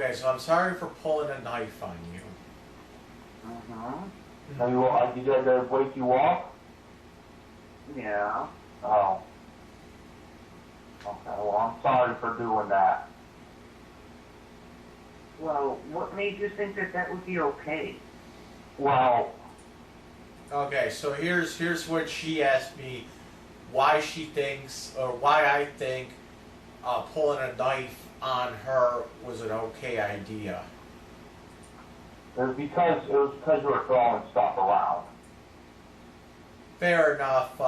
Okay, so I'm sorry for pulling a knife on you. So you did that wake you up? Yeah. Oh. Okay, well, I'm sorry for doing that. Well, what made you think that that would be okay? Well, Okay, so here's what she asked me, why she thinks, or why I think pulling a knife on her was an okay idea. it was because you were throwing stuff around. Fair enough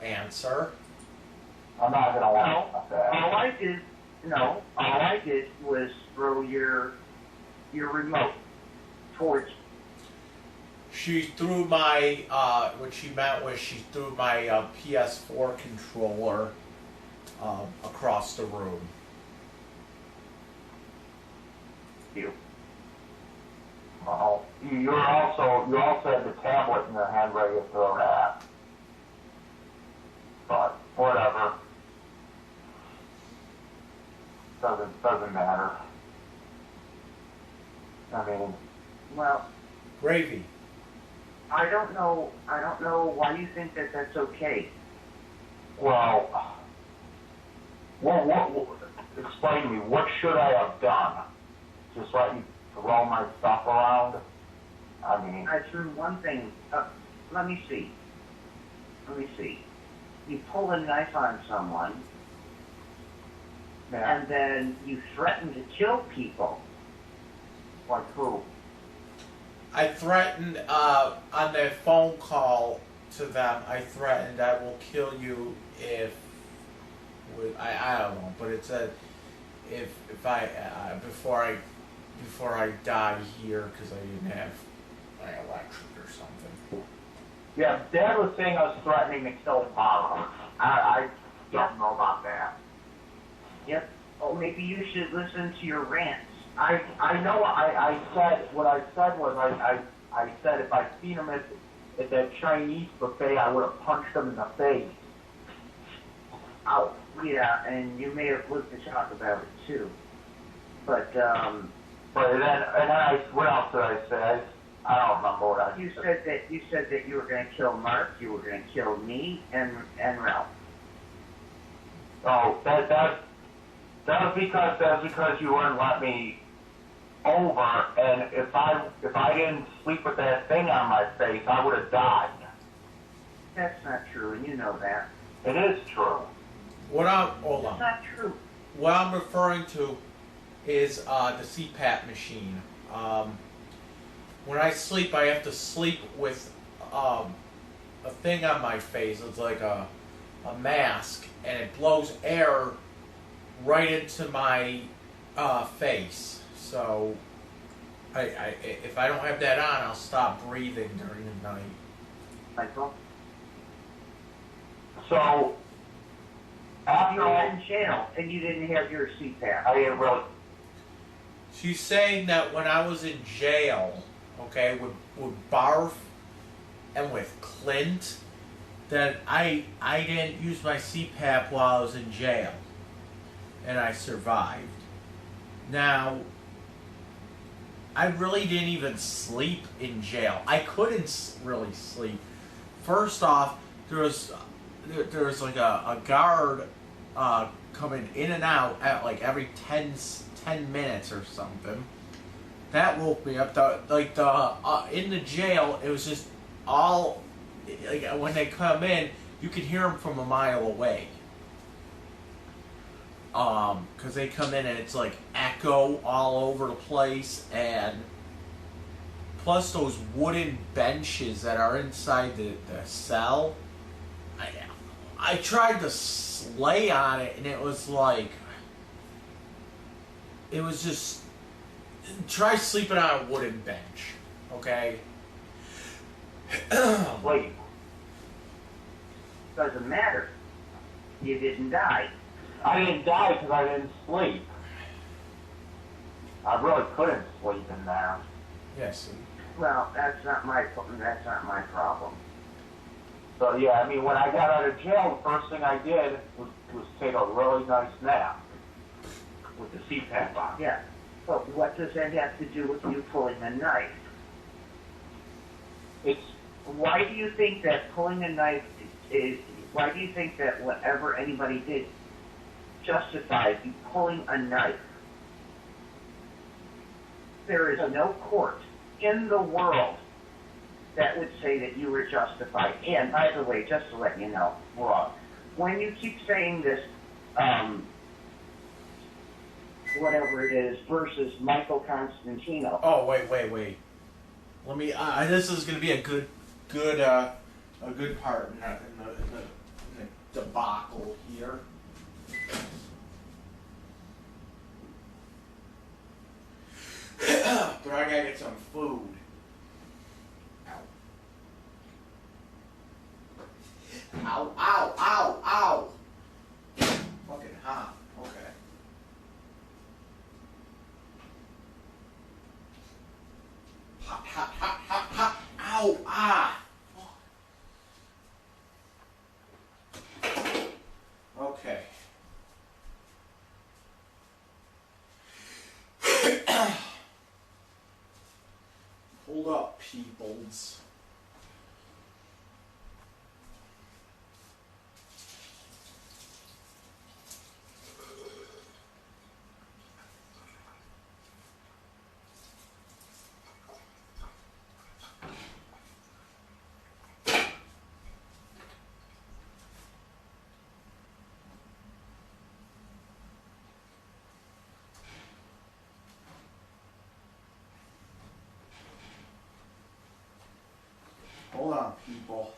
answer. I'm not gonna lie about that. All I did was throw your remote towards you. She threw my, what she meant was she threw my PS4 controller across the room. You. Oh, you also had the tablet in your hand ready to throw that. But whatever. Doesn't matter. I mean, Well, Gravy. I don't know why you think that that's okay. well, explain to me, what should I have done? Just let you throw my stuff around? I mean, I threw one thing. Let me see. You pull a knife on someone, yeah, and then you threaten to kill people. like who? I threatened, on the phone call to them, I threatened I will kill you if, I don't know, but it said, if I, before I die here, because I didn't have my electric or something. Yeah, Dad was saying I was threatening to kill Mara. I don't know about that. Yep. Oh, maybe you should listen to your rants. I know I said, what I said was I said if I'd seen him at that Chinese buffet, I would have punched him in the face. Oh, yeah, and you may have lived to talk about it too. But then what else did I say? I don't remember what I you said. said that you were going to kill Mark, you were going to kill me, and Ralph. Oh, that was because you wouldn't let me over, and if I didn't sleep with that thing on my face, I would have died. That's not true, and you know that. It is true. Hold It's on. not true. What I'm referring to is the CPAP machine. When I sleep, I have to sleep with a thing on my face. It's like a mask, and it blows air right into my face. So if I don't have that on, I'll stop breathing during the night. Michael? So, after You were all, in jail, and you didn't have your CPAP. I didn't really. She's saying that when I was in jail, okay, with Barf and with Clint, that I didn't use my CPAP while I was in jail, and I survived. Now, I really didn't even sleep in jail. I couldn't really sleep. First off, there was like a guard coming in and out at like every 10 minutes or something. That woke me up. In the jail, it was just all, like, when they come in, you could hear them from a mile away. Because they come in and it's like echo all over the place, and plus those wooden benches that are inside the cell. I tried to lay on it, and it was like, it was just, try sleeping on a wooden bench, okay? Wait. Doesn't matter. You didn't die. I didn't die because I didn't sleep. I really couldn't sleep in there. Yes. Well, that's not my problem. So yeah, I mean, when I got out of jail, the first thing I did was take a really nice nap with the CPAP on. Yeah. But what does that have to do with you pulling a knife? It's Why do you think that pulling a knife is, why do you think that whatever anybody did justifies you pulling a knife? There is no court in the world that would say that you were justified. And by the way, just to let you know, Rob, when you keep saying this, whatever it is, versus Michael Constantino. Oh, wait. Let me. This is going to be a good part in the debacle here. But I gotta get some food. Ow. Ow. Fucking hot. Okay. Hot. Ow. Ah. Okay. Hold up, peoples. Hold on, people.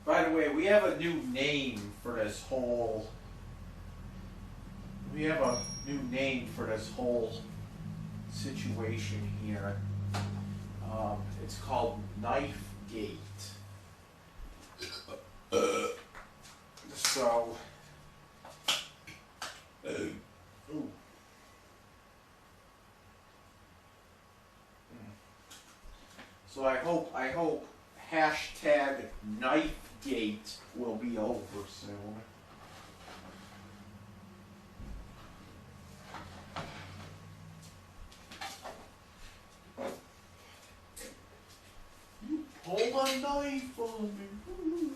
By the way, we have a new name for this whole. We have a new name for this whole situation here. It's called Knife Gate. So, ooh. So I hope hashtag Knifegate will be over soon. You pull a knife on me. Ooh.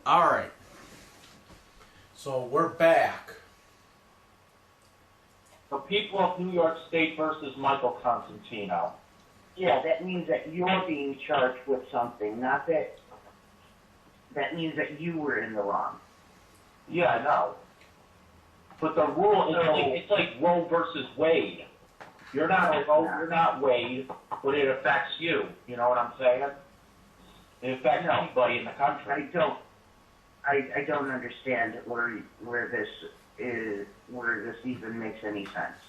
All right. So we're back. the people of New York State versus Michael Constantino. Yeah, that means that you're being charged with something, not that. That means that you were in the wrong. Yeah, I know. But the rule is it's like Roe versus Wade. You're not Roe, you're not Wade, but it affects you. You know what I'm saying? It affects anybody in the country. I don't understand where this even makes any sense.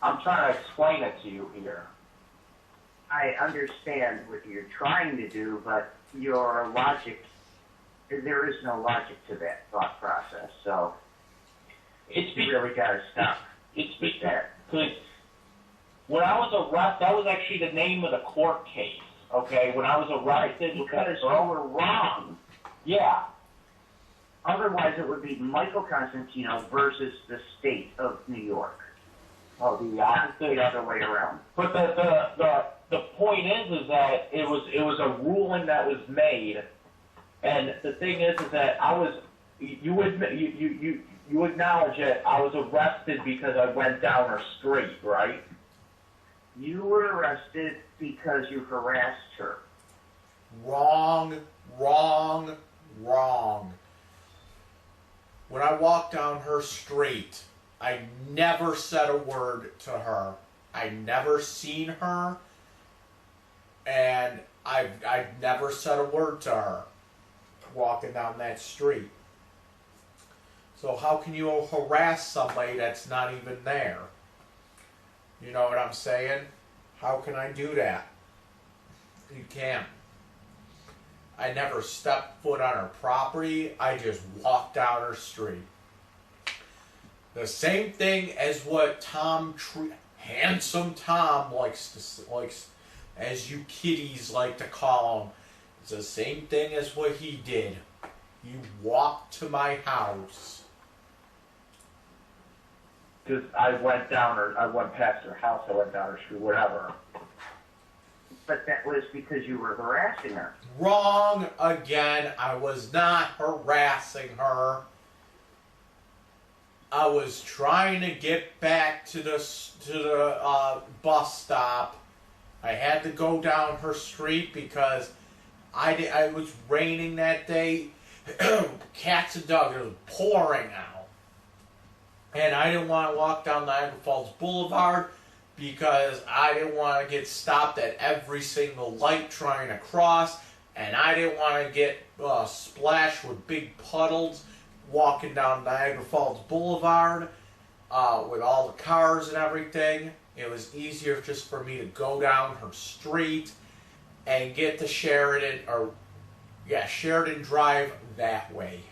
I'm trying to explain it to you here. I understand what you're trying to do, but your logic, there is no logic to that thought process. So you really got to stop. It's because when I was arrested, that was actually the name of the court case. Okay, when I was arrested, because you were wrong. Yeah. Otherwise, it would be Michael Constantino versus the state of New York. Oh, the opposite, the other way around. But the point is that it was a ruling that was made, and the thing is that I was you acknowledge it. I was arrested because I went down her street, right? You were arrested because you harassed her. Wrong. wrong. When I walked down her street, I never said a word to her. I never seen her, and I've never said a word to her walking down that street. So how can you harass somebody that's not even there? You know what I'm saying? How can I do that? You can't. I never stepped foot on her property. I just walked down her street. The same thing as what Handsome Tom likes, as you kiddies like to call him. It's the same thing as what he did. He walked to my house. Because I went past her house, I went down her street, whatever. But that was because you were harassing her. Wrong again. I was not harassing her. I was trying to get back to the bus stop. I had to go down her street because I was raining that day. Cats and dogs. It was pouring out. And I didn't want to walk down Niagara Falls Boulevard because I didn't want to get stopped at every single light trying to cross. And I didn't want to get splashed with big puddles walking down Niagara Falls Boulevard with all the cars and everything. It was easier just for me to go down her street and get to Sheridan Drive that way.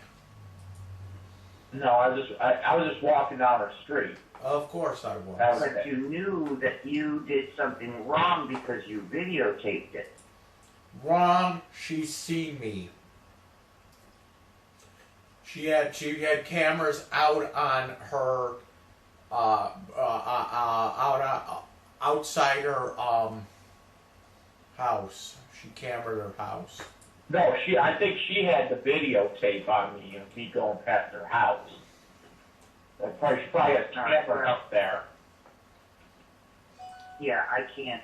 No, I was just walking down her street. Of course I was. But you knew that you did something wrong because you videotaped it. Wrong. She seen me. She had cameras out on her outside her house. She cameraed her house. No, I think she had the videotape on me and me going past her house. She probably has camera up there. Yeah, I can't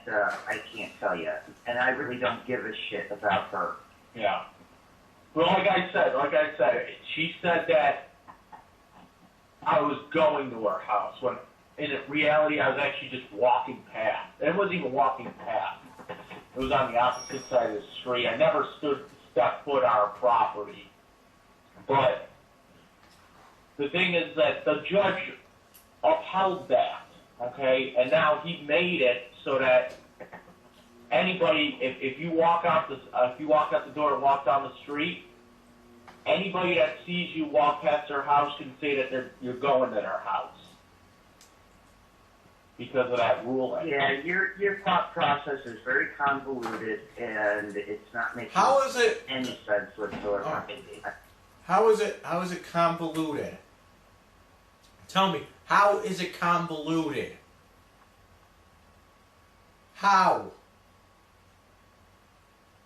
tell you, and I really don't give a shit about her. Yeah. But like I said, she said that I was going to her house when in reality I was actually just walking past. It wasn't even walking past. It was on the opposite side of the street. I never stepped foot on her property. But the thing is that the judge upheld that, okay? And now he made it so that anybody, if you walk out the door and walk down the street, anybody that sees you walk past their house can say that you're going to their house because of that ruling. Yeah, your thought process is very convoluted, and it's not making any sense whatsoever. Oh. How is it convoluted? Tell me, how is it convoluted? How?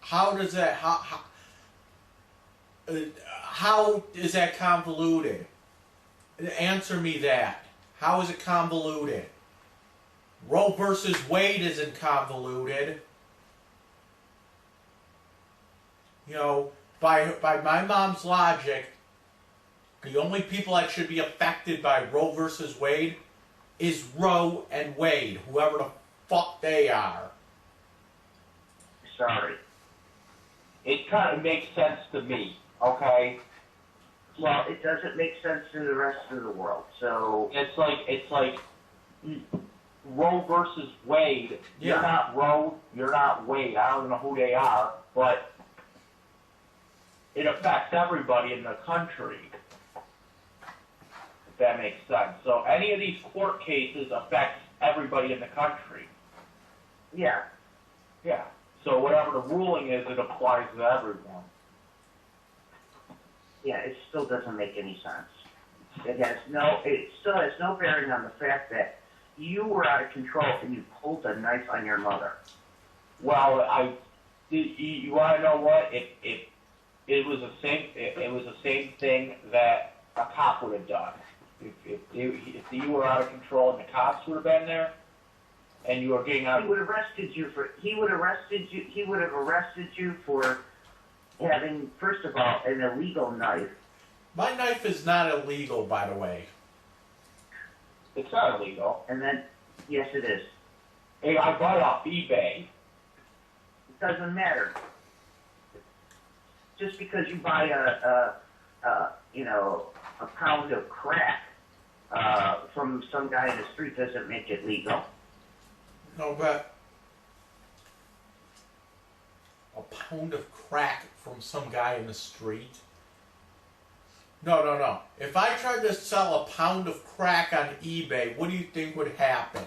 How does that, how is that convoluted? Answer me that. How is it convoluted? Roe versus Wade isn't convoluted. You know, by my mom's logic, the only people that should be affected by Roe versus Wade is Roe and Wade, whoever the fuck they are. Sorry. It kind of makes sense to me, okay? Well, it doesn't make sense to the rest of the world. So it's like Roe versus Wade. Yeah. You're not Roe, you're not Wade. I don't know who they are, but it affects everybody in the country. If that makes sense. So any of these court cases affects everybody in the country. yeah. Yeah. So whatever the ruling is, it applies to everyone. Yeah, it still doesn't make any sense. It still has no bearing on the fact that you were out of control and you pulled a knife on your mother. Well, you want to know what? It was the same thing that a cop would have done. If you were out of control and the cops would have been there, and you were getting out. He would have arrested you for having, first of all, an illegal knife. My knife is not illegal, by the way. It's not illegal. And then, yes, it is. Hey, I bought it off eBay. It doesn't matter. Just because you buy a pound of crack from some guy in the street doesn't make it legal. No, but a pound of crack from some guy in the street? No. If I tried to sell a pound of crack on eBay, what do you think would happen?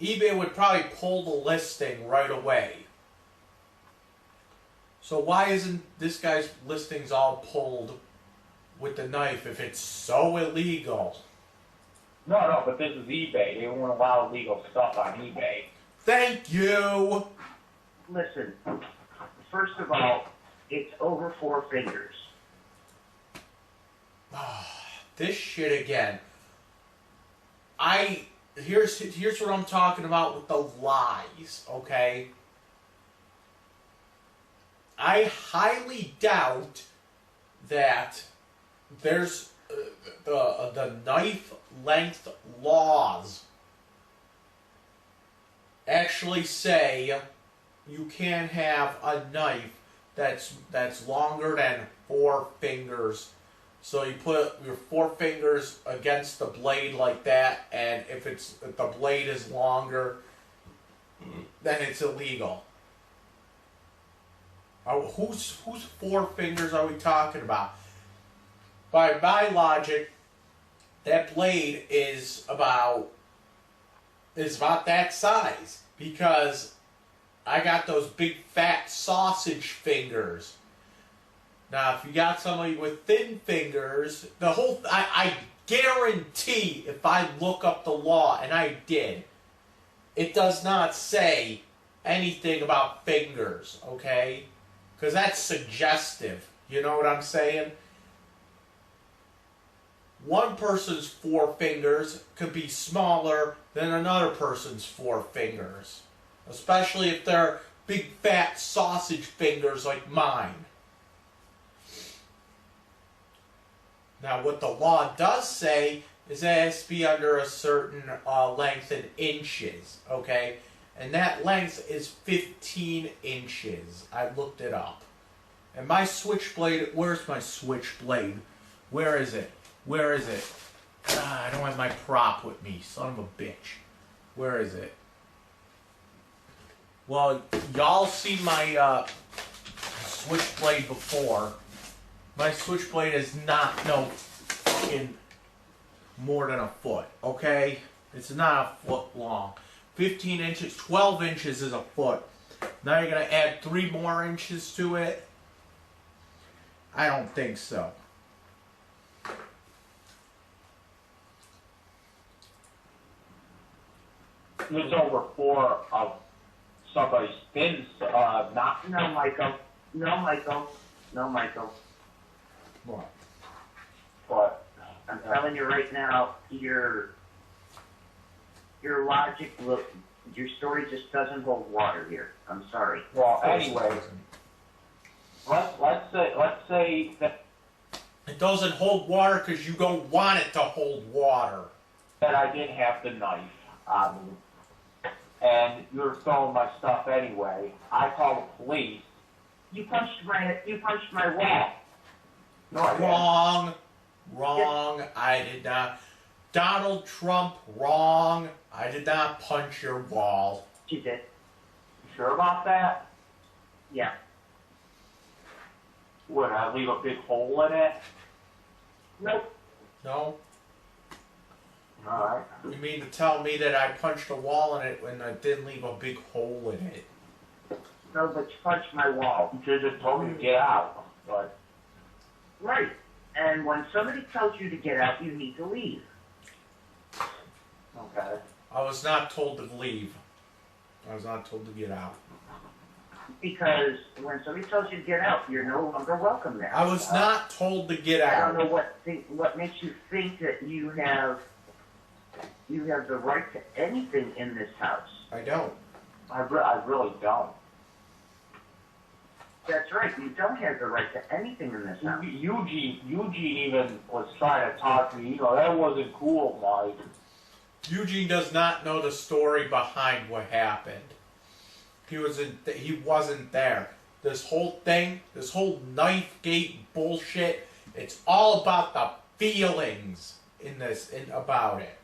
eBay would probably pull the listing right away. So why isn't this guy's listings all pulled with the knife if it's so illegal? No, but this is eBay. They won't allow illegal stuff on eBay. Thank you! Listen, first of all, it's over 4 fingers. This shit again. Here's what I'm talking about with the lies, okay? I highly doubt that there's the knife length laws actually say you can't have a knife that's longer than 4 fingers. So you put your 4 fingers against the blade like that, and if the blade is longer, then it's illegal. Whose 4 fingers are we talking about? By my logic, that blade is about that size, because I got those big fat sausage fingers. Now, if you got somebody with thin fingers, I guarantee if I look up the law, and I did, it does not say anything about fingers, okay? Because that's suggestive. You know what I'm saying? One person's 4 fingers could be smaller than another person's 4 fingers. Especially if they're big fat sausage fingers like mine. Now, what the law does say is it has to be under a certain length in inches, okay? And that length is 15 inches. I looked it up. And my switchblade, where's my switchblade? Where is it? Where is it? I don't have my prop with me, son of a bitch. Where is it? Well, y'all seen my switchblade before. My switchblade is not no fucking more than a foot, okay? It's not a foot long. 15 inches, 12 inches is a foot. Now you're going to add 3 more inches to it? I don't think so. There's over 4 of somebody's thin, not... No, Michael. No, Michael. No, Michael. What? But I'm telling you right now, your logic, your story just doesn't hold water here. I'm sorry. well, anyway, let's say that It doesn't hold water because you don't want it to hold water. I didn't have the knife on me, and you were throwing my stuff anyway. I called the police. You punched my wall. No, I didn't. Wrong. I did not. Donald Trump, wrong. I did not punch your wall. You did. You sure about that? Yeah. Would I leave a big hole in it? Nope. No? Alright. You mean to tell me that I punched a wall in it when I didn't leave a big hole in it? No, but you punched my wall. You should have just told me to get out. But Right. And when somebody tells you to get out, you need to leave. okay. I was not told to leave. I was not told to get out. Because when somebody tells you to get out, you're no longer welcome there. I was not told to get I out. don't know what makes you think that you have the right to anything in this house. I don't. I really don't. That's right. You don't have the right to anything in this house. Eugene even was trying to talk to me. You know, that wasn't cool, Mike. Eugene does not know the story behind what happened. He wasn't there. This whole thing, this whole knife gate bullshit, it's all about the feelings about it.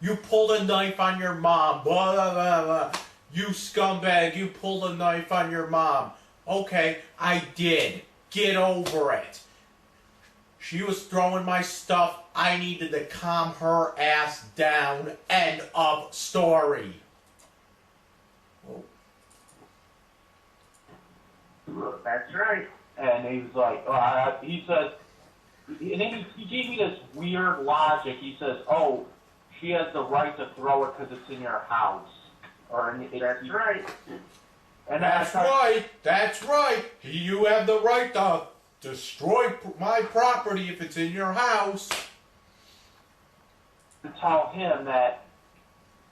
You pulled a knife on your mom, blah, blah, blah, blah. You scumbag, you pulled a knife on your mom. Okay, I did. Get over it. She was throwing my stuff. I needed to calm her ass down. End of story. Oh. That's right. And he was like, he says, and then he gave me this weird logic. He says, oh, she has the right to throw it because it's in your house. That's right. And that's right. That's right. You have the right to destroy my property if it's in your house. To tell him that,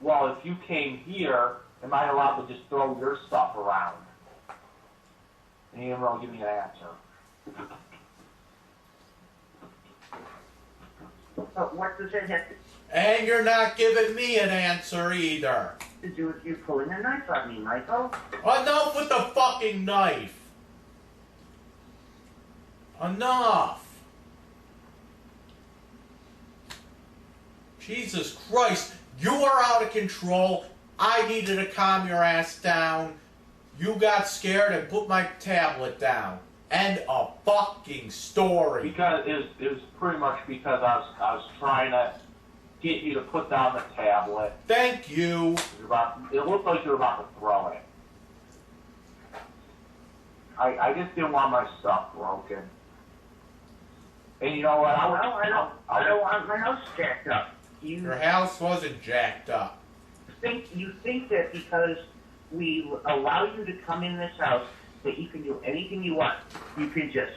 well, if you came here, am I allowed to just throw your stuff around? And he didn't really give me an answer. But what does it have And you're not giving me an answer either. to do with you pulling a knife on me, Michael? Enough with the fucking knife. Enough. Jesus Christ, you are out of control. I needed to calm your ass down. You got scared and put my tablet down. End of fucking story. Because it was pretty much because I was trying to get you to put down the tablet. Thank you. It looked like you were about to throw it. I just didn't want my stuff broken. And you know what? I don't want my house jacked up. Your house wasn't jacked up. You think that because we allow you to come in this house that you can do anything you want. You can just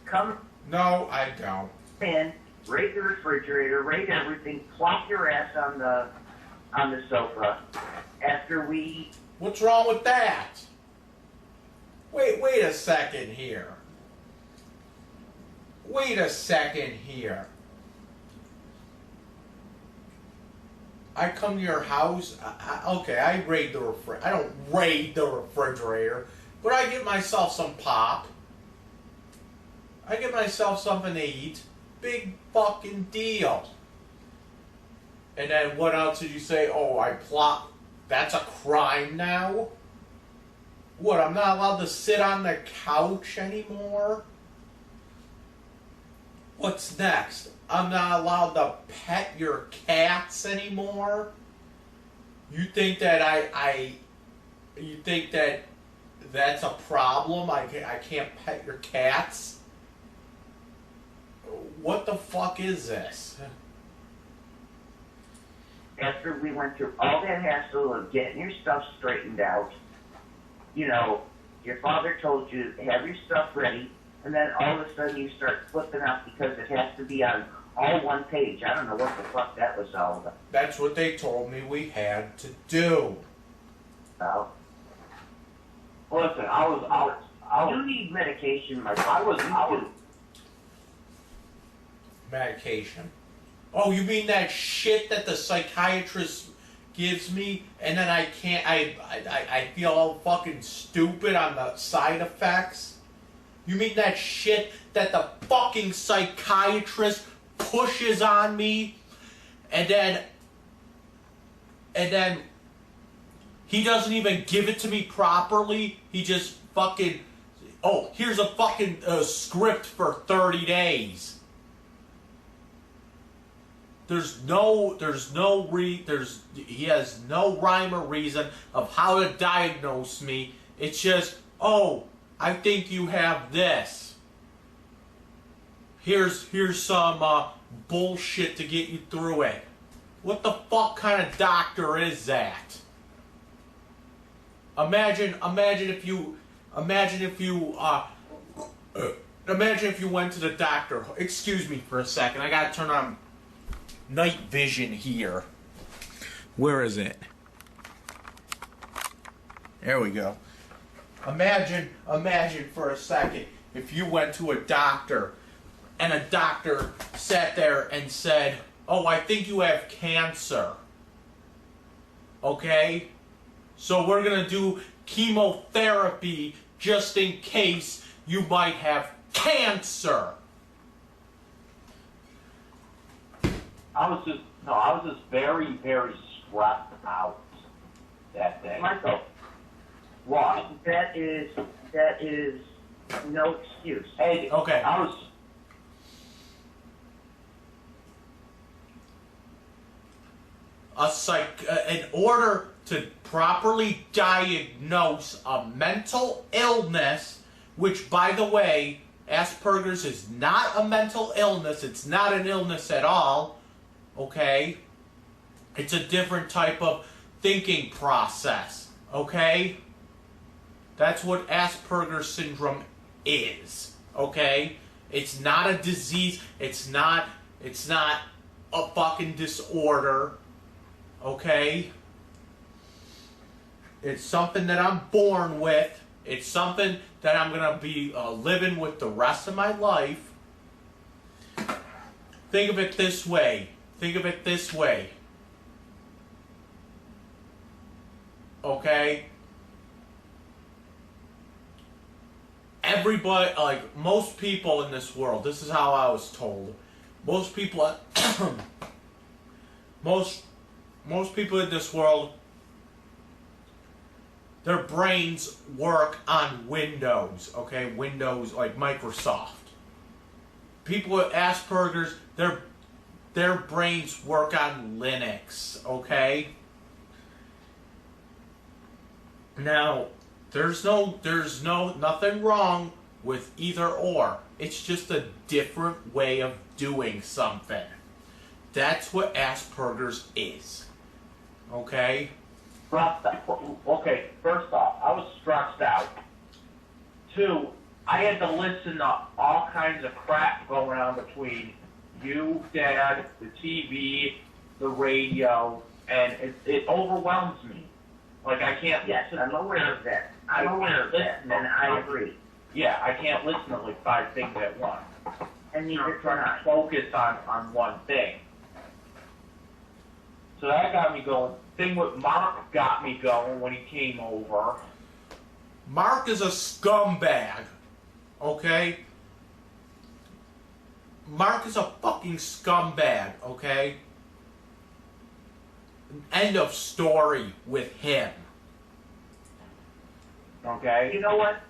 come No, I don't. in, raid the refrigerator, raid everything, plop your ass on the sofa after we... What's wrong with that? Wait a second here. Wait a second here. I come to your house. Okay, I raid the refrigerator. I don't raid the refrigerator, but I get myself some pop. I get myself something to eat. Big fucking deal. And then what else did you say? Oh, I plot. That's a crime now? What, I'm not allowed to sit on the couch anymore? What's next? I'm not allowed to pet your cats anymore? You think that you think that that's a problem? I can't pet your cats? What the fuck is this? After we went through all that hassle of getting your stuff straightened out, you know, your father told you to have your stuff ready, and then all of a sudden you start flipping out because it has to be on all one page. I don't know what the fuck that was all about. That's what they told me we had to do. Well, Listen, I was you need medication, my I was Medication. Oh, you mean that shit that the psychiatrist gives me, and then I can't, I feel all fucking stupid on the side effects? You mean that shit that the fucking psychiatrist pushes on me, and then he doesn't even give it to me properly? He just fucking, oh, here's a fucking script for 30 days. He has no rhyme or reason of how to diagnose me. It's just, oh, I think you have this. Here's some bullshit to get you through it. What the fuck kind of doctor is that? Imagine if you went to the doctor. Excuse me for a second. I gotta turn on night vision here. Where is it? There we go. Imagine for a second if you went to a doctor and a doctor sat there and said, "Oh, I think you have cancer." Okay? So we're going to do chemotherapy just in case you might have cancer. I was just very, very stressed out that day. Michael, What? that is no excuse. Hey, Okay. I was. In order to properly diagnose a mental illness, which, by the way, Asperger's is not a mental illness, it's not an illness at all, okay? It's a different type of thinking process, okay? That's what Asperger's syndrome is, okay? It's not a disease, it's not a fucking disorder, okay? It's something that I'm born with. It's something that I'm going to be living with the rest of my life. Think of it this way. Okay? Everybody, like most people in this world, this is how I was told. Most people, most people in this world, their brains work on Windows, okay? Windows like Microsoft. People with Asperger's, their brains work on Linux, okay? Now, there's nothing wrong with either or. It's just a different way of doing something. That's what Asperger's is. Okay? Okay, first off, I was stressed out. 2, I had to listen to all kinds of crap going on between you, Dad, the TV, the radio, and it overwhelms me. Like, I can't Yes, listen. I'm aware of that. I'm aware of that, and I agree. Yeah, I can't listen to like 5 things at once. And neither I'm can trying I. to focus on one thing. So that got me going. Thing with Mark got me going when he came over. Mark is a scumbag. Okay? Mark is a fucking scumbag, okay? End of story with him. Okay? You know what?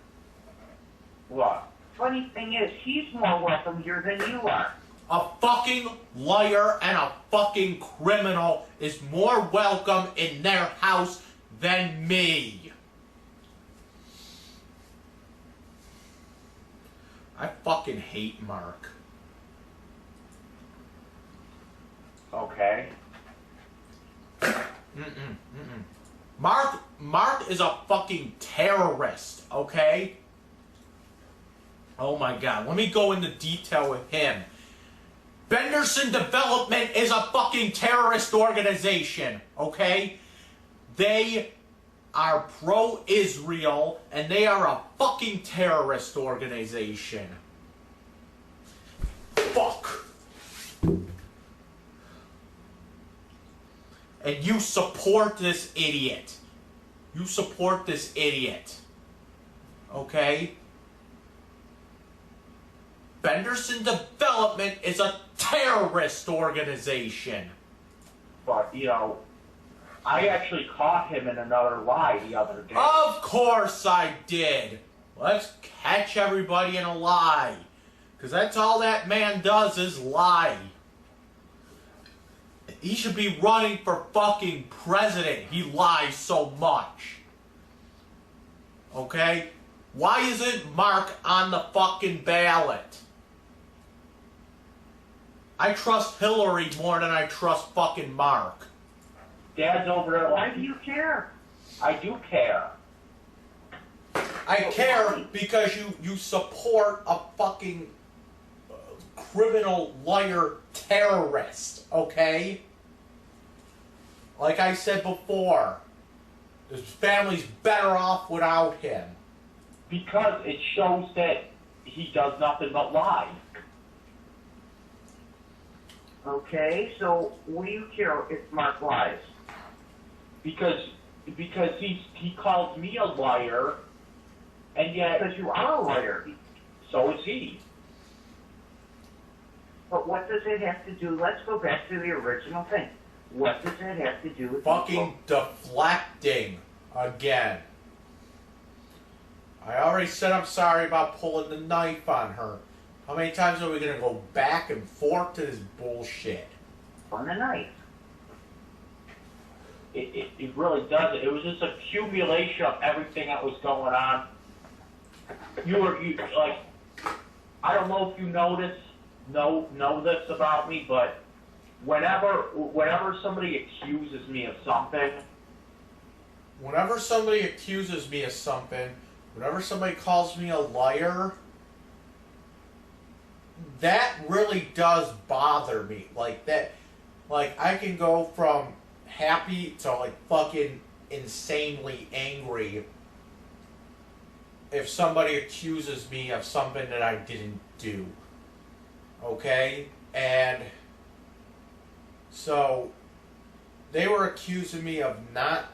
What? Funny thing is, he's more welcome here than you are. A fucking liar and a fucking criminal is more welcome in their house than me. I fucking hate Mark. Okay. Mark is a fucking terrorist, okay? Oh my god, let me go into detail with him. Benderson Development is a fucking terrorist organization, okay? They are pro-Israel, and they are a fucking terrorist organization. Fuck. And you support this idiot. You support this idiot. Okay? Benderson Development is a terrorist organization. But, you know, I actually caught him in another lie the other day. Of course I did. Let's catch everybody in a lie. Because that's all that man does is lie. He should be running for fucking president. He lies so much. Okay? Why isn't Mark on the fucking ballot? I trust Hillary more than I trust fucking Mark. Dad's over there Why like, do you care? I do care. I care because you support a fucking criminal liar terrorist, okay? Like I said before, his family's better off without him. Because it shows that he does nothing but lie. Okay, so what do you care if Mark lies? Because he calls me a liar, and yet Because you are a liar. so is he. But what does it have to do? Let's go back to the original thing. What does it have to do with Fucking deflecting again. I already said I'm sorry about pulling the knife on her. How many times are we gonna go back and forth to this bullshit? on the knife? It really doesn't. It was just accumulation of everything that was going on. You like, I don't know if you know this about me, but whenever somebody accuses me of something, Whenever somebody accuses me of something, whenever somebody calls me a liar, that really does bother me. Like that, like I can go from happy to like fucking insanely angry if somebody accuses me of something that I didn't do. Okay? And so they were accusing me of not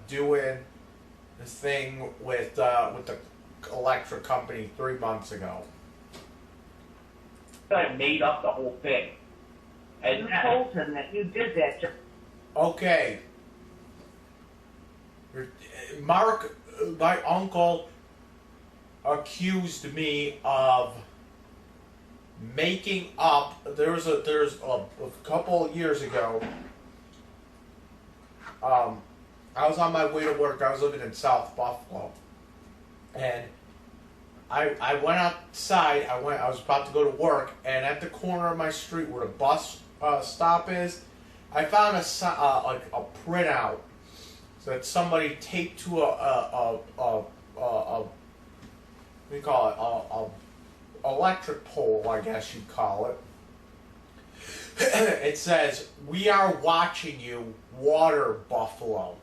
doing this thing with the electric company 3 months ago. I made up the whole thing. And You told him that you did that. Okay. Mark, my uncle, accused me of making up. There's a couple of years ago. I was on my way to work. I was living in South Buffalo, and I went outside. I was about to go to work, and at the corner of my street where the bus stop is, I found a printout that somebody taped to what do you call it? A electric pole, I guess you'd call it. It says, "We are watching you, Water Buffalo."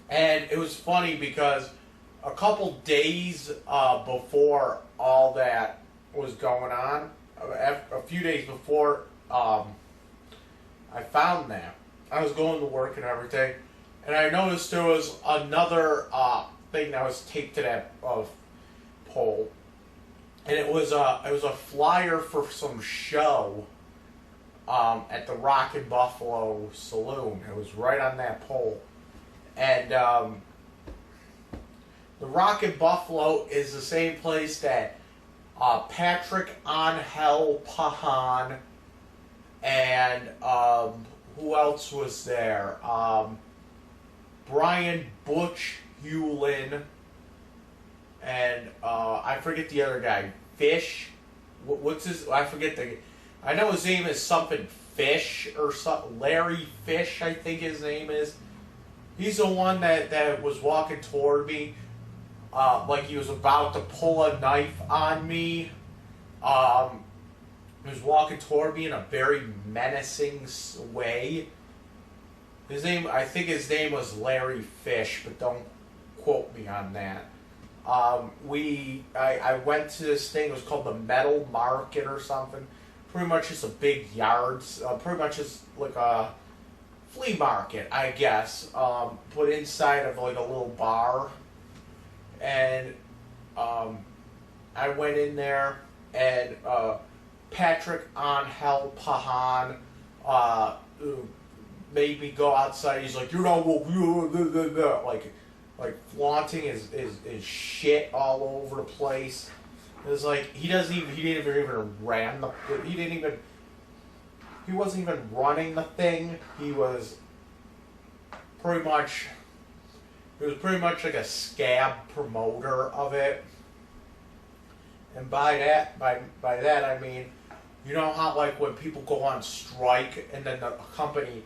And it was funny because a couple days before all that was going on, a few days before I found that, I was going to work and everything, and I noticed there was another thing that was taped to that pole, and it was a flyer for some show at the Rockin' Buffalo Saloon. It was right on that pole. And the Rockin' Buffalo is the same place that Patrick Angel Pahan and who else was there? Brian Butch Hewlin and I forget the other guy. Fish. What's his? I forget the. I know his name is something Fish or something. Larry Fish, I think his name is. He's the one that was walking toward me, like he was about to pull a knife on me. He was walking toward me in a very menacing way. I think his name was Larry Fish, but don't quote me on that. I went to this thing. It was called the Metal Market or something. Pretty much just a big yards. Pretty much just like a flea market, I guess, put inside of like a little bar, and I went in there, and Patrick Angel Pahan made me go outside. He's like, "You're not like flaunting his shit all over the place." It was like he wasn't even running the thing. He was pretty much like a scab promoter of it. And by that I mean, you know how like when people go on strike and then the company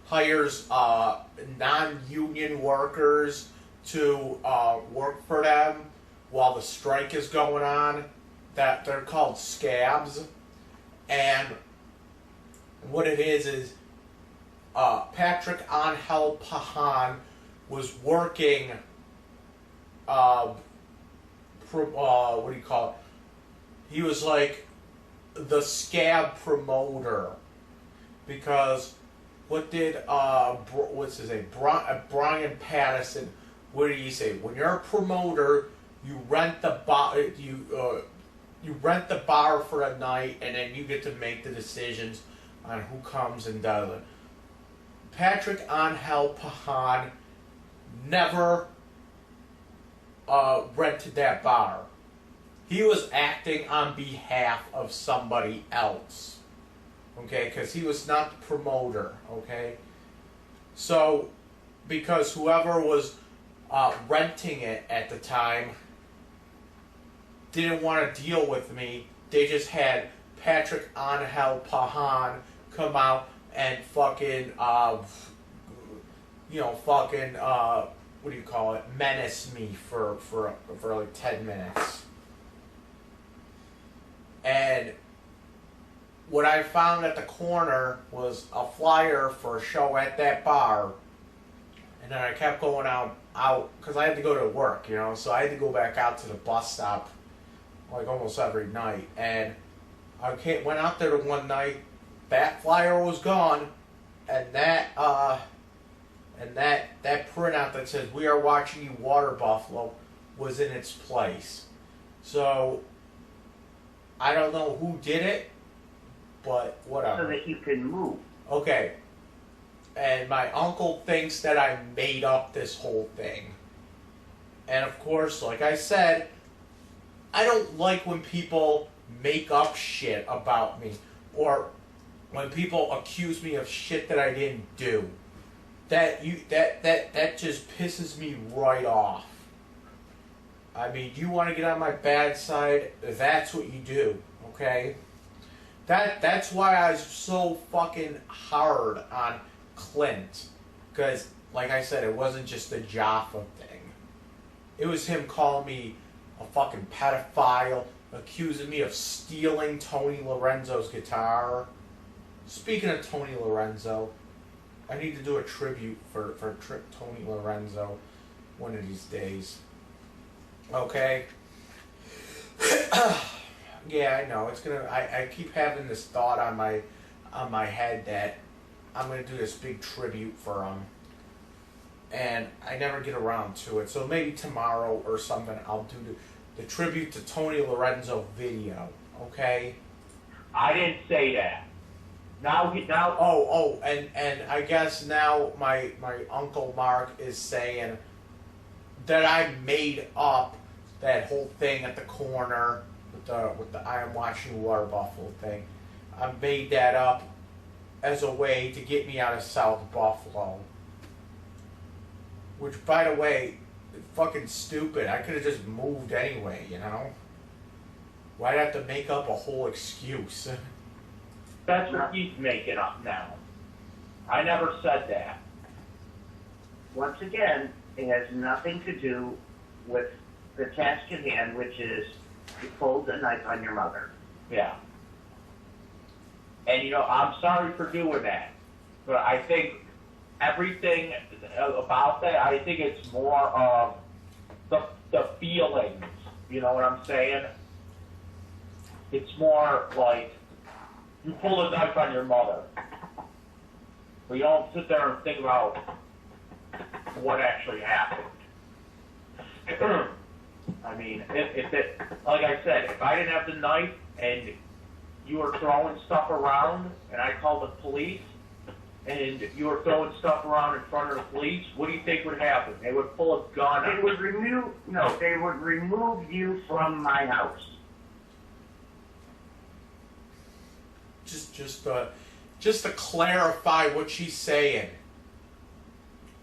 hires non-union workers to work for them while the strike is going on, that they're called scabs. And what it is Patrick Angel Pahan was working what do you call it? He was like the scab promoter, because what did what's his name, Brian Patterson? What did he say? When you're a promoter, you rent the bar, you rent the bar for a night, and then you get to make the decisions on who comes and doesn't. Patrick Angel Pajan never rented that bar. He was acting on behalf of somebody else, okay? Because he was not the promoter, okay? So, because whoever was renting it at the time didn't want to deal with me, they just had Patrick Angel Pajan come out and fucking, what do you call it, menace me for like 10 minutes. And what I found at the corner was a flyer for a show at that bar. And then I kept going out, because I had to go to work, you know, so I had to go back out to the bus stop like almost every night. And I went out there one night, that flyer was gone, and that printout that says "We are watching you, Water Buffalo" was in its place. So I don't know who did it, but whatever. So that you can move. Okay. And my uncle thinks that I made up this whole thing. And of course, like I said, I don't like when people make up shit about me, or when people accuse me of shit that I didn't do. That just pisses me right off. I mean, you want to get on my bad side, that's what you do, okay? That's why I was so fucking hard on Clint. Because, like I said, it wasn't just the Jaffa thing. It was him calling me a fucking pedophile, accusing me of stealing Tony Lorenzo's guitar. Speaking of Tony Lorenzo, I need to do a tribute for Tony Lorenzo one of these days. Okay? Yeah, I know. It's gonna. I keep having this thought on my head that I'm gonna do this big tribute for him, and I never get around to it. So maybe tomorrow or something, I'll do the tribute to Tony Lorenzo video. Okay? I didn't say that. Now. Oh, and I guess now my Uncle Mark is saying that I made up that whole thing at the corner with the I am watching Water Buffalo thing. I made that up as a way to get me out of South Buffalo. Which, by the way, is fucking stupid. I could have just moved anyway, you know? Why'd I have to make up a whole excuse? That's what he's making up now. I never said that. Once again, it has nothing to do with the task at hand, which is you pulled a knife on your mother. Yeah. And, I'm sorry for doing that. But I think everything about that, I think it's more of the feelings. You know what I'm saying? It's more like you pull a knife on your mother. But you don't sit there and think about what actually happened. I mean, if it, like I said, if I didn't have the knife and you were throwing stuff around and I called the police and you were throwing stuff around in front of the police, what do you think would happen? They would pull a gun out. They would remove you from my house. Just to clarify what she's saying.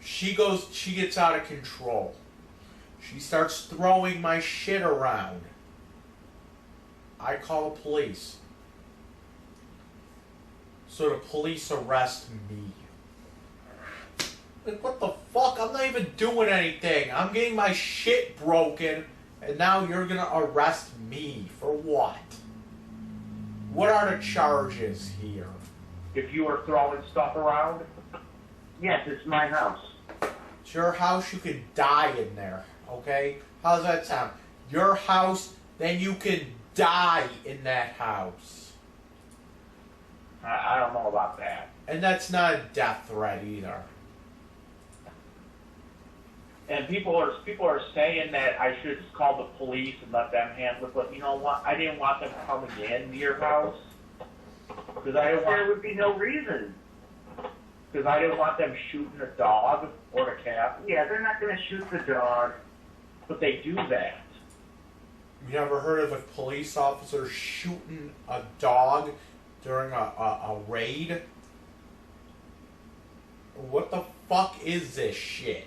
She gets out of control. She starts throwing my shit around. I call the police. So the police arrest me. Like, what the fuck? I'm not even doing anything. I'm getting my shit broken, and now you're gonna arrest me for what? What are the charges here? If you were throwing stuff around? Yes, it's my house. It's your house, you can die in there, okay? How's that sound? your house, then you can die in that house. I don't know about that. And that's not a death threat either. And people are saying that I should call the police and let them handle it, but you know what? I didn't want them coming in to your house because I didn't There want would be no reason. them shooting a dog or a cat. Yeah, they're not going to shoot the dog. But they do that. You never heard of a police officer shooting a dog during a raid? What the fuck is this shit?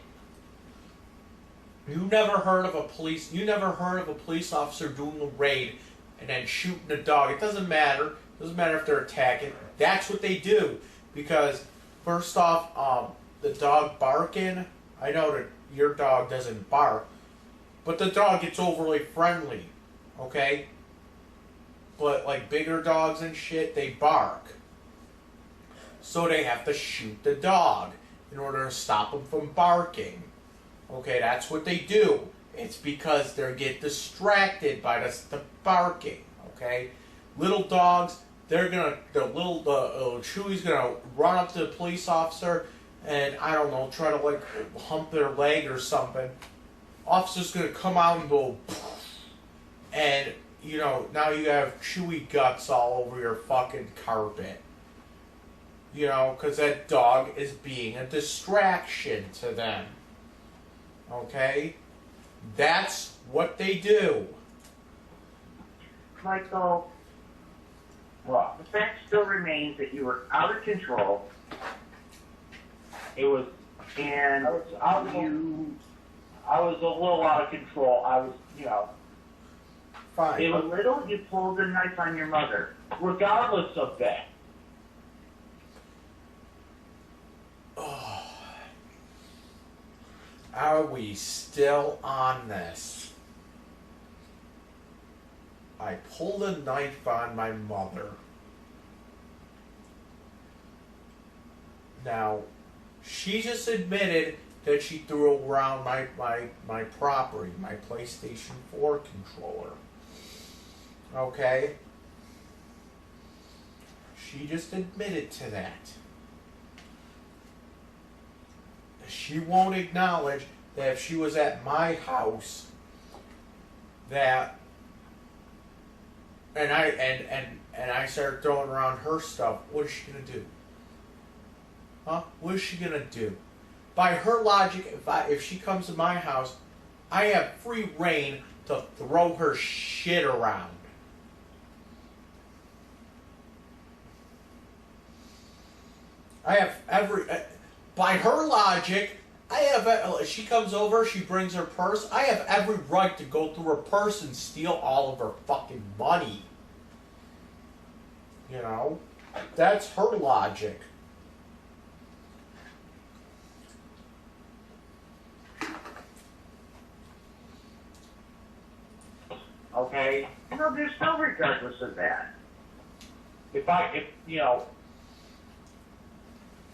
You never heard of a police officer doing a raid and then shooting a dog. It doesn't matter. It doesn't matter if they're attacking. That's what they do. Because first off, the dog barking, I know that your dog doesn't bark, but the dog gets overly friendly, okay? But like bigger dogs and shit, they bark. So they have to shoot the dog in order to stop them from barking. Okay, that's what they do. It's because they get distracted by the barking. Okay, little dogs, Chewy's gonna run up to the police officer and I don't know, try to like hump their leg or something. Officer's gonna come out and go, and you know now you have Chewy guts all over your fucking carpet. You know, because that dog is being a distraction to them. Okay? That's what they do. Michael, Well, the fact still remains that you were out of control, it was. and I was a little out of control. I was, you know. Fine. It a was, little you pulled a knife on your mother. regardless of that. Are we still on this? I pulled a knife on my mother. Now, she just admitted that she threw around my property, my PlayStation 4 controller. Okay? She just admitted to that. She won't acknowledge that if she was at my house, that and I started throwing around her stuff, what is she gonna do? Huh? What is she gonna do? By her logic, if she comes to my house, I have free reign to throw her shit around. I have every. By her logic, I have. She comes over, she brings her purse. I have every right to go through her purse and steal all of her fucking money. You know, that's her logic. Okay. No, there's no regardless of that. If you know,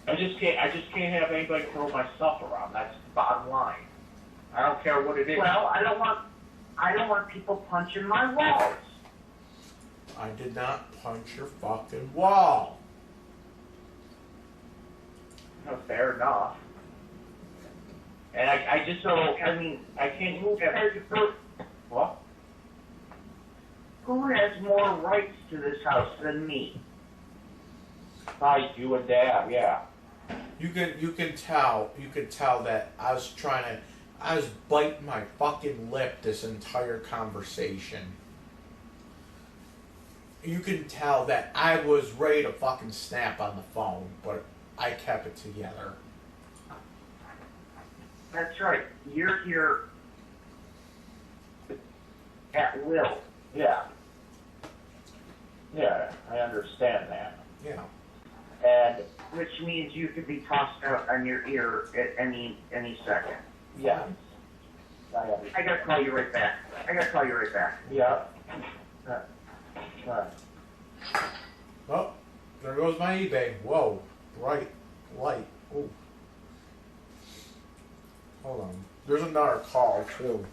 I just can't have anybody throw my stuff around. That's the bottom line. I don't care what it is. Well, I don't want people punching my walls. I did not punch your fucking wall. No, fair enough. And I just don't. I mean, I can't move that. What? Who has more rights to this house than me? Probably you and Dad. Yeah. You can tell that I was biting my fucking lip this entire conversation. You can tell that I was ready to fucking snap on the phone, but I kept it together. That's right. You're here at will. Yeah. Yeah, I understand that. Yeah. And Which means you could be tossed out on your ear at any second. yeah, I understand. I gotta call you right back. Yeah. Right. Oh, there goes my eBay. Whoa, bright light. Ooh. Hold on. There's another call too.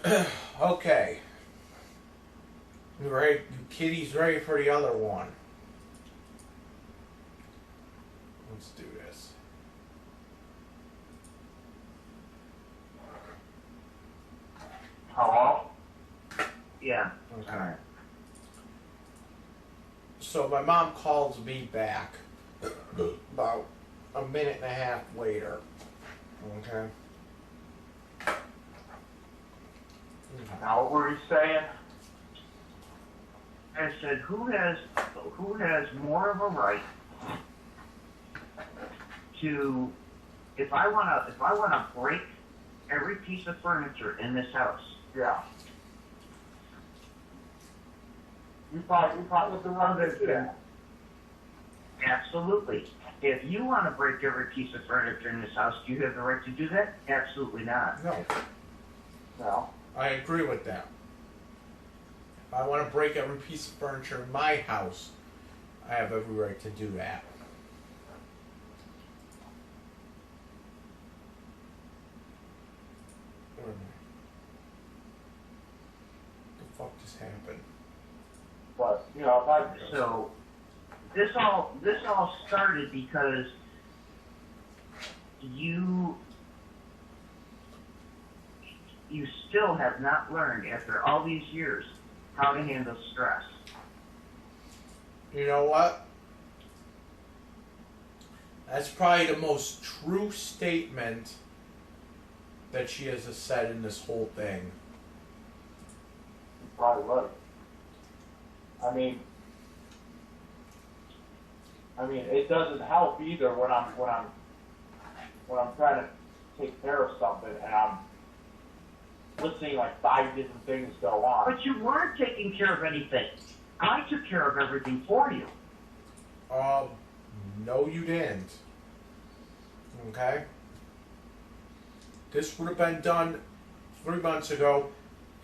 Okay. You ready? You kitties ready for the other one? Let's do this. Hello? Yeah. Okay. All right. So my mom calls me back about a minute and a half later. Okay. Now, what were you saying? I said, who has more of a right to, if I wanna break every piece of furniture in this house? Yeah. You probably the one that did that. Absolutely. If you want to break every piece of furniture in this house, do you have the right to do that? Absolutely not. No, No. I agree with that. If I want to break every piece of furniture in my house, I have every right to do that. What the fuck just happened? But, you know, if I, So this all started because you still have not learned after all these years how to handle stress. You know what? That's probably the most true statement that she has said in this whole thing. you're probably right. I mean, it doesn't help either when I'm trying to take care of something and I'm listening like 5 different things go on. But you weren't taking care of anything. I took care of everything for you. No you didn't. Okay? This would have been done 3 months ago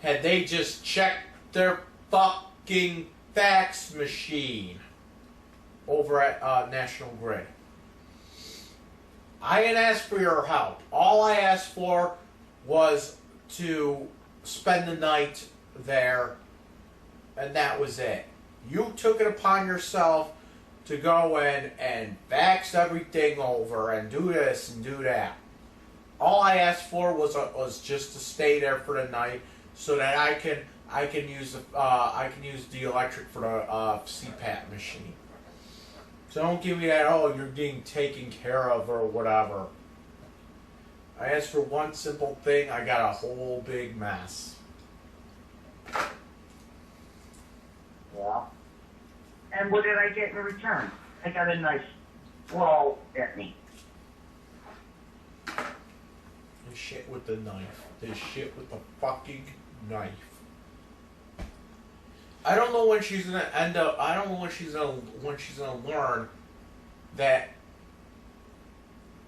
had they just checked their fucking fax machine over at National Grid. I didn't ask for your help. All I asked for was to spend the night there, and that was it. You took it upon yourself to go in and fax everything over and do this and do that. All I asked for was just to stay there for the night so that I can use the electric for the CPAP machine. So don't give me that, oh, you're being taken care of or whatever. I asked for one simple thing, I got a whole big mess. Yeah. And what did I get in return? I got a knife at me. This shit with the knife. This shit with the fucking knife. I don't know when she's gonna end up. I don't know when she's gonna learn that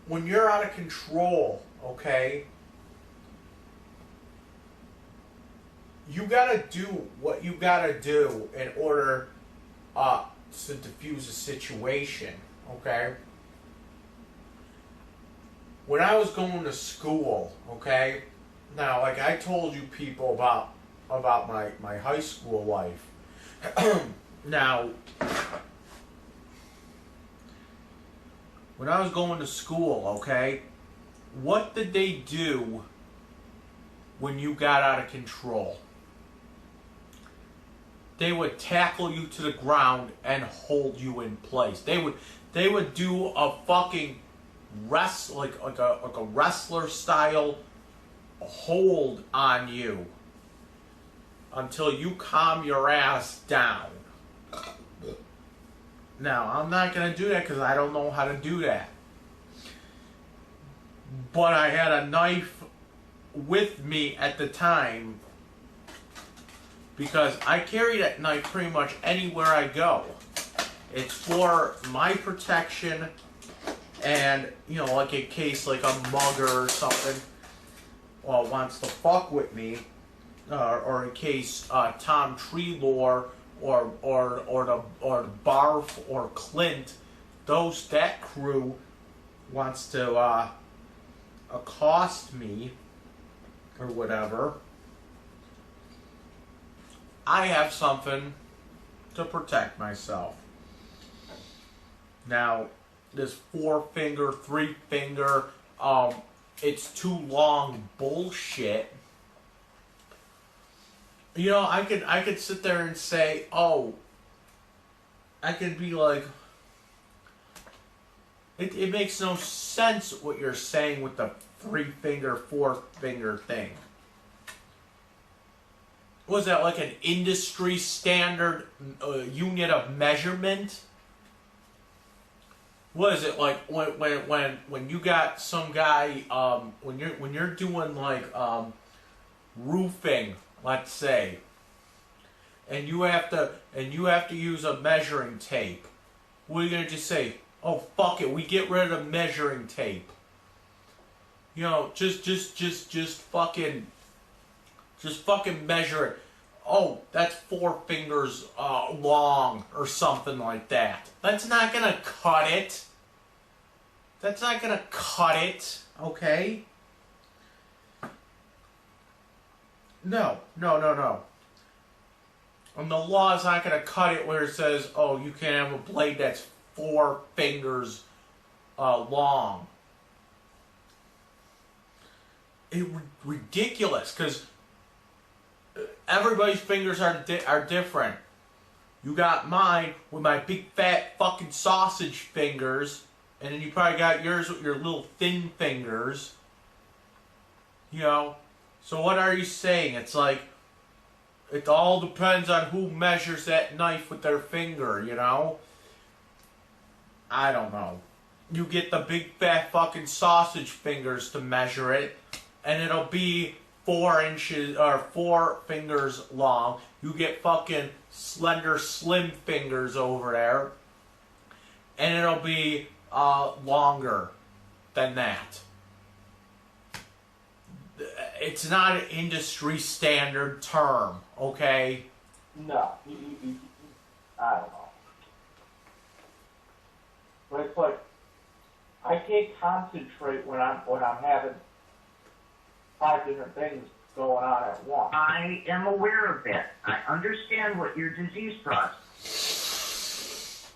when you're out of control, okay, you gotta do what you gotta do in order to diffuse a situation, okay? When I was going to school, okay, now like I told you people about my high school life. Now, when I was going to school, okay, what did they do when you got out of control? They would tackle you to the ground and hold you in place. They would do a fucking like a wrestler style hold on you until you calm your ass down. Now, I'm not going to do that because I don't know how to do that. But I had a knife with me at the time because I carry that knife pretty much anywhere I go. It's for my protection and, you know, like in case like a mugger or something wants to fuck with me, or in case Tom Treelor or the Barf or Clint, that crew wants to accost me or whatever. I have something to protect myself. Now, this 4-finger, 3-finger, it's too long bullshit. You know, I could sit there and say, oh, I could be like, it makes no sense what you're saying with the 3-finger, 4-finger thing. Was that like an industry standard unit of measurement? What is it like when you got some guy when you're doing like roofing, let's say, and you have to use a measuring tape? What are you gonna just say? Oh, fuck it, we get rid of measuring tape. You know, just fucking measure it. Oh, that's 4 fingers long or something like that. That's not gonna cut it. That's not gonna cut it, okay? No. And the law is not gonna cut it where it says, oh, you can't have a blade that's 4 fingers long. It's ridiculous, because everybody's fingers are different. You got mine with my big fat fucking sausage fingers, and then you probably got yours with your little thin fingers. You know? So what are you saying? It's like, it all depends on who measures that knife with their finger, you know? I don't know. You get the big fat fucking sausage fingers to measure it, and it'll be 4 inches or 4 fingers long. You get fucking slender, slim fingers over there, and it'll be longer than that. It's not an industry standard term, okay? No, I don't know. But it's like, I can't concentrate when I'm having 5 different things going on at once. I am aware of that. I understand what your disease process.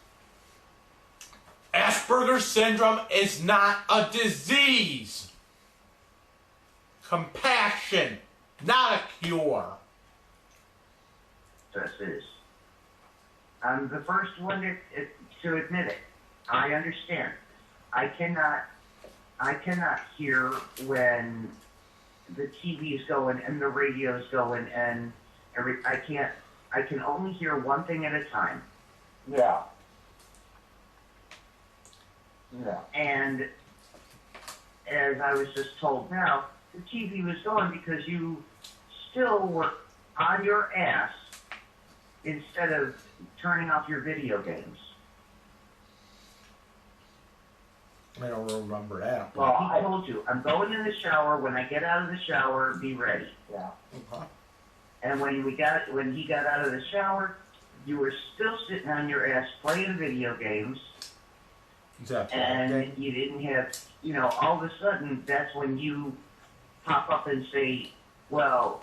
Asperger's syndrome is not a disease. Compassion, not a cure. This is. I'm the first one to admit it. I understand. I cannot hear when the TV's going and the radio's going and I can only hear one thing at a time. Yeah. Yeah. And as I was just told now, the TV was going because you still were on your ass instead of turning off your video games. I don't remember that. Well, he told you, I'm going in the shower. When I get out of the shower, be ready. Yeah. Okay. And when he got out of the shower, you were still sitting on your ass playing video games. Exactly. And okay. you didn't have, all of a sudden, that's when you pop up and say, well,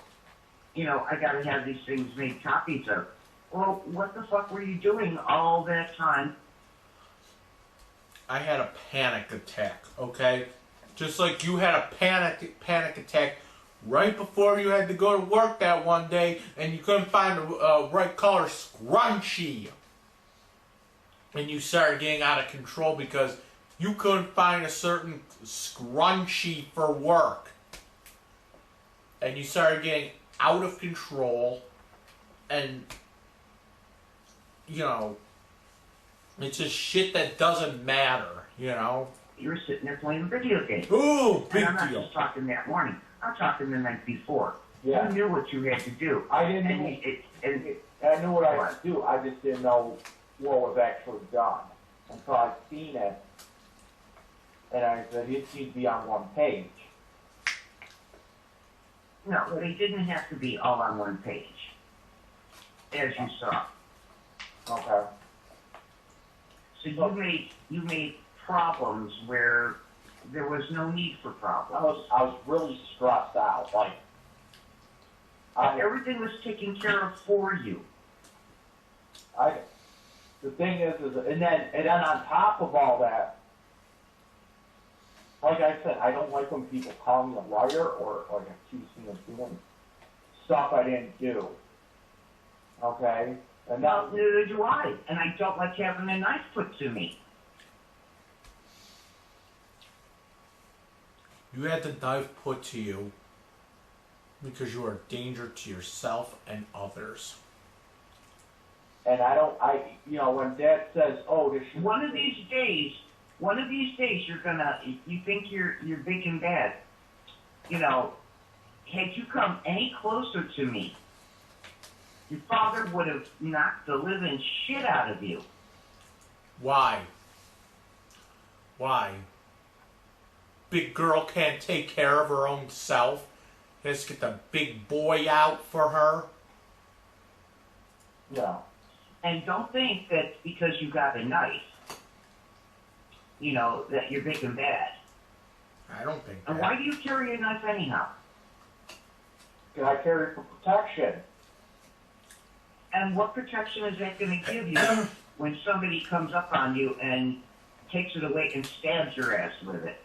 I got to have these things made copies of. Well, what the fuck were you doing all that time? I had a panic attack, okay? Just like you had a panic attack right before you had to go to work that one day and you couldn't find the right color scrunchie. And you started getting out of control because you couldn't find a certain scrunchie for work. And you started getting out of control and, it's just shit that doesn't matter, You were sitting there playing video games. Ooh, big and I'm not deal. just talking that morning. I'm talking the night before. Yeah. You knew what you had to do. I didn't know. I knew what I had to do. I just didn't know what was actually done until I seen it. And I said, it needs to be on one page. No, they didn't have to be all on one page, as you saw. Okay. So you made problems where there was no need for problems. I was really stressed out. Like, Everything was taken care of for you. The thing is, and then on top of all that, like I said, I don't like when people call me a liar or like accuse me of doing stuff I didn't do. Okay? And Well, neither do I. And I don't like having a knife put to me. You had the knife put to you because you are a danger to yourself and others. And when Dad says, "Oh, this should..." One of these days, you think you're big and bad. You know, had you come any closer to me, your father would have knocked the living shit out of you. Why? Why? Big girl can't take care of her own self. Let's get the big boy out for her. Yeah. And don't think that because you got a knife, that you're big and bad. I don't think that. And why do you carry a knife anyhow? Because I carry it for protection. And what protection is that going to give you when somebody comes up on you and takes it away and stabs your ass with it?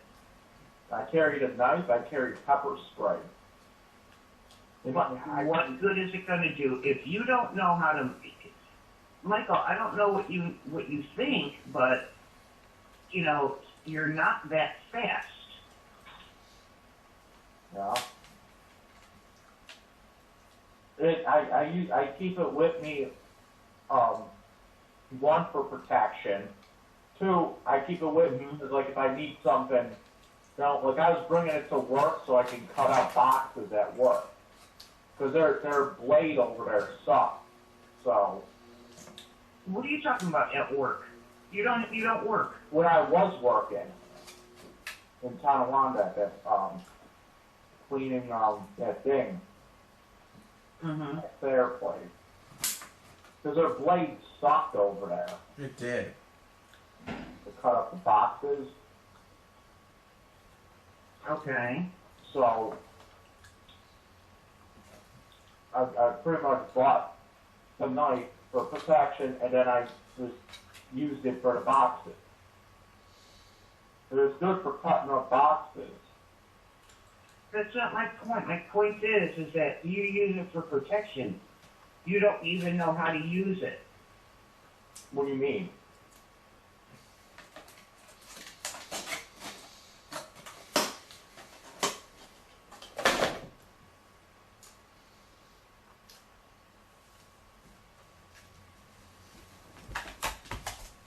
I carried a knife. I carried pepper spray. What good is it going to do if you don't know how to... Michael, I don't know what you think, but, you're not that fast. Yeah. I keep it with me, one, for protection. Two, I keep it with me because, like, if I need something, like I was bringing it to work so I can cut out boxes at work. Because their blade over there sucks. So. What are you talking about at work? You don't work. When I was working in Tonawanda, cleaning that thing, their place, because their blade sucked over there. It did. To cut up the boxes. Okay. So I pretty much bought the knife for protection, and then I just used it for the boxes. It was good for cutting up boxes. That's not my point. My point is that you use it for protection. You don't even know how to use it. What do you mean?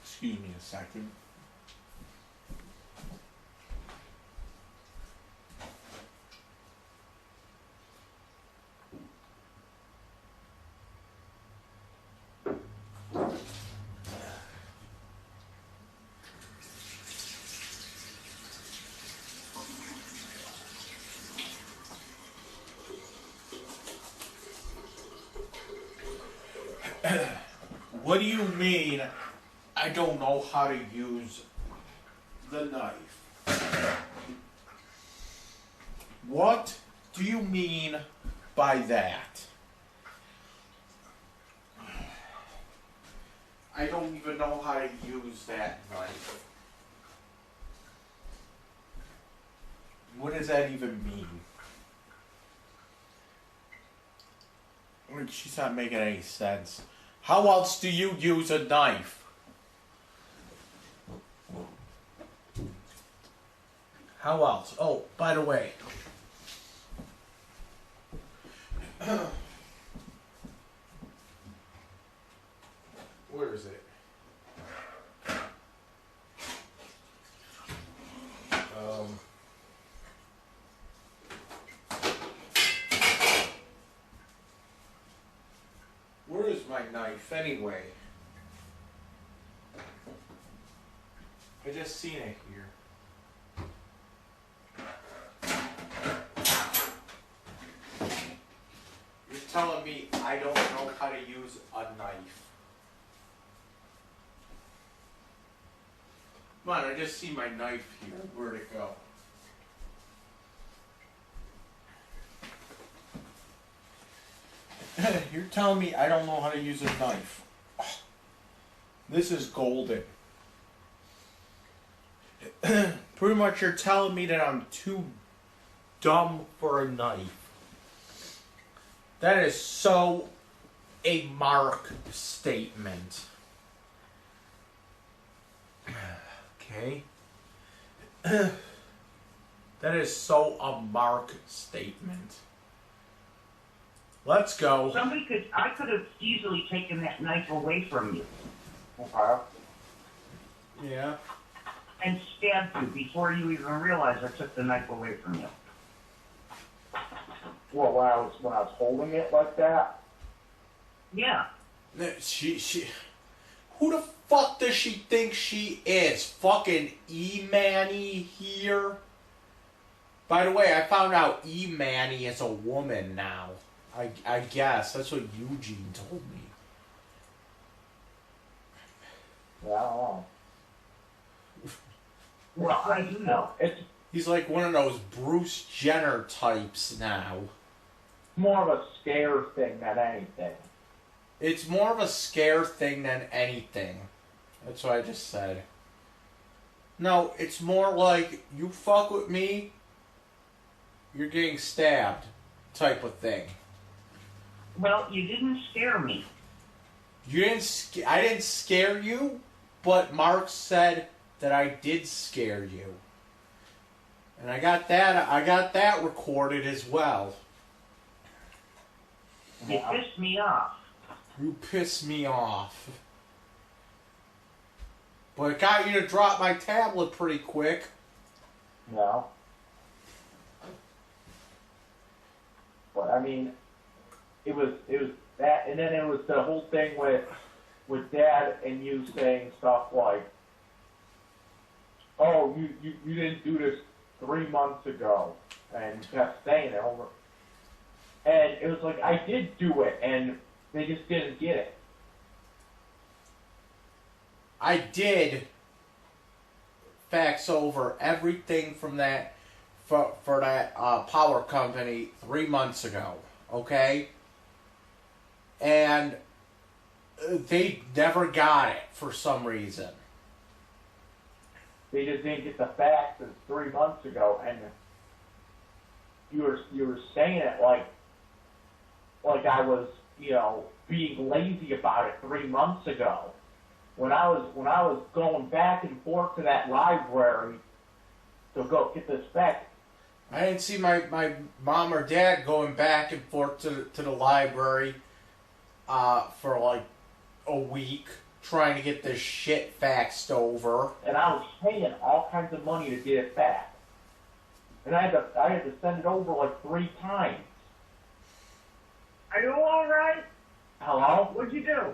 Excuse me a second. What do you mean I don't know how to use the knife? What do you mean by that? I don't even know how to use that knife. What does that even mean? She's not making any sense. How else do you use a knife? How else? Oh, by the way. Where is it? Where is my knife anyway? I just seen it here. You're telling me I don't know how to use a knife. Come on, I just see my knife here. Where'd it go? You're telling me I don't know how to use a knife. This is golden. Pretty much you're telling me that I'm too dumb for a knife. That is so a Mark statement. Okay. That is so a Mark statement. Let's go. I could have easily taken that knife away from you. Okay. Yeah. And stabbed you before you even realized I took the knife away from you. Well, when I was holding it like that. Yeah. She. Who the fuck does she think she is? Fucking E-Manny here? By the way, I found out E-Manny is a woman now. I guess. That's what Eugene told me. Yeah, I don't know. Well, I do know. He's like one of those Bruce Jenner types now. More of a scare thing than anything. It's more of a scare thing than anything. That's what I just said. No, it's more like, you fuck with me, you're getting stabbed type of thing. Well, you didn't scare me. I didn't scare you, but Mark said that I did scare you. And I got that recorded as well. You pissed me off. You pissed me off. But it got you to drop my tablet pretty quick. No. But I mean, it was that, and then it was the whole thing with Dad and you saying stuff like, "Oh, you didn't do this 3 months ago," and you kept saying it over. And it was like, I did do it, and they just didn't get it. I did fax over everything from that for that power company 3 months ago, okay? And they never got it for some reason. They just didn't get the faxes 3 months ago, and you were saying it like I was, being lazy about it 3 months ago. When I was going back and forth to that library to go get this fax. I didn't see my mom or dad going back and forth to the library for like a week trying to get this shit faxed over. And I was paying all kinds of money to get it back. And I had to send it over like 3 times. Are you all right? Hello? What'd you do?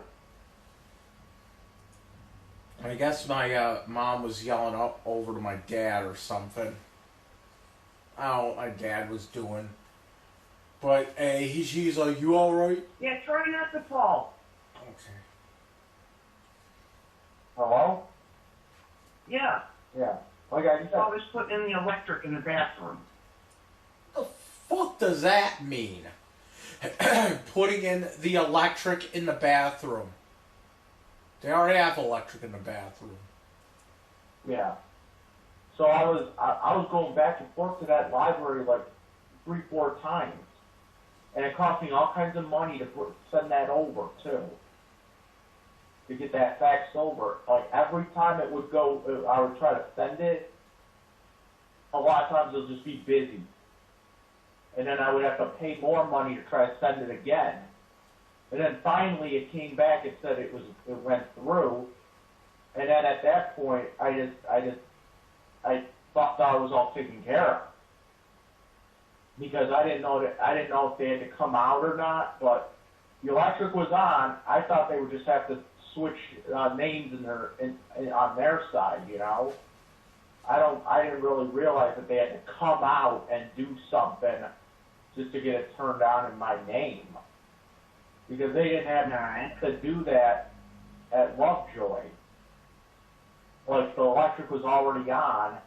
I guess my mom was yelling up over to my dad or something. I don't know what my dad was doing. But she's like, "You alright?" Yeah, try not to fall. Okay. Hello? Yeah. Yeah. Like I just Always putting in the electric in the bathroom. What the fuck does that mean? Putting in the electric in the bathroom. They already have electric in the bathroom. Yeah. So I was going back and forth to that library like 3-4 times, and it cost me all kinds of money to send that over too. To get that faxed over, like every time it would go, I would try to send it. A lot of times it'll just be busy, and then I would have to pay more money to try to send it again. And then finally it came back and said it went through. And then at that point, I thought it was all taken care of. Because I didn't know if they had to come out or not, but the electric was on. I thought they would just have to switch names on their side, I didn't really realize that they had to come out and do something just to get it turned on in my name. Because they didn't have to do that at Lovejoy. Like, the electric was already on,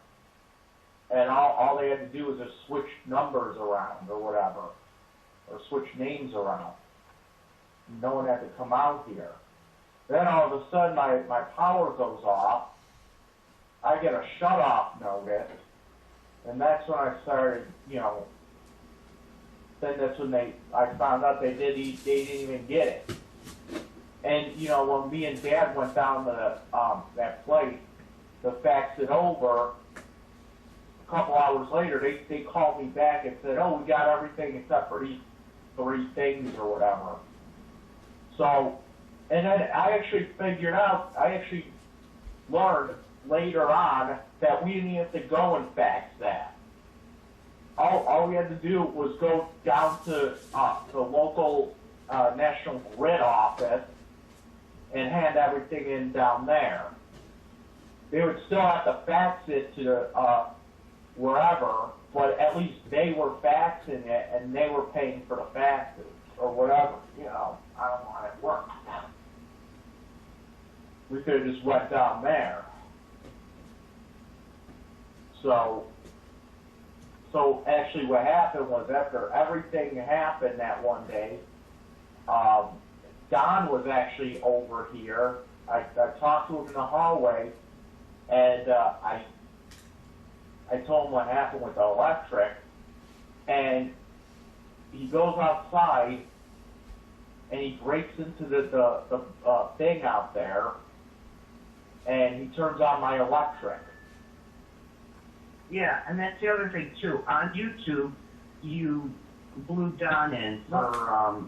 and all they had to do was just switch numbers around or whatever, or switch names around. no one had to come out here. Then all of a sudden my power goes off. I get a shut-off notice, and that's when I started, then that's when I found out they didn't even get it. And, when me and Dad went down to that place to fax it over, a couple hours later, they called me back and said, oh, we got everything except for these 3 things or whatever. So, and then I actually learned later on that we didn't have to go and fax that. All we had to do was go down to the local National Grid office and hand everything in down there. They would still have to fax it to wherever, but at least they were faxing it and they were paying for the faxes or whatever. I don't know how it worked. We could have just went down there. So actually what happened was after everything happened that one day, Don was actually over here. I talked to him in the hallway, and I told him what happened with the electric, and he goes outside, and he breaks into the thing out there, and he turns on my electric. Yeah, and that's the other thing too. On YouTube, you blew Don in for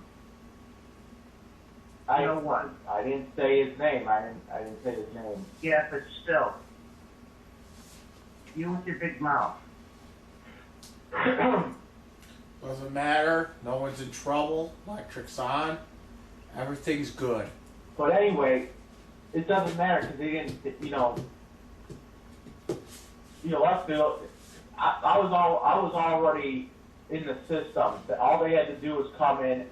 you know what? I didn't say his name. I didn't say his name. Yeah, but still, you with your big mouth. Doesn't matter. No one's in trouble. Electric's on. Everything's good. But anyway, it doesn't matter because they didn't. I was already in the system. All they had to do was come in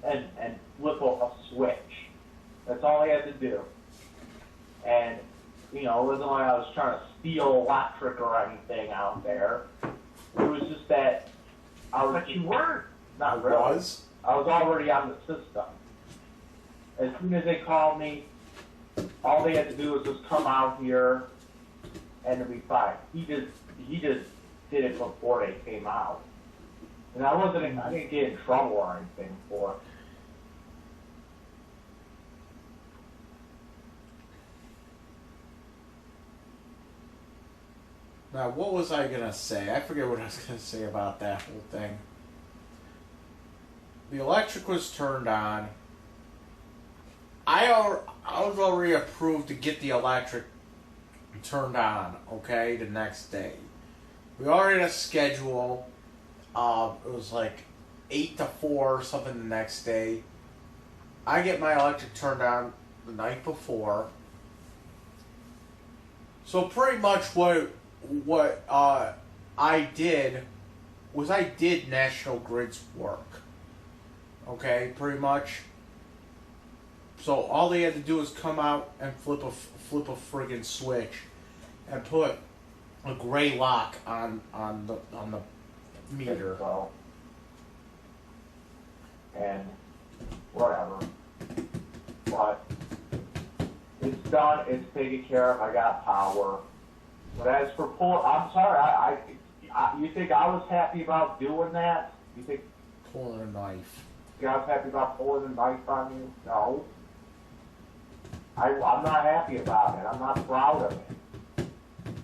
and flip a switch. That's all they had to do. And it wasn't like I was trying to steal electric or anything out there. It was just that I was. But you were. Not really. I was already on the system. As soon as they called me, all they had to do was just come out here, and it'd be fine. He just did it before they came out, and I didn't get in trouble or anything for it. Now, what was I going to say? I forget what I was going to say about that whole thing. The electric was turned on. I was already approved to get the electric turned on, okay, the next day. We already had a schedule. It was like 8 to 4 or something the next day. I get my electric turned on the night before. So pretty much what I did was I did National Grid's work. Okay, pretty much. So all they had to do was come out and flip a friggin' switch and put a gray lock on the meter. So, and whatever. But it's done. It's taken care of. I got power. But as for I'm sorry. You think I was happy about doing that? You think Pulling a knife. I was happy about pulling a knife on you? No. I'm not happy about it. I'm not proud of it.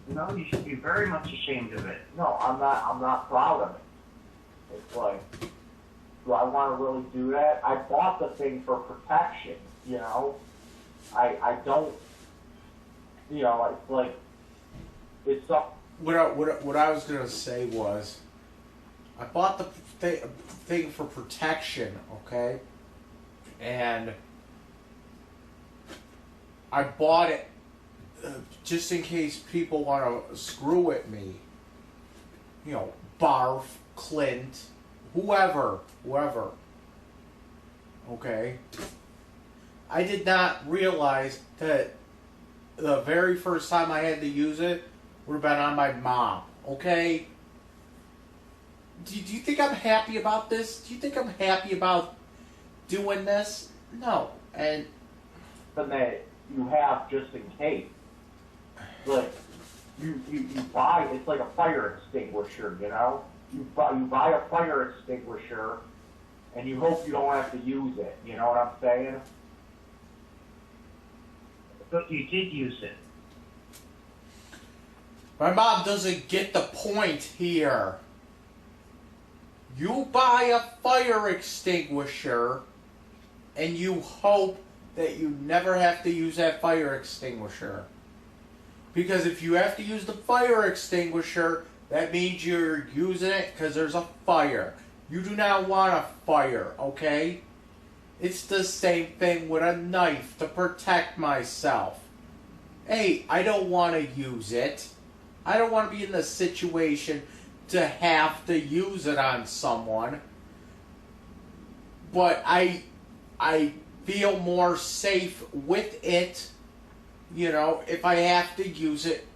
No, you should be very much ashamed of it. No, I'm not proud of it. It's like, do I want to really do that? I bought the thing for protection, I don't, it's like, it's up. What I was gonna say was, I bought the thing for protection, okay, and I bought it just in case people want to screw with me. Barf, Clint, whoever. Okay. I did not realize that the very first time I had to use it would have been on my mom. Okay. Do you think I'm happy about this? Do you think I'm happy about doing this? No. And But that you have just in case. Like, you buy, it's like a fire extinguisher, you know? You buy a fire extinguisher, and you hope you don't have to use it, you know what I'm saying? But you did use it. my mom doesn't get the point here. You buy a fire extinguisher, and you hope that you never have to use that fire extinguisher. Because if you have to use the fire extinguisher, that means you're using it because there's a fire. You do not want a fire, okay? It's the same thing with a knife to protect myself. Hey, I don't want to use it. I don't want to be in the situation to have to use it on someone. But I feel more safe with it. You know, if I have to use it,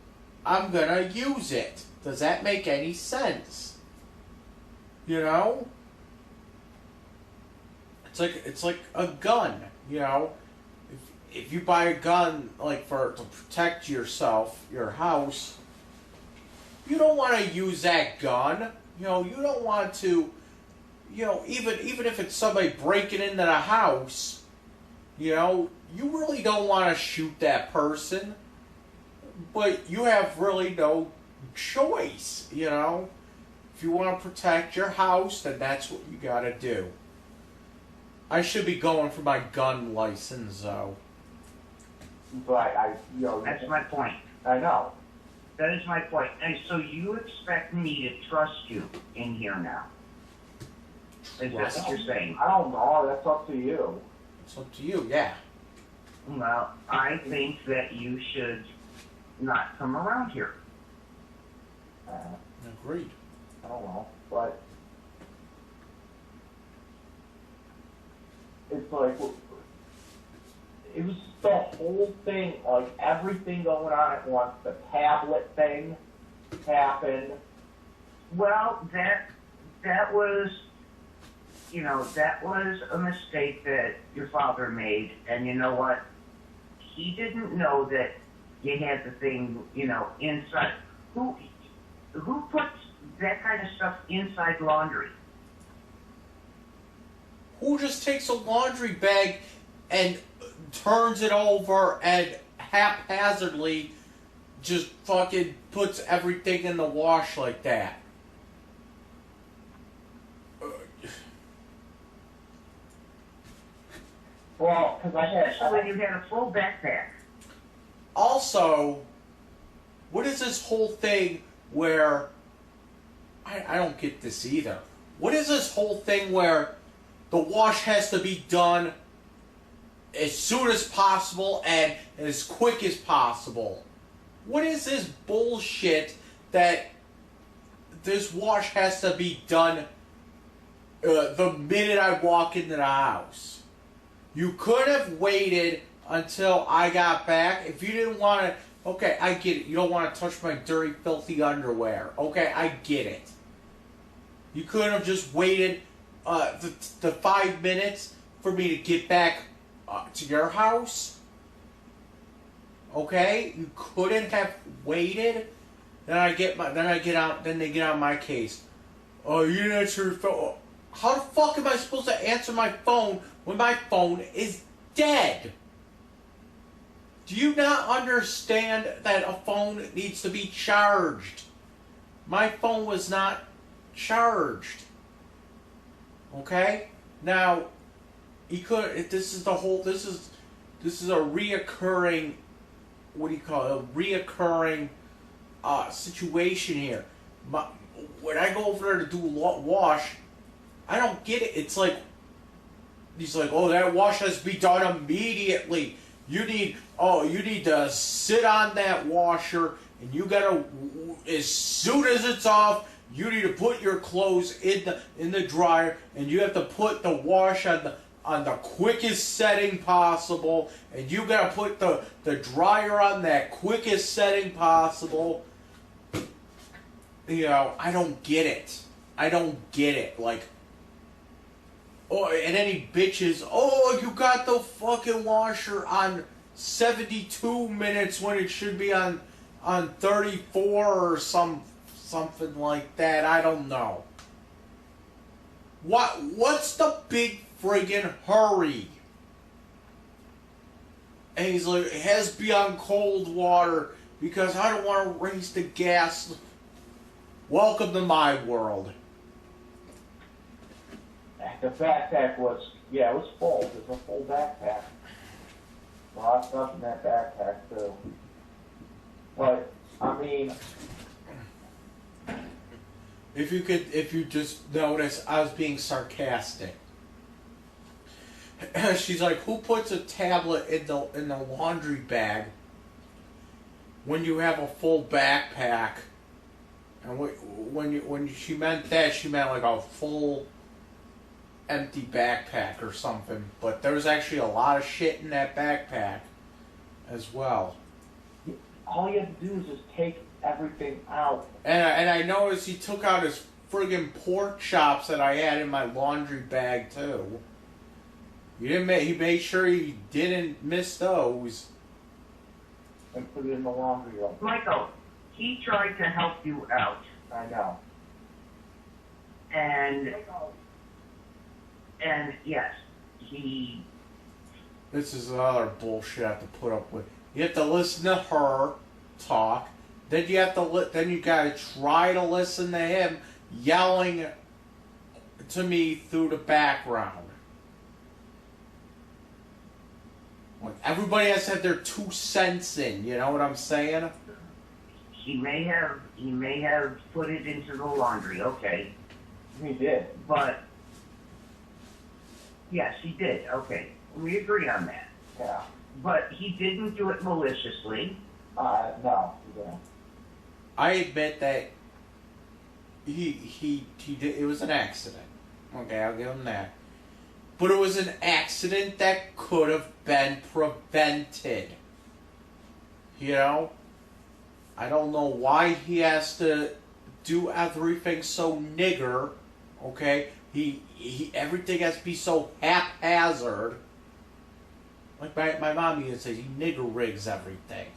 I'm gonna use it. Does that make any sense? You know? It's like a gun, you know? If you buy a gun like to protect yourself, your house, you don't want to use that gun. You know, you don't want to, you know, even if it's somebody breaking into the house, you know, you really don't want to shoot that person, but you have really no choice, you know. If you want to protect your house, then that's what you gotta do. I should be going for my gun license, though. But you know, That's my point. I know. That is my point. And so you expect me to trust you in here now? Is that what you're saying? I don't know. That's up to you. It's up to you, yeah. Well, I think that you should not come around here. Agreed. I don't know, but it's like it was the whole thing, like everything going on at once. The tablet thing happened. Well, that was, you know, that was a mistake that your father made, and you know what? He didn't know that you had the thing, you know, inside. Who puts that kind of stuff inside laundry? Who just takes a laundry bag and turns it over and haphazardly just fucking puts everything in the wash like that? Well, because Especially when you had a full backpack. Also, what is this whole thing where... I don't get this either. What is this whole thing where the wash has to be done as soon as possible and as quick as possible? What is this bullshit that this wash has to be done the minute I walk into the house? You could have waited until I got back. If you didn't want to... Okay, I get it. You don't want to touch my dirty, filthy underwear. Okay, I get it. You could have just waited the 5 minutes for me to get back to your house. Okay, you couldn't have waited. Then they get on my case. Oh, you didn't answer your phone. How the fuck am I supposed to answer my phone when my phone is dead? Do you not understand that a phone needs to be charged? My phone was not charged. Okay? Now, this is a reoccurring, what do you call it? A reoccurring situation here. When I go over there to do wash, I don't get it. It's like, he's like, oh, that wash has to be done immediately. You need to sit on that washer, and you gotta, as soon as it's off, you need to put your clothes in the dryer, and you have to put the wash on the quickest setting possible, and you gotta put the dryer on that quickest setting possible. You know, I don't get it. I don't get it. Like, Oh, and then he bitches, oh, you got the fucking washer on 72 minutes when it should be on 34 or something like that. I don't know. What's the big friggin' hurry? And he's like, it has to be on cold water because I don't want to raise the gas. Welcome to my world. The backpack was, yeah, it was full. It was a full backpack. A lot of stuff in that backpack, too. But, I mean... If you just notice, I was being sarcastic. She's like, who puts a tablet in the laundry bag when you have a full backpack? And when she meant that, she meant like a full empty backpack or something. But there was actually a lot of shit in that backpack as well. All you have to do is just take everything out. And I noticed he took out his friggin' pork chops that I had in my laundry bag too. He made sure he didn't miss those. And put it in the laundry room. Michael, he tried to help you out. I know. And yes, he... This is another bullshit I have to put up with. You have to listen to her talk. Then you have to then you gotta try to listen to him yelling to me through the background. Like everybody has to have their 2 cents in. You know what I'm saying? He may have put it into the laundry. Okay, He did. but yes, he did. Okay, we agree on that. Yeah. But he didn't do it maliciously. No, he didn't. I admit that he did. It was an accident. Okay, I'll give him that. But it was an accident that could have been prevented. You know? I don't know why he has to do everything so nigger. Okay? He everything has to be so haphazard. Like my mom used to say, he nigger rigs everything.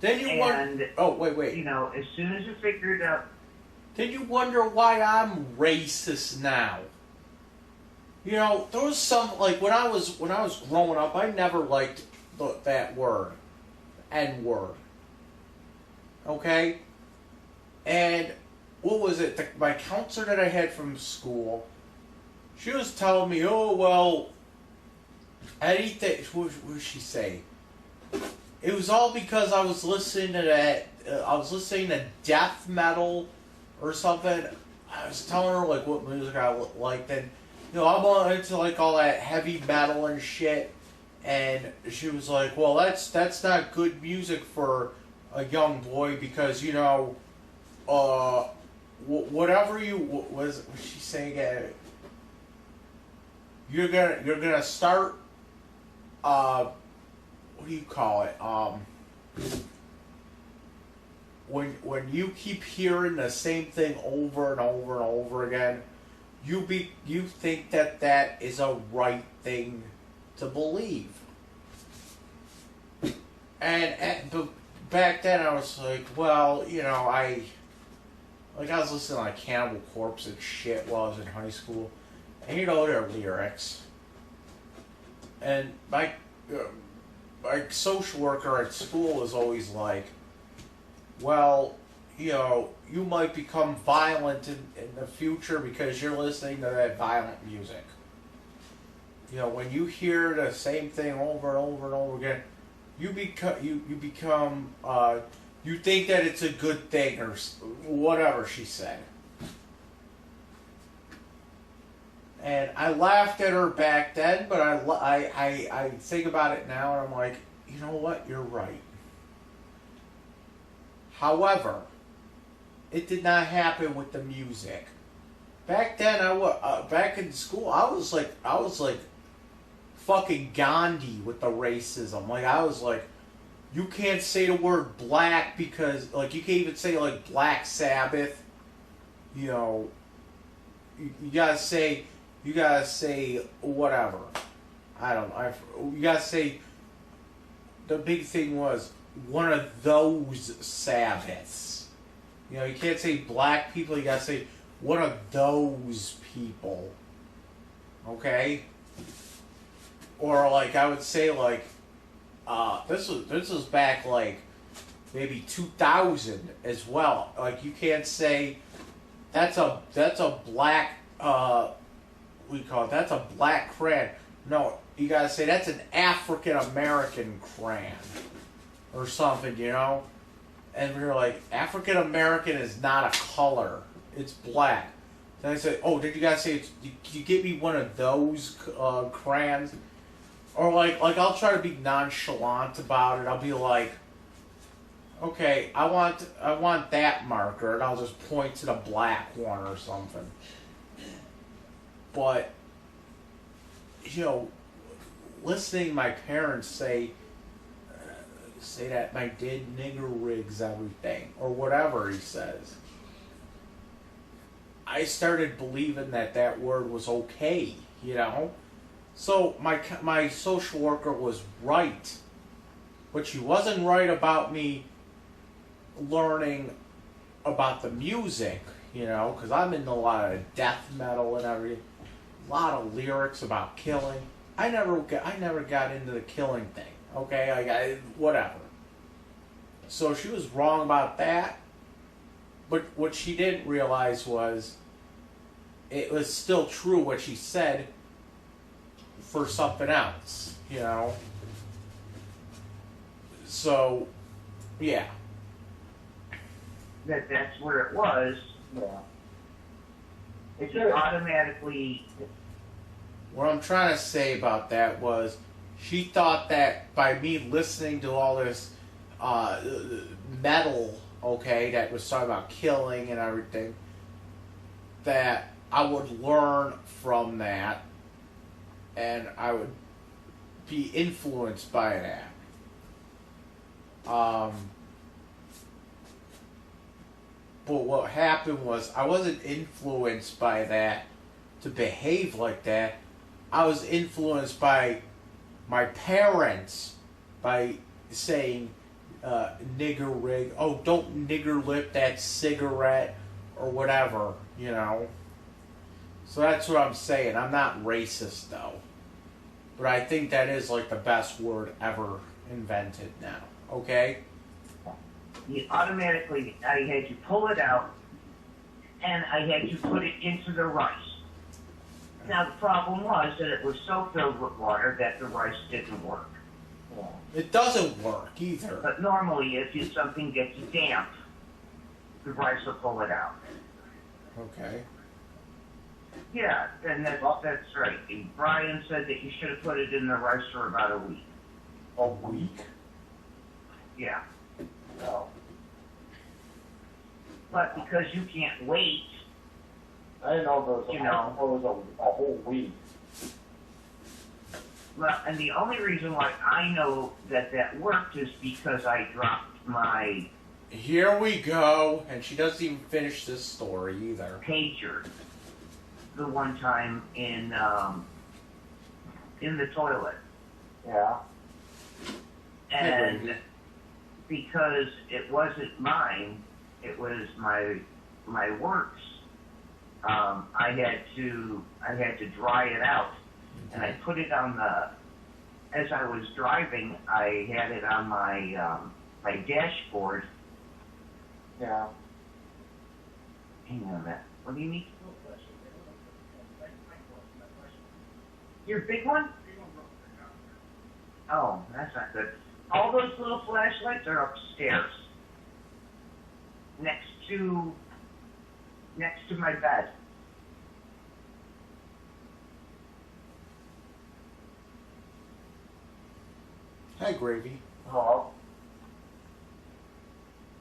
Then you wonder. Oh, wait. You know, as soon as you figured out. Then you wonder why I'm racist now. You know, there was some like when I was growing up, I never liked that word, N-word. Okay, and what was it? My counselor that I had from school, she was telling me, oh well, anything. What did she say? It was all because I was listening to that. I was listening to death metal or something. I was telling her like what music I liked, and you know I'm into like all that heavy metal and shit. And she was like, "Well, that's not good music for a young boy because you know, whatever you was she saying? You're gonna start. What do you call it? When you keep hearing the same thing over and over and over again, you think that is a right thing to believe." But back then I was like, well, you know, I was listening to like Cannibal Corpse and shit while I was in high school, and you know their lyrics. And my social worker at school is always like, well, you know, you might become violent in the future because you're listening to that violent music. You know, when you hear the same thing over and over and over again, you become you think that it's a good thing or whatever she said. And I laughed at her back then, but I think about it now and I'm like, you know what, you're right. However, it did not happen with the music. Back then, back in school, I was like fucking Gandhi with the racism. Like I was like, you can't say the word black because like you can't even say like Black Sabbath, you know, you gotta say whatever. I don't know. You gotta say. The big thing was one of those Sabbaths. You know, you can't say black people. You gotta say one of those people. Okay. Or like I would say like, this was back like maybe 2000 as well. Like you can't say that's a black we call it, that's a black crayon. No, you gotta say that's an African American crayon or something, you know. And we were like, African American is not a color; it's black. Then I said, oh, did you guys say? You get me one of those crayons? Or like I'll try to be nonchalant about it. I'll be like, okay, I want that marker, and I'll just point to the black one or something. But you know, listening to my parents say that my dad nigger rigs everything or whatever he says, I started believing that word was okay, you know. So my social worker was right, but she wasn't right about me learning about the music, you know, because I'm into a lot of death metal and everything, a lot of lyrics about killing. I never got into the killing thing. Okay, whatever. So she was wrong about that, but what she didn't realize was it was still true what she said for something else, you know. So, yeah. That's where it was. Yeah. It just automatically. What I'm trying to say about that was she thought that by me listening to all this metal, okay, that was talking about killing and everything, that I would learn from that and I would be influenced by that. But what happened was I wasn't influenced by that to behave like that. I was influenced by my parents by saying nigger rig, oh, don't nigger lip that cigarette or whatever, you know. So that's what I'm saying. I'm not racist though. But I think that is like the best word ever invented now. Okay? You automatically, I had you pull it out, and I had you put it into the rice. Now the problem was that it was so filled with water that the rice didn't work. It doesn't work either. But normally, if something gets damp, the rice will pull it out. Okay. Yeah, and that's right. Brian said that you should have put it in the rice for about a week. A week? Yeah. No. But because you can't wait, I didn't know there was, you know, it was a whole week. well, and the only reason why I know that worked is because I dropped my Here we go. And she doesn't even finish this story either. pager the one time in the toilet. Yeah. And because it wasn't mine, it was my work's. I had to dry it out, and I put it on as I was driving, I had it on my my dashboard. Yeah. Hang on a minute. What do you need? Your big one? Oh, that's not good. All those little flashlights are upstairs, next to my bed. Hi, Gravy. Hello?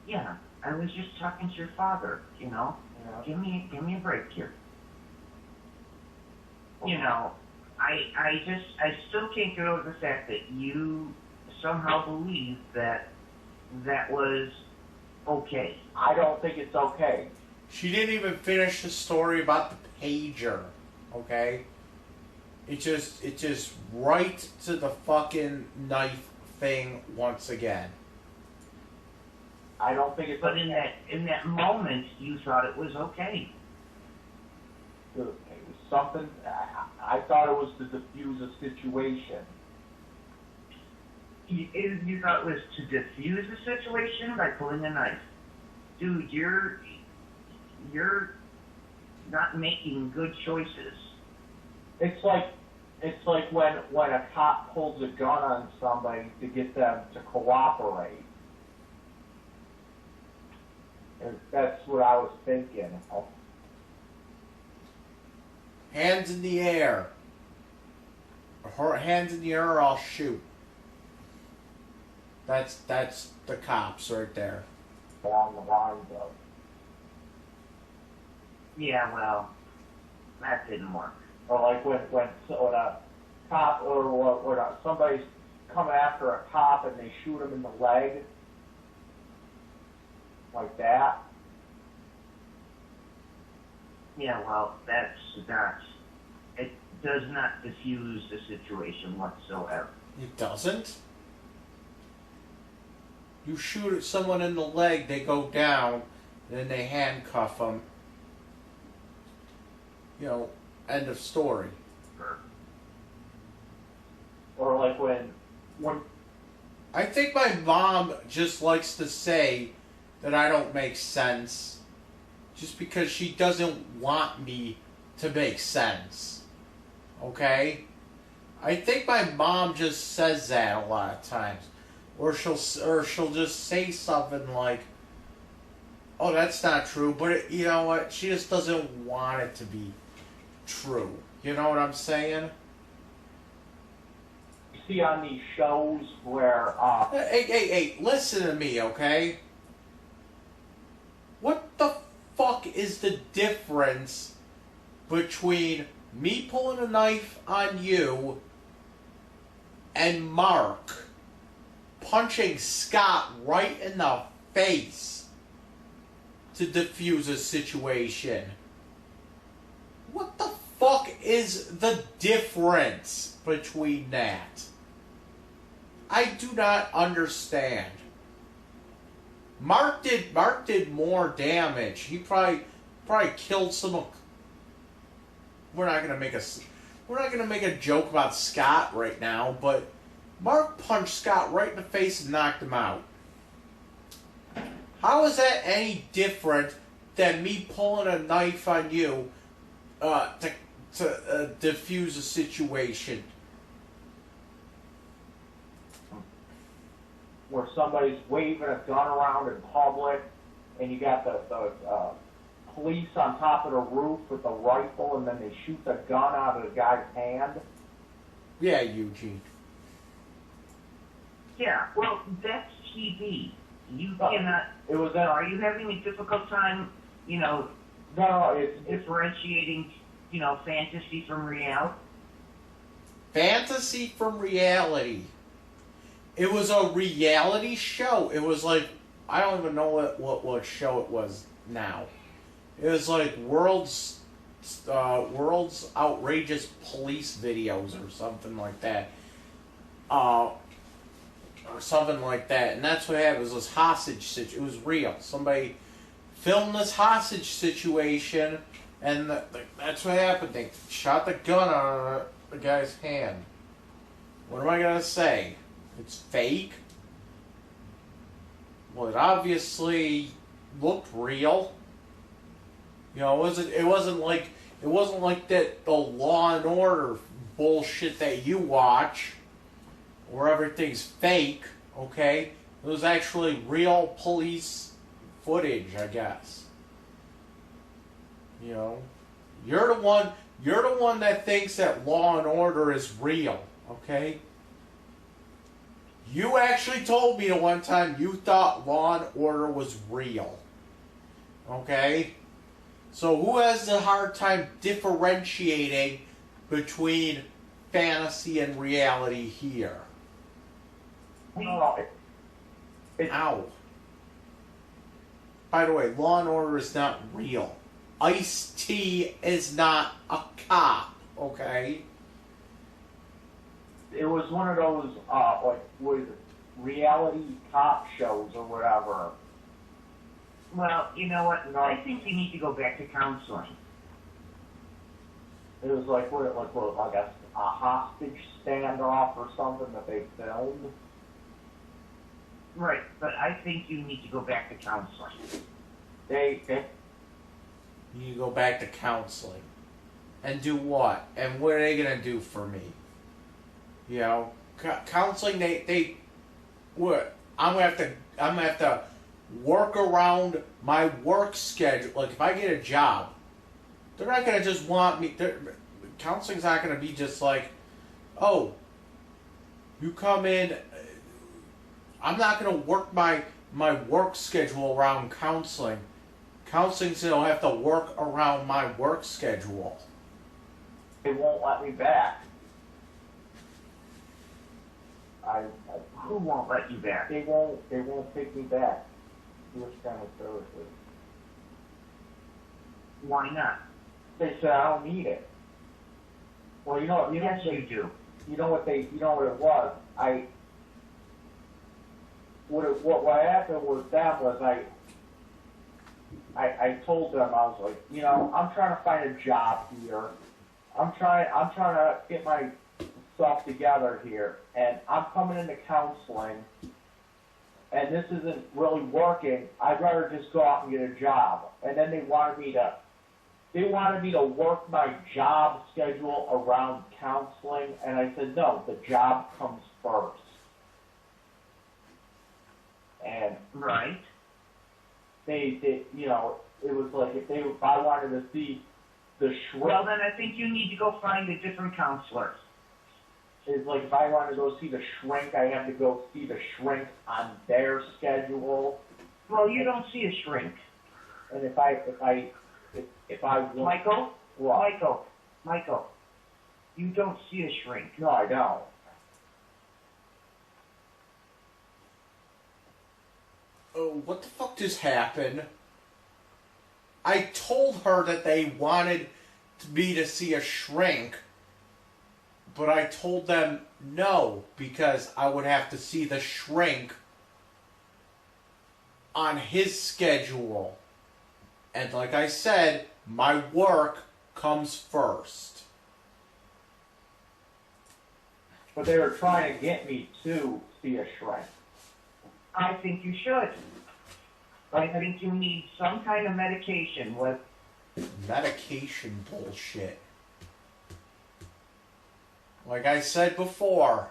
Yeah, I was just talking to your father. You know, Yeah. give me a break here. You know, I still can't get over the fact that you somehow believe that was okay. I don't think it's okay. She didn't even finish the story about the pager, okay? It just right to the fucking knife thing once again. I don't think it's. But in that moment, you thought it was okay. It was something. I thought it was to diffuse a situation. You thought it was to diffuse the situation by pulling a knife. Dude, you're not making good choices. It's like when a cop pulls a gun on somebody to get them to cooperate. And that's what I was thinking. Hands in the air. Her hands in the air or I'll shoot. That's the cops right there. Along the lines of. Yeah, well, that didn't work. Or like when a cop or somebody's coming after a cop and they shoot him in the leg. Like that. Yeah, well, that's not. It does not diffuse the situation whatsoever. It doesn't? You shoot at someone in the leg, they go down, then they handcuff them. You know, end of story. Or like when I think my mom just likes to say that I don't make sense just because she doesn't want me to make sense. Okay? I think my mom just says that a lot of times. Or she'll just say something like, oh, that's not true, but you know what? She just doesn't want it to be true. You know what I'm saying? you see on these shows where Hey, listen to me, okay? What the fuck is the difference between me pulling a knife on you and Mark punching Scott right in the face to defuse a situation? What the fuck is the difference between that? I do not understand. Mark did more damage. He probably killed some. We're not gonna make a joke about Scott right now, but Mark punched Scott right in the face and knocked him out. How is that any different than me pulling a knife on you to defuse a situation? where somebody's waving a gun around in public, and you got the police on top of the roof with the rifle, and then they shoot the gun out of the guy's hand. Yeah, Eugene. Yeah, well, that's TV. You cannot. It was Are you having a difficult time, no, it's differentiating, fantasy from reality? Fantasy from reality. It was a reality show. It was like, I don't even know what show it was now. It was like World's Outrageous Police Videos or something like that. Or something like that. And that's what happened. It was this hostage situation. It was real. Somebody filmed this hostage situation, and that's what happened. They shot the gun out of the guy's hand. What am I going to say? It's fake? Well, it obviously looked real. It wasn't like that the Law and Order bullshit that you watch, where everything's fake. Okay, it was actually real police footage, I guess. You're the one that thinks that Law and Order is real. Okay. You actually told me the one time you thought Law and Order was real. Okay? So who has the hard time differentiating between fantasy and reality here? No, Ow. by the way, Law and Order is not real. Ice-T is not a cop, okay? It was one of those, like, with reality cop shows or whatever. Well, you know what? I think you need to go back to counseling. It was like, I guess, a hostage standoff or something that they filmed. Right, but I think you need to go back to counseling. They You need to go back to counseling. And do what? And what are they going to do for me? You know, counseling, what? I'm gonna have to work around my work schedule. Like, if I get a job, they're not gonna just want me. Counseling's not gonna be just like, oh, you come in. I'm not gonna work my work schedule around counseling. Counseling's gonna have to work around my work schedule. They won't let me back. Who won't let you back? They won't take me back. Which kind of services? Why not? They said I don't need it. Well, you know Yes, you do. You know what it was. What happened with them was I told them, I was like, you know, I'm trying to find a job here. I'm trying to get myself together here, and I'm coming into counseling, and this isn't really working. I'd rather just go out and get a job. And then they wanted me to work my job schedule around counseling, and I said, no, the job comes first. And Right. they you know, it was like if I wanted to see the shrink. Well, then I think you need to go find a different counselor. It's like if I wanted to go see the shrink, I have to go see the shrink on their schedule. Well, you don't see a shrink. And if I Michael? What? Michael, you don't see a shrink. No, I don't. Oh, what the fuck just happened? I told her that they wanted me to see a shrink, but I told them no, because I would have to see the shrink on his schedule. And like I said, my work comes first. But they were trying to get me to see a shrink. I think you should. I think you need some kind of medication with... Medication bullshit. Like I said before,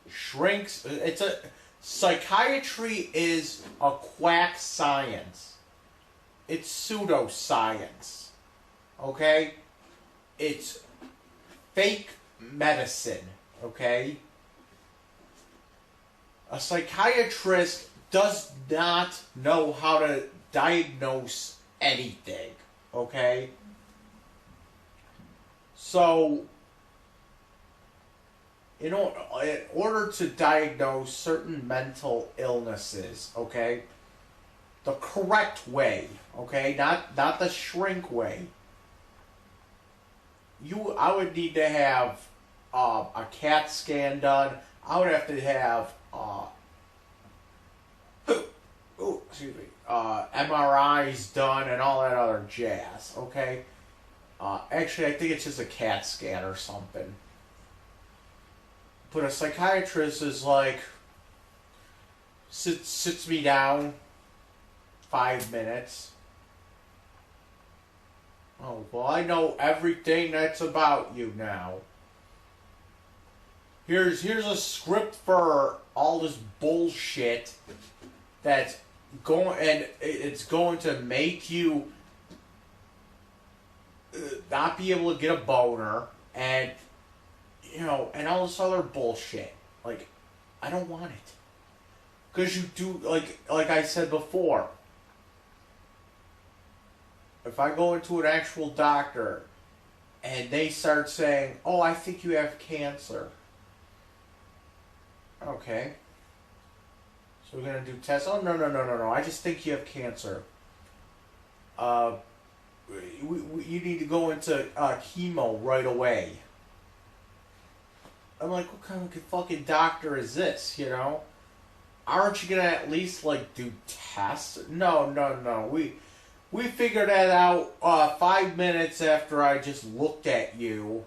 shrinks, psychiatry is a quack science. It's pseudoscience. Okay? It's fake medicine. Okay? A psychiatrist does not know how to diagnose anything. Okay? So, in order to diagnose certain mental illnesses, okay, the correct way, okay, not the shrink way, I would need to have a CAT scan done. I would have to have MRIs done and all that other jazz, okay? Actually, I think it's just a CAT scan or something. But a psychiatrist is like, sits me down 5 minutes. Oh, well, I know everything that's about you now. Here's a script for all this bullshit that's going, and it's going to make you not be able to get a boner, and you know, and all this other bullshit. Like, I don't want it. Because you do, like I said before, if I go into an actual doctor and they start saying, oh, I think you have cancer. Okay. So we're gonna do tests. Oh no! I just think you have cancer. You need to go into chemo right away. I'm like, what kind of fucking doctor is this? You know? Aren't you gonna at least like do tests? No. We figured that out 5 minutes after I just looked at you.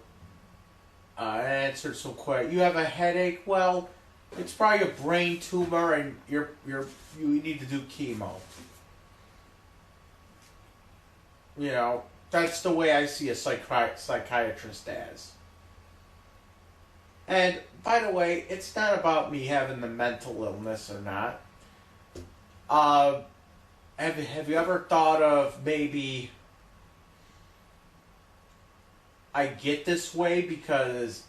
And answered some questions. You have a headache? Well, it's probably a brain tumor, and you need to do chemo. You know, that's the way I see a psychiatrist as. And, by the way, it's not about me having the mental illness or not. Have you ever thought of maybe I get this way because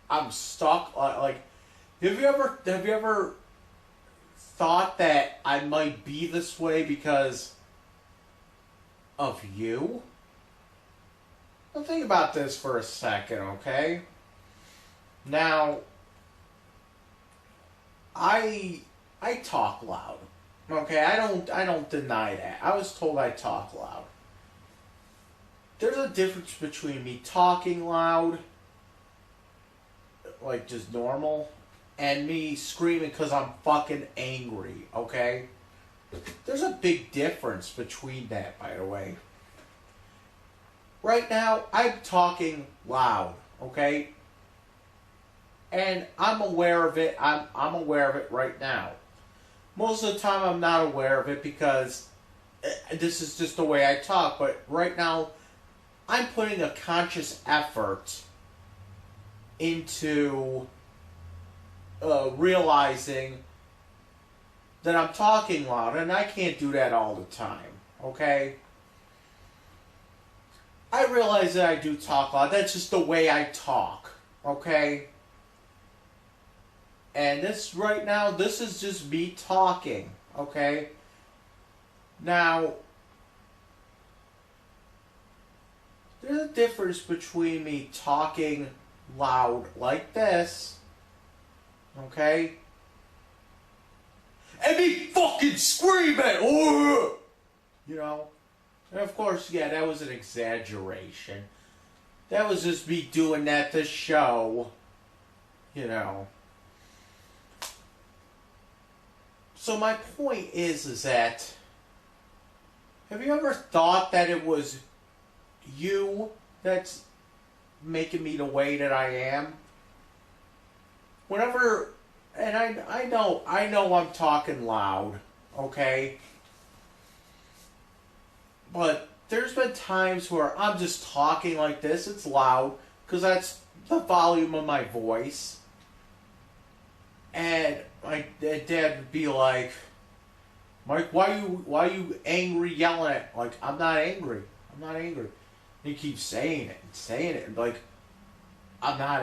I'm stuck? Like, have you ever thought that I might be this way because of you? Well, think about this for a second, okay? Now, I talk loud. Okay, I don't deny that. I was told I talk loud. There's a difference between me talking loud, like just normal, and me screaming because I'm fucking angry, okay? There's a big difference between that, by the way. Right now, I'm talking loud, okay? And I'm aware of it. I'm aware of it right now. Most of the time, I'm not aware of it because this is just the way I talk. But right now, I'm putting a conscious effort into realizing that I'm talking loud, and I can't do that all the time, okay? I realize that I do talk loud. That's just the way I talk, okay? And this right now, this is just me talking, okay? Now, there's a difference between me talking loud like this, okay? And me fucking screaming, oh! You know? And of course, yeah, that was an exaggeration. That was just me doing that to show, you know. So my point is that, have you ever thought that it was you that's making me the way that I am? Whenever, and I know I'm talking loud, okay? But there's been times where I'm just talking like this. It's loud because that's the volume of my voice. And my dad would be like, "Mike, why you angry, yelling at?" Like, I'm not angry. And he keeps saying it, and like, I'm not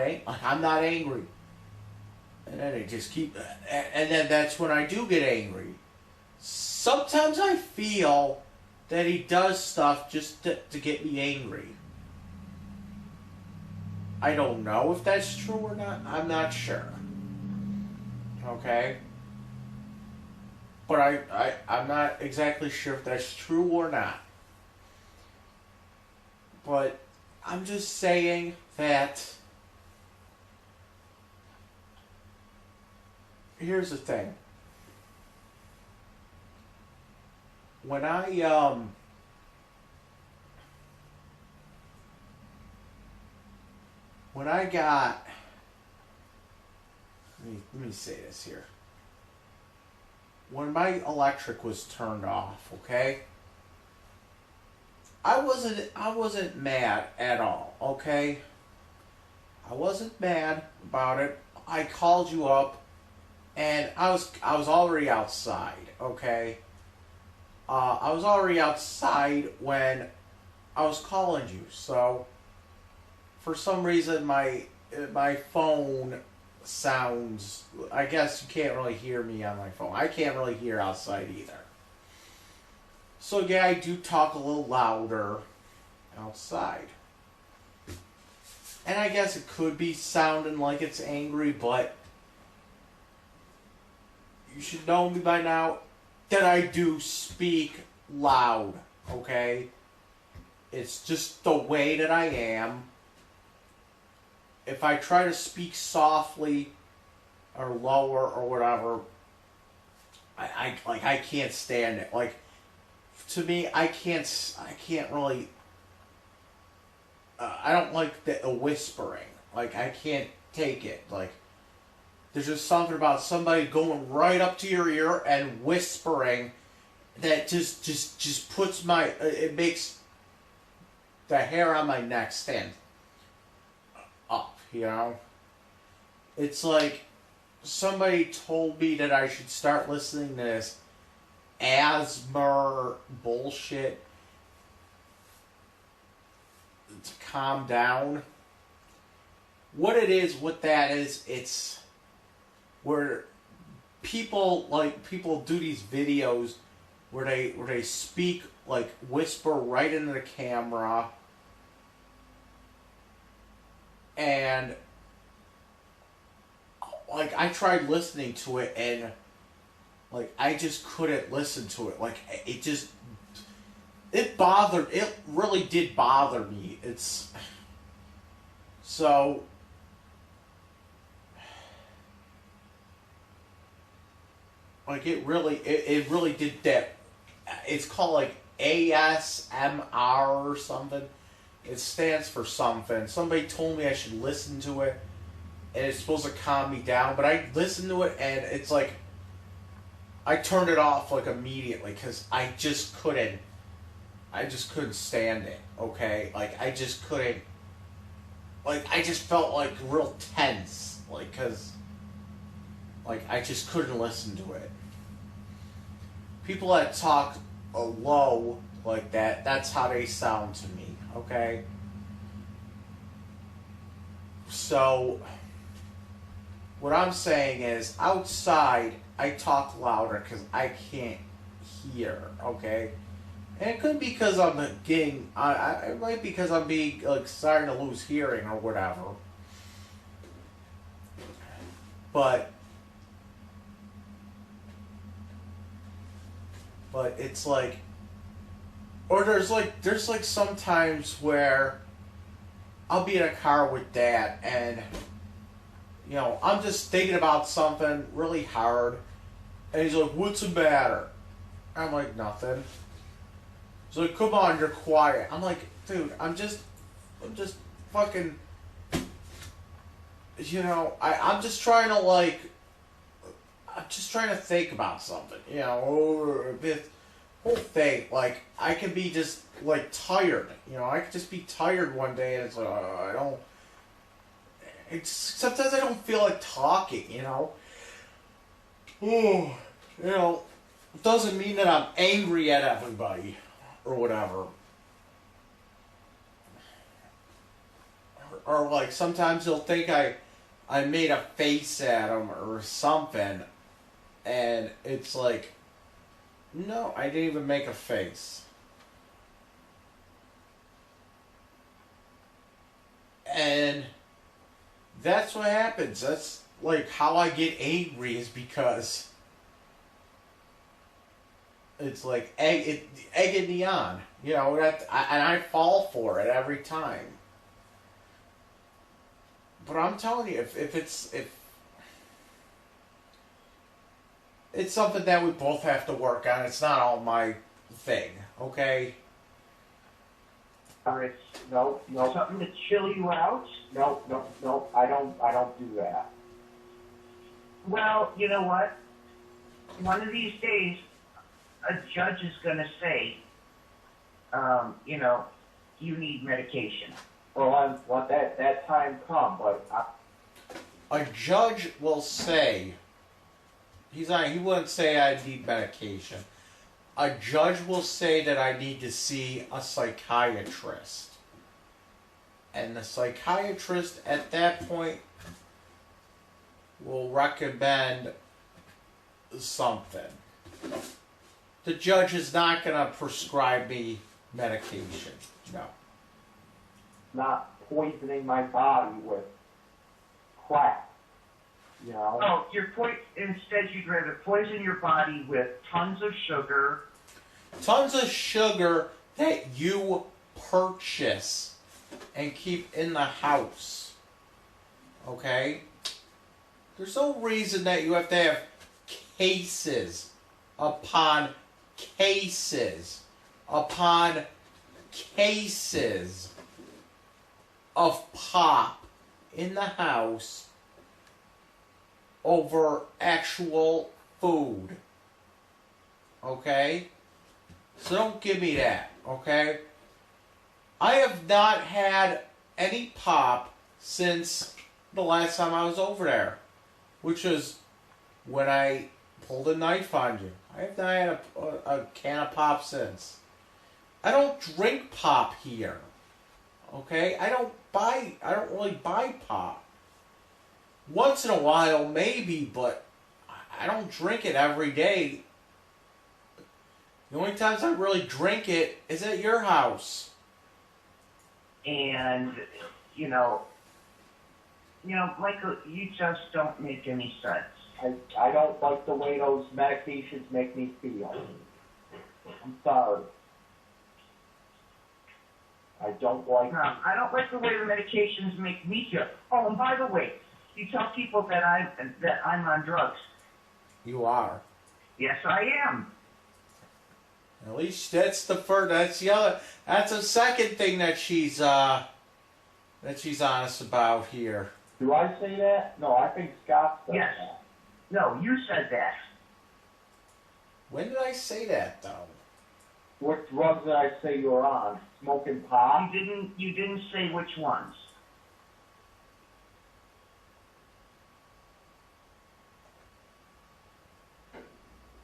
angry. And then they just keep, and then that's when I do get angry. Sometimes I feel that he does stuff just to get me angry. I don't know if that's true or not. I'm not sure. Okay? But I'm not exactly sure if that's true or not. But I'm just saying that here's the thing. When I got, let me say this here. When my electric was turned off, okay? I wasn't mad at all, okay? I wasn't mad about it. I called you up and I was already outside, okay? I was already outside when I was calling you, so for some reason my phone sounds, I guess you can't really hear me on my phone. I can't really hear outside either. So yeah, I do talk a little louder outside. And I guess it could be sounding like it's angry, but you should know me by now that I do speak loud, okay? It's just the way that I am. If I try to speak softly or lower or whatever, I can't stand it. Like, to me, I can't really, I don't like the whispering. Like, I can't take it. Like, there's just something about somebody going right up to your ear and whispering that just puts my, it makes the hair on my neck stand up, you know? It's like somebody told me that I should start listening to this asthma bullshit to calm down. What that is, it's where people do these videos where they speak, like, whisper right into the camera, and like, I tried listening to it, and like, I just couldn't listen to it. Like, it really did bother me. It's so, like, it really did that. It's called like ASMR or something. It stands for something. Somebody told me I should listen to it, and it's supposed to calm me down. But I listened to it, and it's like, I turned it off like immediately because I just couldn't stand it. Okay, like, I just couldn't. Like, I just felt like real tense, like, because like, I just couldn't listen to it. People that talk low like that, that's how they sound to me, okay? So, what I'm saying is, outside, I talk louder because I can't hear, okay? And it could be because I'm getting, it might be because I'm being, like, starting to lose hearing or whatever. But it's like, or there's like sometimes where I'll be in a car with Dad, and, you know, I'm just thinking about something really hard, and he's like, "What's the matter?" I'm like, "Nothing." He's like, "Come on, you're quiet." I'm like, "Dude, I'm just fucking, you know, I'm just trying to, like, I'm just trying to think about something, you know, or this whole thing. Like, I can be just, like, tired, you know, I could just be tired one day, and it's like, sometimes I don't feel like talking, you know. You know, it doesn't mean that I'm angry at everybody, or whatever. Or like, sometimes they'll think I made a face at them or something, and it's like, no, I didn't even make a face. And that's what happens. That's like how I get angry, is because it's like egging me on, you know. And I fall for it every time. But I'm telling you, if it's something that we both have to work on. It's not all my thing, okay? No, something to chill you out? No, I don't do that. Well, you know what? One of these days, a judge is going to say, you know, you need medication. Well, I want that time come, but a judge will say, he wouldn't say I need medication. A judge will say that I need to see a psychiatrist. And the psychiatrist at that point will recommend something. The judge is not going to prescribe me medication. No. not poisoning my body with crap. You know? Oh, instead you'd rather poison your body with tons of sugar. Tons of sugar that you purchase and keep in the house. Okay? There's no reason that you have to have cases upon cases upon cases of pop in the house over actual food. Okay? So don't give me that, okay? I have not had any pop since the last time I was over there, which was when I pulled a knife on you. I have not had a can of pop since. I don't drink pop here, okay? I don't really buy pop. Once in a while, maybe, but I don't drink it every day. The only times I really drink it is at your house. And, Michael, you just don't make any sense. I don't like the way those medications make me feel. I'm sorry. I don't like No, I don't like the way the medications make me feel. Oh, and by the way, you tell people that I'm on drugs. You are. Yes, I am. At least that's the first. That's the other. That's the second thing that she's honest about here. Do I say that? No, I think Scott said Yes. that. No, you said that. When did I say that though? What drugs did I say you're on? Smoking pot? You didn't say which ones.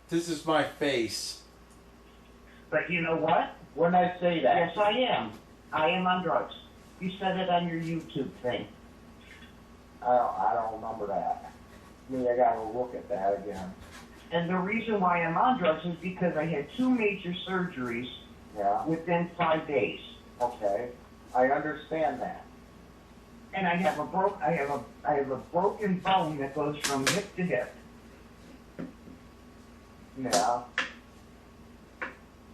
This is my face. But you know what? When did I say that? Yes, I am. I am on drugs. You said it on your YouTube thing. I don't remember that. Maybe I gotta look at that again. And the reason why I'm on drugs is because I had 2 major surgeries within 5 days. Okay. I understand that. And I have a broken bone that goes from hip to hip. Yeah.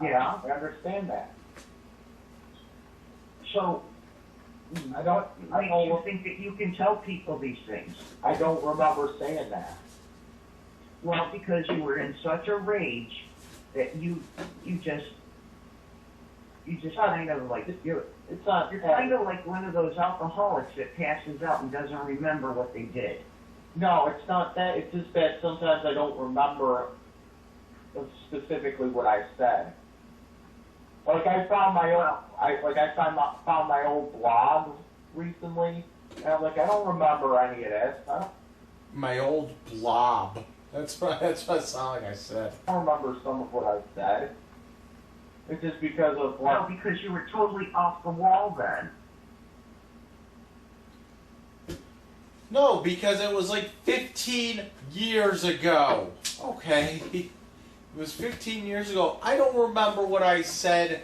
Yeah. I understand that. So I don't you think that you can tell people these things? I don't remember saying that. Well, because you were in such a rage that you just kind of like you're kind of like one of those alcoholics that passes out and doesn't remember what they did. No, it's not that. It's just that sometimes I don't remember specifically what I said. Like I found my own, found my old blog recently, and I'm like, I don't remember any of this. My old blob. That's what it sounded like I said. I don't remember some of what I said. It's just because of Well, because you were totally off the wall then. No, because it was like 15 years ago. Okay? It was 15 years ago. I don't remember what I said.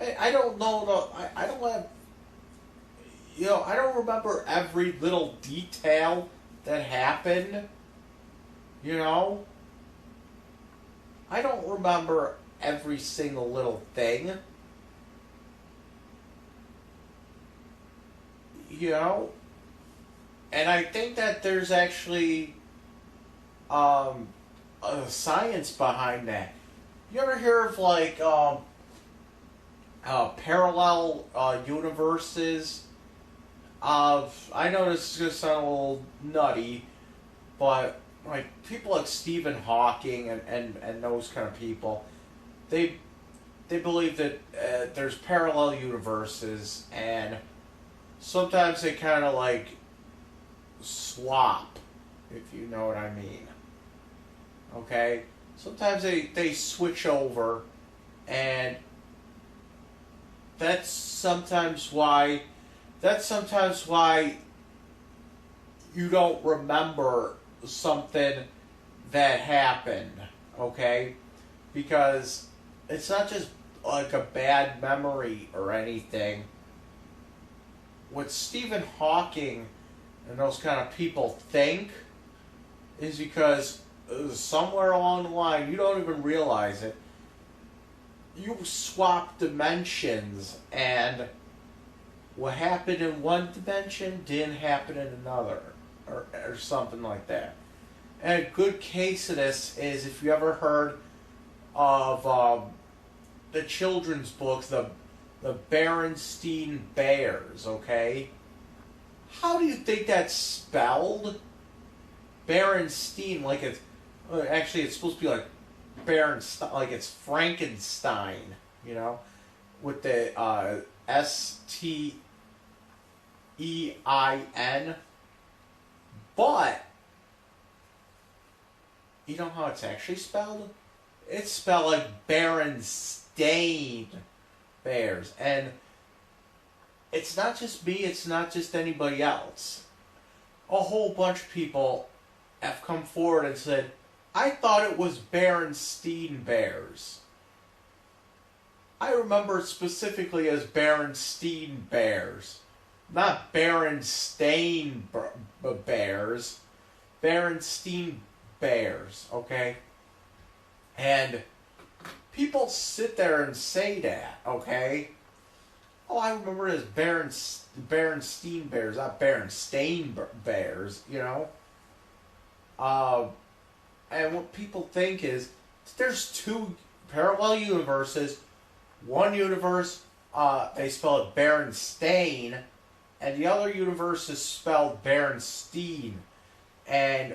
I don't know. I don't have... I don't remember every little detail that happened. I don't remember every single little thing. And I think that there's actually a science behind that. You ever hear of like parallel universes? I know this is gonna sound a little nutty, but like people like Stephen Hawking and those kind of people, they believe that there's parallel universes, and sometimes they kind of like swap, if you know what I mean. Okay? Sometimes they switch over, and that's sometimes why you don't remember something that happened, okay? Because it's not just like a bad memory or anything. what Stephen Hawking and those kind of people think is because somewhere along the line, you don't even realize it, you swap dimensions, and what happened in one dimension didn't happen in another, or something like that. And a good case of this is if you ever heard of the children's books, the Berenstein Bears, okay? How do you think that's spelled? Berenstein, like it's... Actually, it's supposed to be like Berenstein, like it's Frankenstein, you know? With the S-T-E-I-N. But, you know how it's actually spelled? It's spelled like Berenstain Bears. And it's not just me, it's not just anybody else. A whole bunch of people have come forward and said, I thought it was Berenstein Bears. I remember it specifically as Berenstein Bears. Not Berenstain Bears. Berenstein Bears, okay? And people sit there and say that, okay? Oh, I remember it as Berenstein Bears, not Berenstain Bears, you know? And what people think is, there's two parallel universes. One universe, they spell it Berenstain, and the other universe is spelled Berenstein. And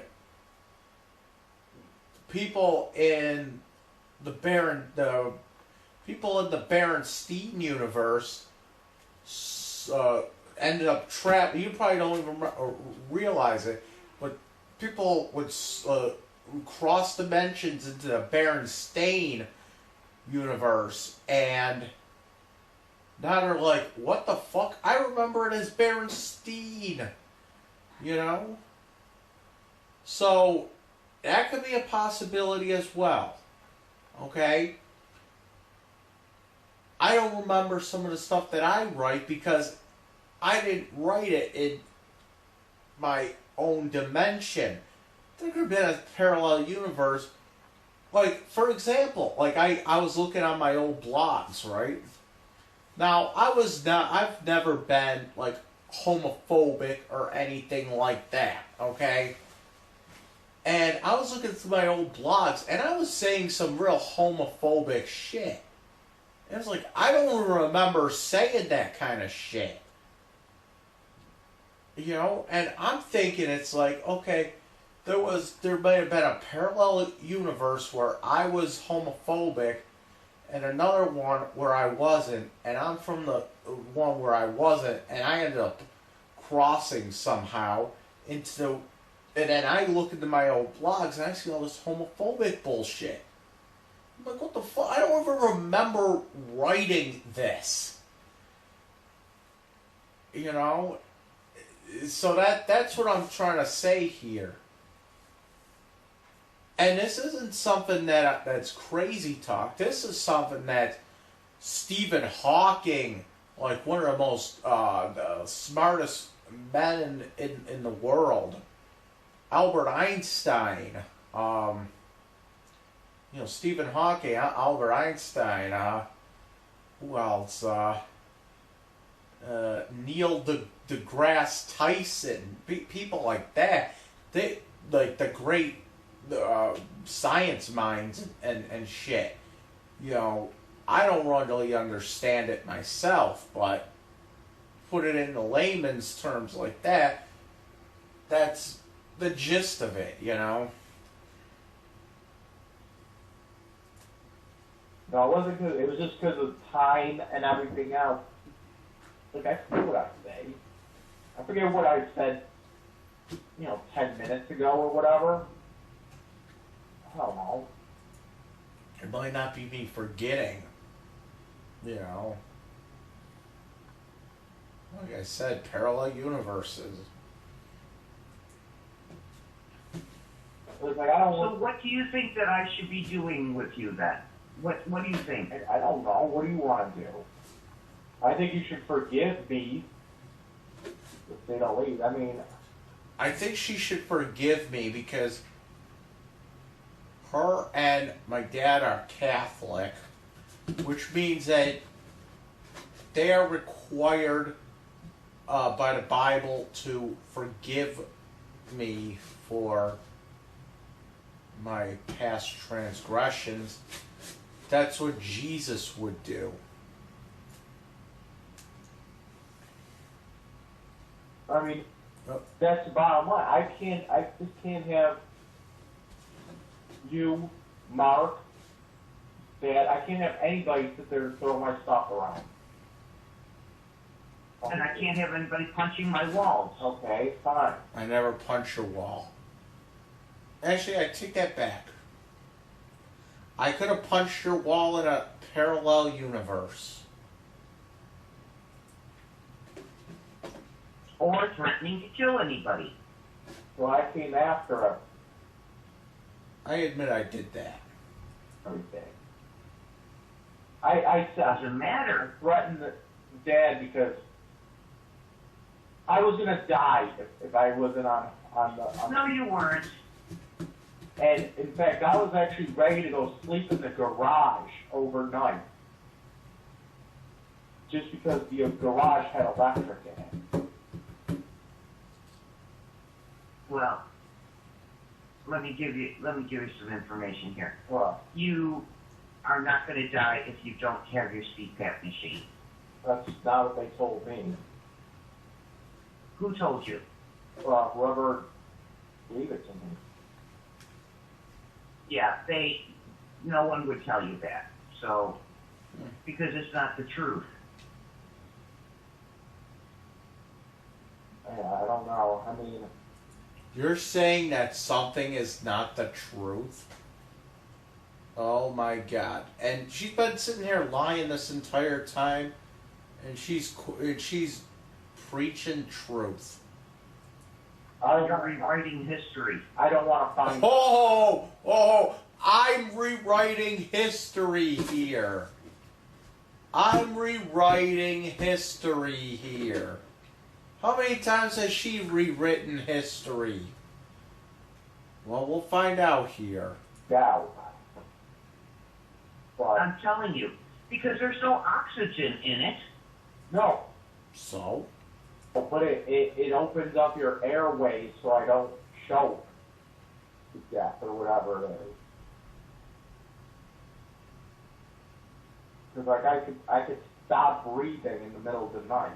people in the Berenstein universe ended up trapped. You probably don't even realize it, but people would cross dimensions into the Berenstain universe, and now they're like, what the fuck? I remember it as Berenstein, you know? So, that could be a possibility as well, okay? I don't remember some of the stuff that I write because I didn't write it in my own dimension. There could have been a parallel universe. Like, for example, like I was looking on my old blogs, right? Now, I've never been, like, homophobic or anything like that, okay? And I was looking through my old blogs, and I was saying some real homophobic shit. And it's like, I don't remember saying that kind of shit. You know? And I'm thinking it's like, okay, there may have been a parallel universe where I was homophobic, and another one where I wasn't, and I'm from the one where I wasn't, and I ended up crossing somehow into the... And then I look into my old blogs, and I see all this homophobic bullshit. I'm like, what the fuck? I don't even remember writing this. You know? So that's what I'm trying to say here. And this isn't something that's crazy talk. This is something that Stephen Hawking, like one of the most the smartest men in the world, Albert Einstein, Stephen Hawking, Albert Einstein, who else? Neil deGrasse Tyson, people like that. They like the great science minds and shit. You know, I don't really understand it myself, but put it into layman's terms like that, that's the gist of it, you know? No, it wasn't because, it was just because of time and everything else. Like, I forget what I say. I forget what I said, 10 minutes ago or whatever. I don't know. It might not be me forgetting, you know. Like I said, parallel universes. It's like, I don't So want... what do you think that I should be doing with you then? What do you think? I don't know. What do you want to do? I think you should forgive me to say the least. I mean, I think she should forgive me because her and my dad are Catholic, which means that they are required by the Bible to forgive me for my past transgressions. That's what Jesus would do. I mean, that's the bottom line. I just can't have you, Mark, Dad. I can't have anybody sit there and throw my stuff around. And I can't have anybody punching my walls. Okay, fine. I never punch your wall. Actually, I take that back. I could have punched your wall in a parallel universe. Or threatening to kill anybody. So I came after him. I admit I did that. Everything. I Doesn't matter. threatened Dad because I was gonna die if I wasn't on the. No, you weren't. And in fact, I was actually ready to go sleep in the garage overnight, just because the garage had electric in it. Well, let me give you some information here. Well, You are not going to die if you don't have your CPAP machine. that's not what they told me. Who told you? Well, whoever gave it to me. Yeah, no one would tell you that. So, because it's not the truth. I don't know. I mean, You're saying that something is not the truth? Oh my God. And she's been sitting here lying this entire time, and she's preaching truth. You're rewriting history. I don't want to find. Oh, I'm rewriting history here. I'm rewriting history here. How many times has she rewritten history? Well, we'll find out here. Doubt. But I'm telling you, because there's no oxygen in it. no. So? But it opens up your airways so I don't choke to death or whatever it is. Because like I could stop breathing in the middle of the night.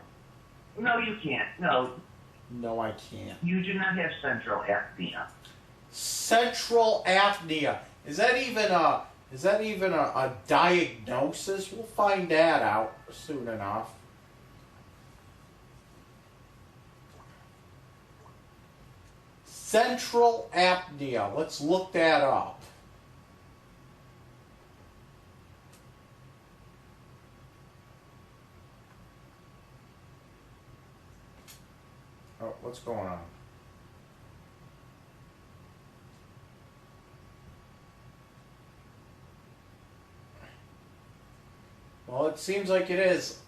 No, you can't. No, No, I can't. you do not have central apnea. Central apnea. Is that even a diagnosis? We'll find that out soon enough. Central apnea. Let's look that up. Oh, what's going on? Well, it seems like it is.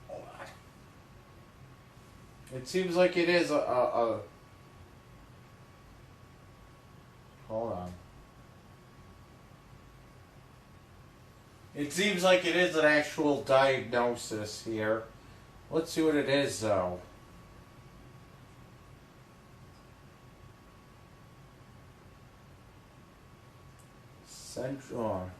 Hold on. It seems like it is a Hold on. It seems like it is an actual diagnosis here. Let's see what it is, though. Central.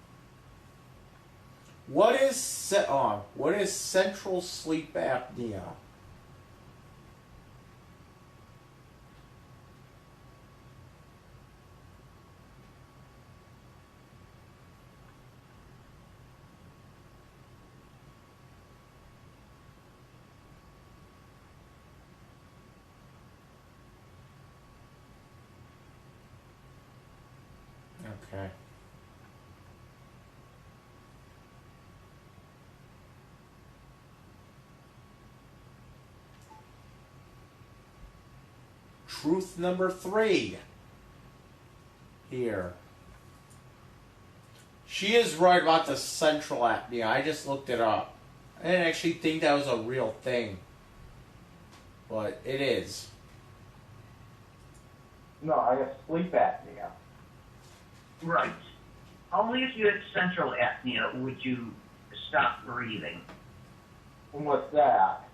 What is central sleep apnea? Okay. Truth number 3 here. She is right about the central apnea. I just looked it up. I didn't actually think that was a real thing. but it is. No, I have sleep apnea. Right. Only if you had central apnea would you stop breathing. And what's that?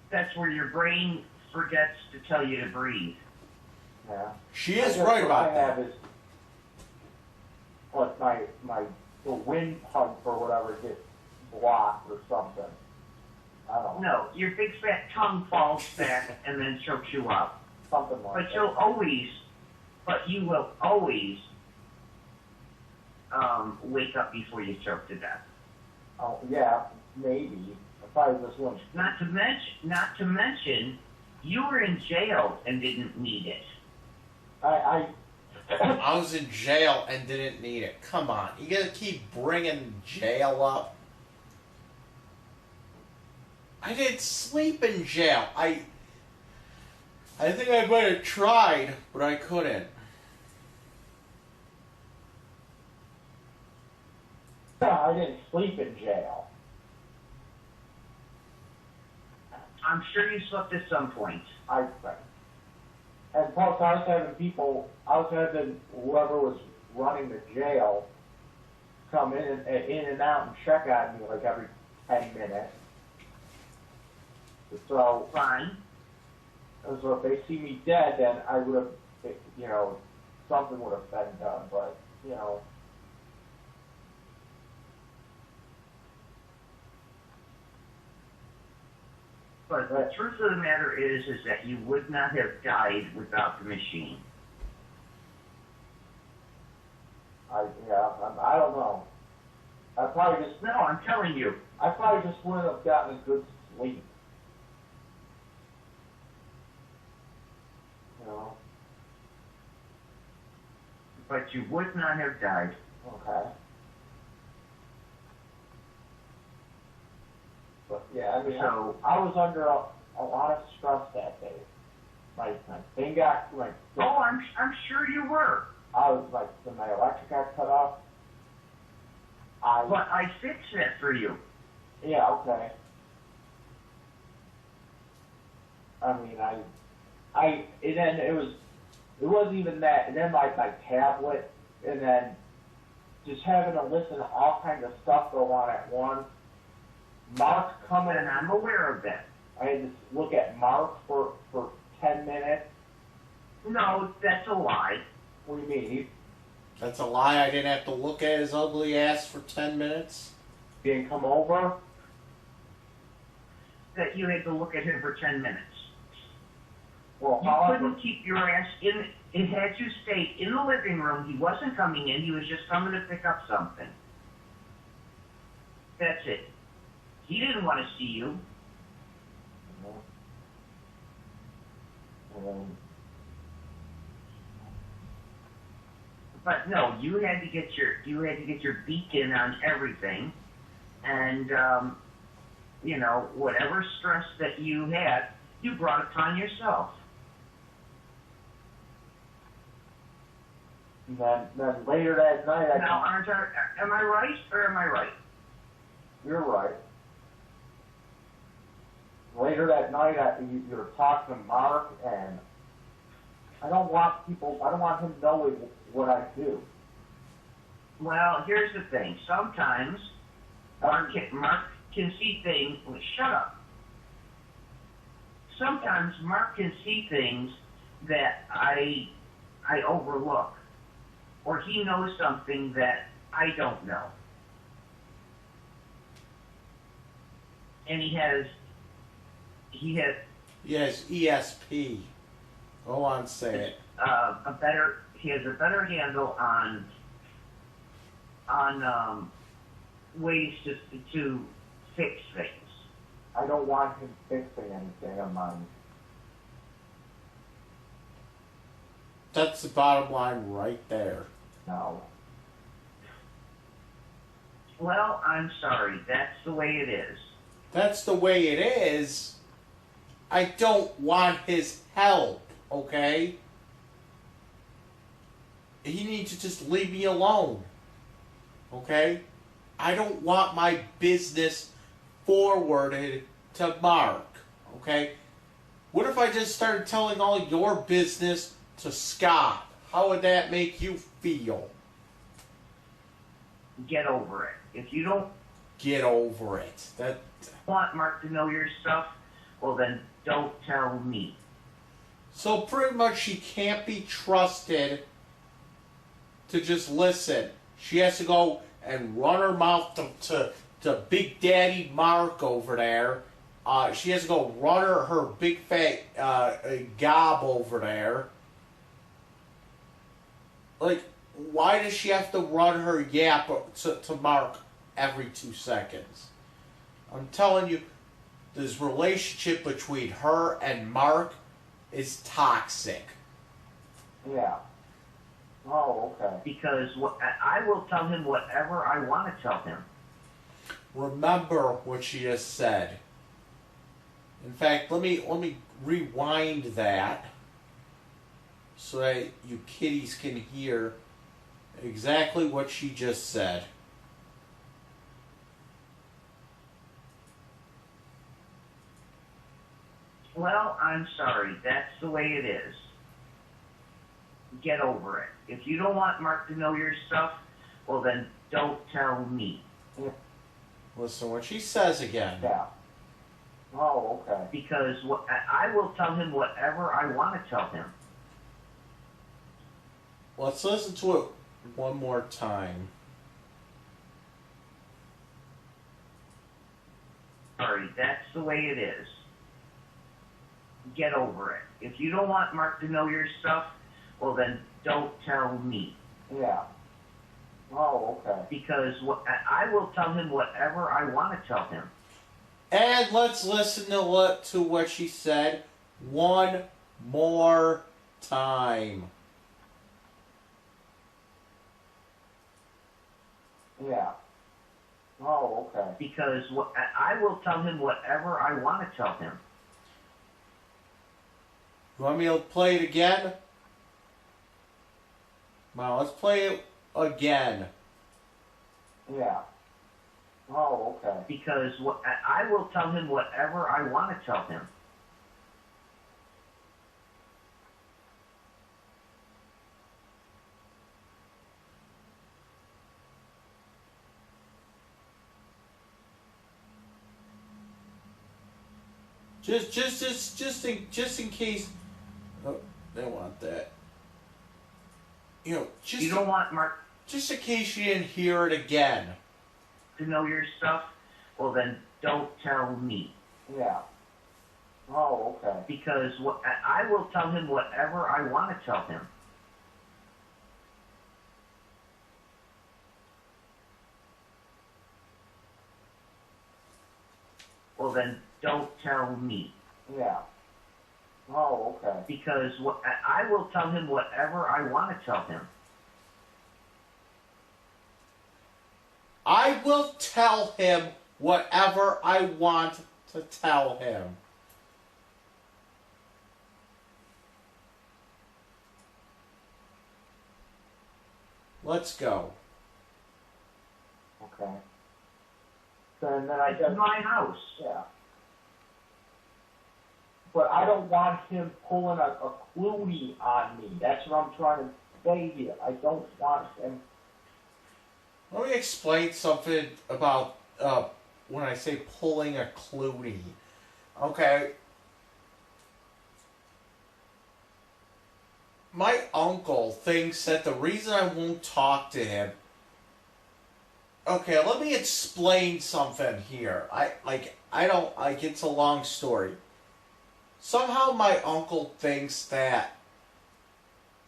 That's where your brain forgets to tell you to breathe. Yeah. She is I guess right what about I that. have is, like the wind pump or whatever gets blocked or something. I don't know. No, your big fat tongue falls back and then chokes you up. Something like But that. you will always wake up before you choke to death. Oh, yeah, maybe. I probably just wouldn't. Not to mention, you were in jail and didn't need it. I I was in jail and didn't need it. Come on, you gotta keep bringing jail up. I didn't sleep in jail. I think I might have tried, but I couldn't. I didn't sleep in jail. I'm sure you slept at some point. I think. And plus, I was having whoever was running the jail come in and out and check on me like every 10 minutes. So Fine. if they see me dead, then I would have, something would have been done. But, But the truth of the matter is that you would not have died without the machine. I don't know. I probably just No, I'm telling you. wouldn't have gotten a good sleep. But you would not have died. Okay. But yeah, I mean, So- I was under a lot of stress that day. My thing got Oh, I'm sure you were. I was when my electric got cut off. But I fixed that for you. Yeah, okay. I mean, and then it wasn't even that, and then my tablet, and then just having to listen to all kinds of stuff go on at once. Mark coming, And I'm aware of that. I had to look at Mark for 10 minutes. No, that's a lie. What do you mean? That's a lie. I didn't have to look at his ugly ass for 10 minutes. He didn't come over? That you had to look at him for 10 minutes. Well, You however, couldn't keep your ass in. It had you stay in the living room. He wasn't coming in. He was just coming to pick up something. That's it. He didn't want to see you. But no, you had to get your beacon on everything, and whatever stress that you had, you brought it upon yourself. And then later that night, Now, am I right or am I right? You're right. Later that night, you were talking to Mark, and I don't want him to know what I do. Well, here's the thing. Sometimes Mark can see things. Shut up. Sometimes Mark can see things that I overlook, or he knows something that I don't know, and he has Yes, ESP. Go on, say it. he has a better handle on ways to fix things. I don't want him fixing anything of mine. That's the bottom line right there. No. Well, I'm sorry. That's the way it is. That's the way it is. I don't want his help, okay? He needs to just leave me alone, okay? I don't want my business forwarded to Mark, okay? What if I just started telling all your business to Scott? How would that make you feel? Get over it. If you don't Get over it. That want Mark to know your stuff, well then don't tell me. So pretty much she can't be trusted to just listen. She has to go and run her mouth to Big Daddy Mark over there. She has to go run her big fat gob over there. Like, why does she have to run her yap to Mark every 2 seconds? I'm telling you, this relationship between her and Mark is toxic. Yeah. Oh, okay. Because I will tell him whatever I want to tell him. Remember what she just said. In fact, let me rewind that so that you kiddies can hear exactly what she just said. Well, I'm sorry. That's the way it is. Get over it. If you don't want Mark to know your stuff, well then don't tell me. Listen, what she says again. Yeah. Oh, okay. Because I will tell him whatever I want to tell him. Let's listen to it one more time. Sorry, that's the way it is. Get over it. If you don't want Mark to know your stuff, well then don't tell me. Yeah. Oh, okay. Because I will tell him whatever I want to tell him. And let's listen to what she said one more time. Yeah. Oh, okay. Because I will tell him whatever I want to tell him. You want me to play it again? Now, let's play it again. Yeah. Oh, okay. Because I will tell him whatever I want to tell him. Just in case. Oh, they want that. You know, You don't want Mark just in case you didn't hear it again. to know your stuff, well then don't tell me. Yeah. Oh, okay. Because I will tell him whatever I want to tell him. Well then don't tell me. Yeah. Oh, okay. Because I will tell him whatever I want to tell him. I will tell him whatever I want to tell him. Let's go. Okay. So, and then I It's guess, my house. yeah. But I don't want him pulling a Clooney on me. That's what I'm trying to say here. I don't want him. Let me explain something about when I say pulling a Clooney. Okay. My uncle thinks that the reason I won't talk to him. Okay, let me explain something here. It's a long story. Somehow my uncle thinks that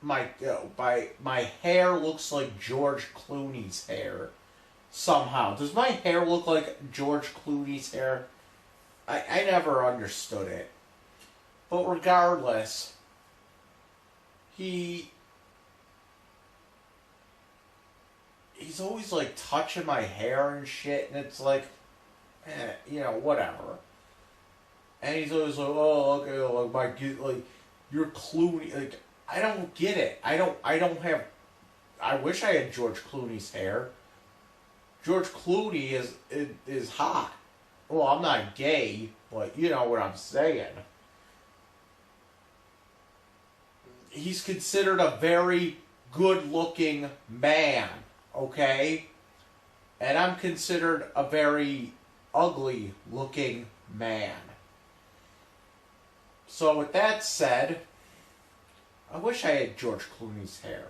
my hair looks like George Clooney's hair. Somehow. Does my hair look like George Clooney's hair? I never understood it. But regardless, he's always like touching my hair and shit, and it's like, whatever. And he's always like, oh, okay, like you're Clooney. Like, I don't get it. I don't have. I wish I had George Clooney's hair. George Clooney is hot. well, I'm not gay, but you know what I'm saying. He's considered a very good-looking man, okay? And I'm considered a very ugly-looking man. So with that said, I wish I had George Clooney's hair.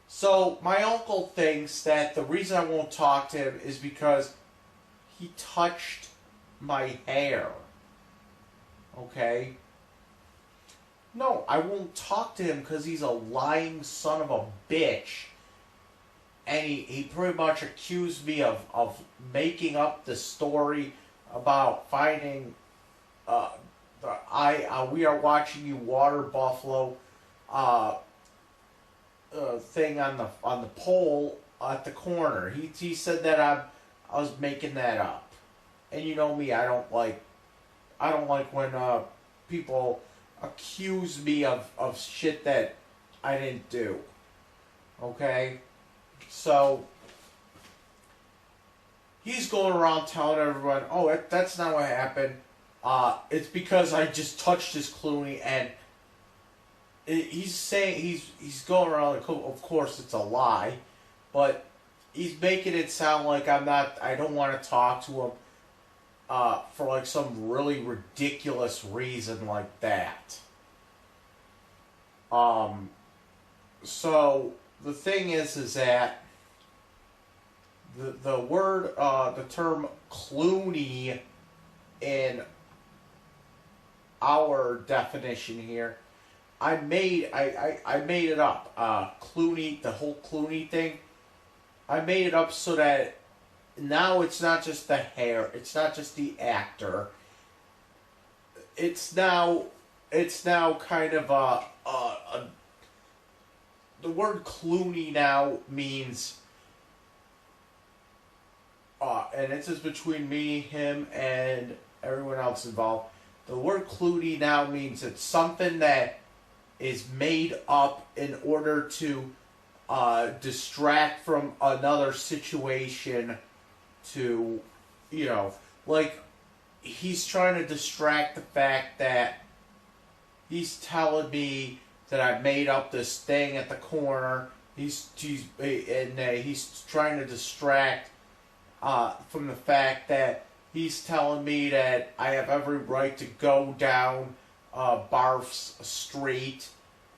So my uncle thinks that the reason I won't talk to him is because he touched my hair. Okay? No, I won't talk to him because he's a lying son of a bitch. And he pretty much accused me of making up the story about finding we are watching you water buffalo thing on the pole at the corner. He said that I was making that up. And you know me, I don't like when people accuse me of shit that I didn't do. Okay? So he's going around telling everyone, oh, that's not what happened. It's because I just touched his Clooney, and he's saying he's going around like, of course it's a lie, but he's making it sound like I don't want to talk to him for like some really ridiculous reason like that. So the thing is that the word, the term Clooney in our definition here, I made it up. Clooney, the whole Clooney thing, I made it up so that now it's not just the hair, it's not just the actor. It's now kind of the word Clooney now means, and it's just between me, him, and everyone else involved. The word Clooney now means it's something that is made up in order to distract from another situation to, you know, like he's trying to distract the fact that he's telling me that I made up this thing at the corner. He's trying to distract from the fact that he's telling me that I have every right to go down Barf's street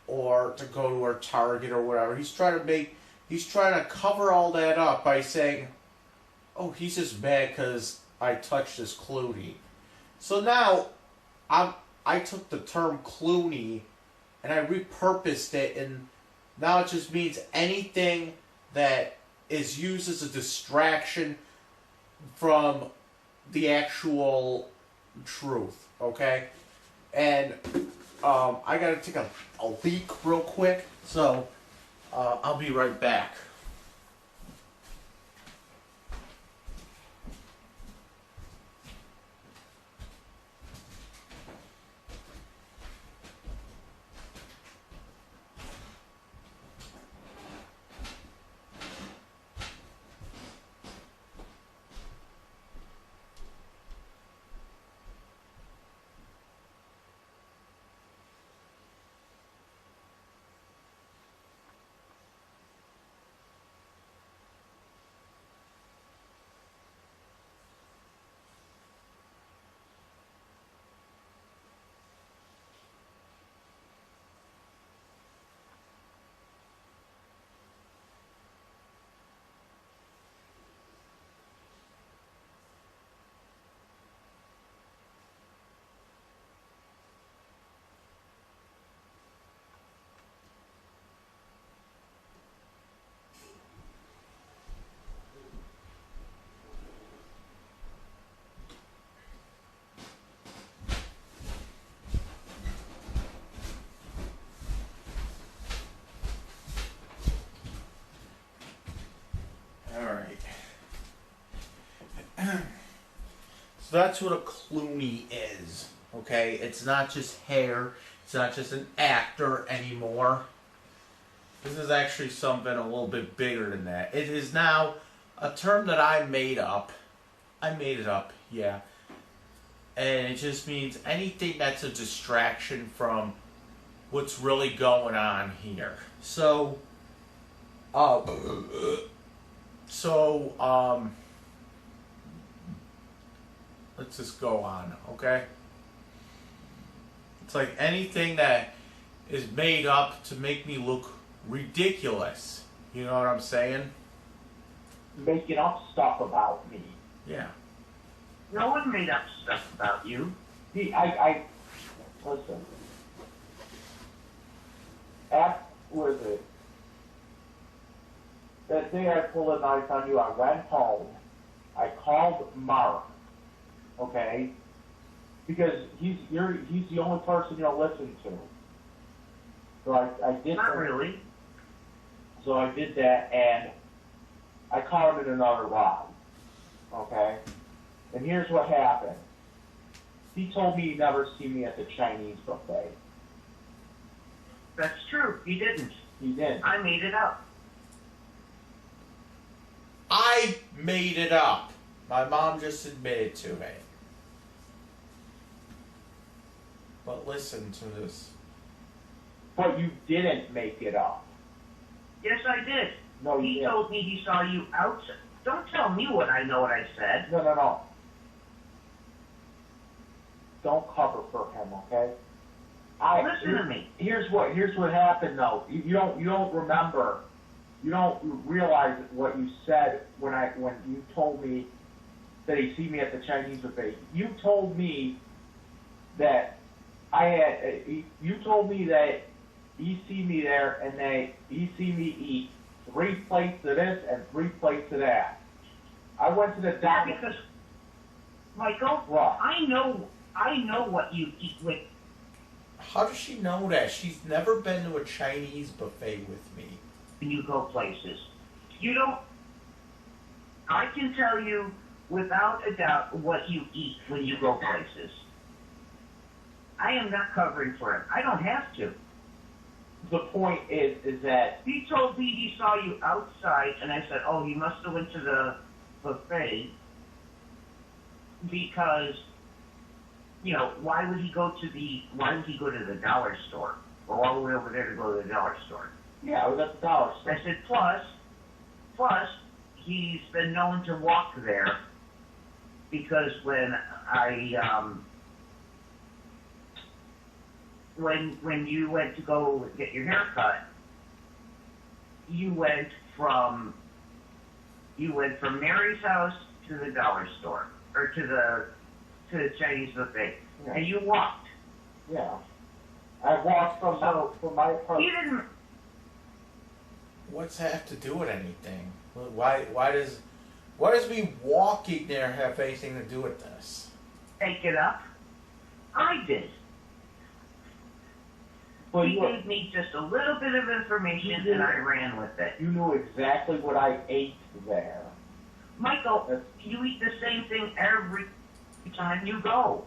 or to go to her Target or whatever. He's trying to cover all that up by saying, oh, he's just mad because I touched his Clooney. So now I took the term Clooney and I repurposed it, and now it just means anything that is used as a distraction from the actual truth, okay? And I gotta take a leak real quick, so I'll be right back. So that's what a Clooney is, okay? It's not just hair. It's not just an actor anymore. This is actually something a little bit bigger than that. It is now a term that I made up, I made it up, yeah. And it just means anything that's a distraction from what's really going on here. So, let's just go on, okay? It's like anything that is made up to make me look ridiculous. You know what I'm saying? Making up stuff about me. Yeah. No one made up stuff about you. Listen. What is it? That day I pulled a knife on you, I went home, I called Mark, okay? Because he's the only person you'll listen to. So I did Not that. really. So I did that, and I caught him in another lie, okay? And here's what happened. He told me he'd never see me at the Chinese buffet. That's true. He didn't. He did. I made it up. I made it up. My mom just admitted to it. But listen to this. But you didn't make it up. Yes, I did. No, you He didn't. told me he saw you outside. Don't tell me what I know what I said. No. Don't cover for him, okay? Listen to me. Here's what happened though. You don't remember. You don't realize what you said when you told me that he see me at the Chinese buffet. You told me that you told me that he see me there and that he see me eat 3 plates of this and 3 plates of that. I went to the Yeah, doctor. because, Michael, What? I know what you eat with. How does she know that? She's never been to a Chinese buffet with me. When you go places. You don't. I can tell you without a doubt what you eat when you go places. I am not covering for him. I don't have to. The point is that He told me he saw you outside, and I said, "Oh, he must have went to the buffet because, why would he go to the dollar store? Go all the way over there to go to the dollar store?" yeah, I was at the dollar store. I said, plus, he's been known to walk there because when when you went to go get your hair cut, you went from Mary's house to the dollar store, or to the Chinese buffet, Yeah. and you walked. Yeah. I walked from my He apartment. didn't. What's that have to do with anything? Why does me walking there have anything to do with this? Take it up. I did. But He gave me just a little bit of information, and I ran with it. you knew exactly what I ate there. Michael, you eat the same thing every time you go.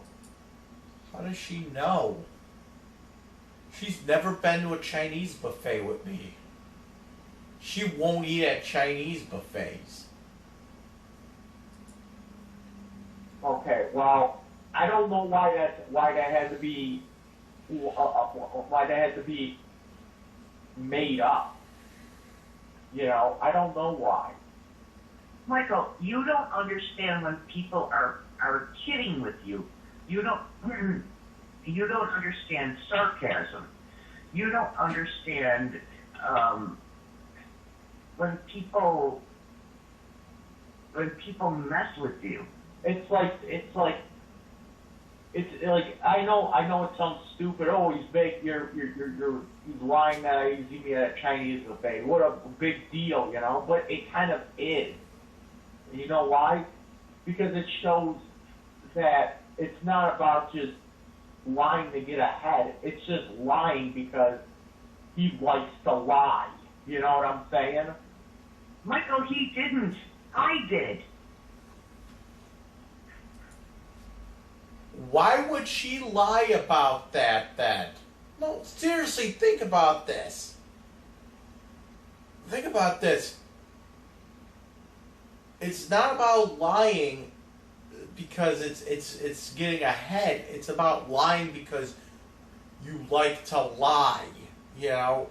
How does she know? She's never been to a Chinese buffet with me. She won't eat at Chinese buffets. Okay, well, I don't know why that had to be made up. I don't know why. Michael, you don't understand when people are kidding with you. You don't understand sarcasm. You don't understand when people mess with you. It's like I know it sounds stupid. Oh, you're lying that he's eating at a Chinese buffet. What a big deal, But it kind of is. You know why? Because it shows that it's not about just lying to get ahead. It's just lying because he likes to lie. You know what I'm saying? Michael, he didn't. I did. Why would she lie about that then? No, seriously, think about this. Think about this. It's not about lying because it's getting ahead. It's about lying because you like to lie, you know,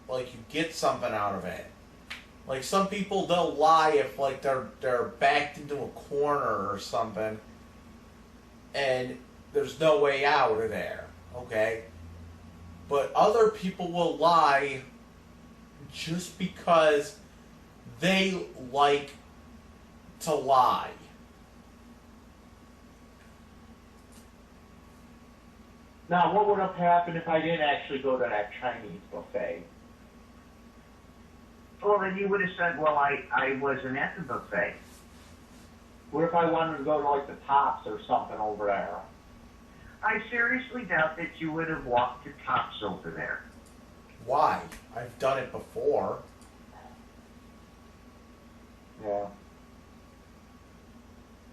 like you get something out of it. Like some people, they'll lie if like they're backed into a corner or something, and there's no way out of there. Okay, but other people will lie just because they like to lie. Now, what would have happened if I didn't actually go to that Chinese buffet? Well, then you would have said, well, I wasn't at the buffet. What if I wanted to go to like the Tops or something over there? I seriously doubt that you would have walked to Tops over there. Why? I've done it before. Yeah.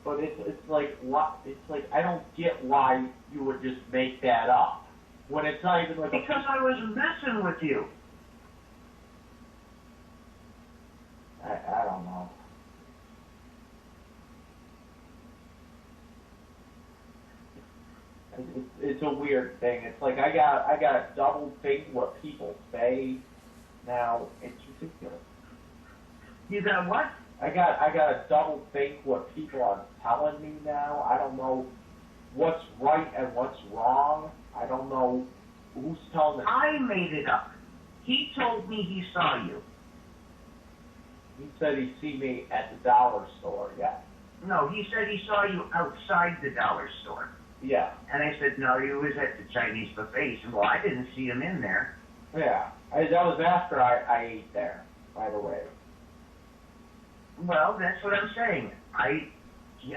But it's like what it's like I don't get why you would just make that up when it's not even like Because I was messing with you. I don't know. It's a weird thing. It's like I got to double think what people say. Now it's ridiculous. You got what? I got to double think what people are telling me now. I don't know what's right and what's wrong. I don't know who's telling me. I made it up. He told me he saw you. He said he see me at the dollar store. Yeah. No, he said he saw you outside the dollar store. Yeah. And I said, no, he was at the Chinese buffet. He said, well, I didn't see him in there. Yeah. That was after I ate there, by the way. Well, that's what I'm saying.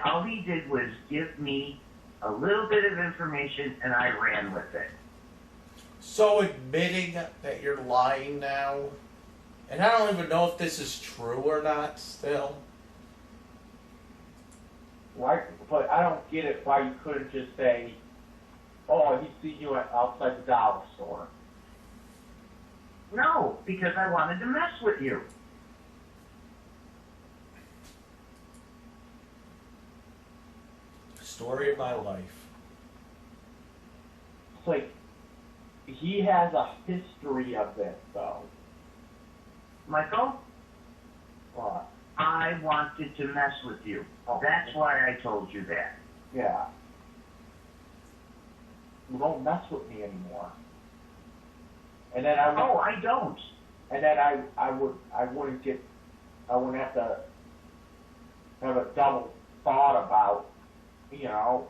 All he did was give me a little bit of information, and I ran with it. So admitting that you're lying now, and I don't even know if this is true or not still. Why? But I don't get it. Why you couldn't just say, "Oh, he seen you outside the dollar store." No, because I wanted to mess with you. Story of my life. It's like he has a history of this, though. Michael, What? I wanted to mess with you. Oh. That's why I told you that. Yeah. You don't mess with me anymore. And then I would, Oh, I don't. and then I wouldn't have to have a double thought about, you know,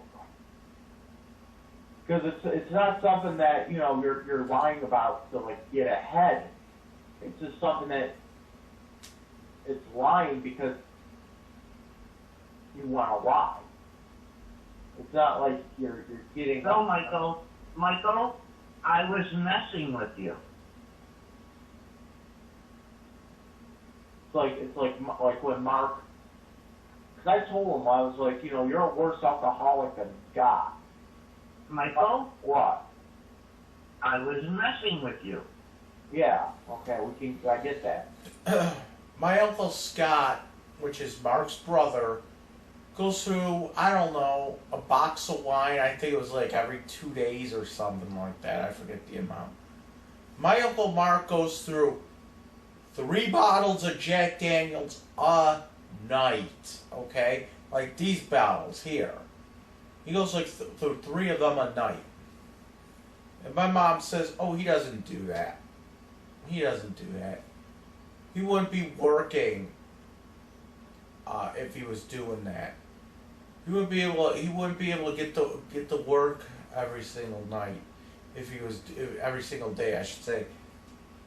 because it's not something that, you know, you're lying about to like get ahead. It's just something that it's lying because you want to lie. It's not like you're getting. No, Michael, I was messing with you. It's like when Mark. Because I told him I was like, you know, you're a worse alcoholic than Scott. Michael, What? I was messing with you. Yeah. Okay. I get that. My Uncle Scott, which is Mark's brother, goes through, I don't know, a box of wine. I think it was like every 2 days or something like that. I forget the amount. My Uncle Mark goes through 3 bottles of Jack Daniels a night, okay? Like these bottles here. He goes like through 3 of them a night. And my mom says, oh, he doesn't do that. He doesn't do that. He wouldn't be working if he was doing that. He wouldn't be able to get to work every single night every single day, I should say,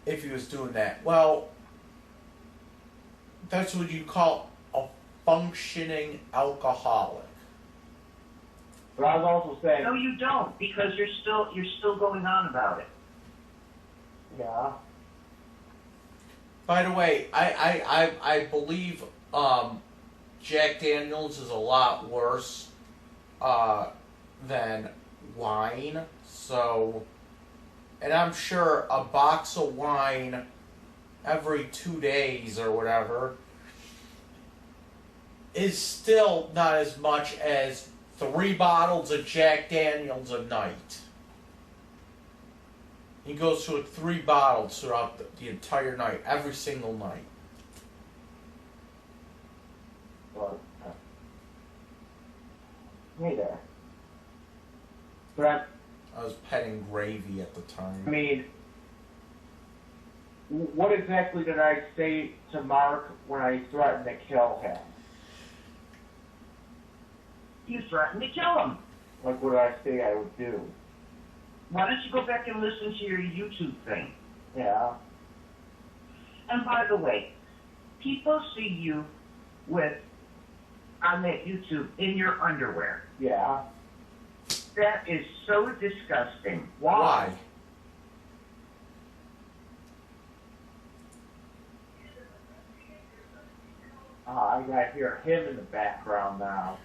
if he was doing that. Well, that's what you call a functioning alcoholic. But I was also saying. No, you don't, because you're still going on about it. Yeah. By the way, I believe Jack Daniels is a lot worse than wine. So, and I'm sure a box of wine every 2 days or whatever is still not as much as 3 bottles of Jack Daniels a night. He goes through 3 bottles throughout the entire night, every single night. Well, hey there. But I was petting Gravy at the time. I mean, what exactly did I say to Mark when I threatened to kill him? You threatened to kill him. Like, what did I say I would do? Why don't you go back and listen to your YouTube thing? Yeah. And by the way, people see you on that YouTube in your underwear. Yeah. That is so disgusting. Why? I gotta hear him in the background now.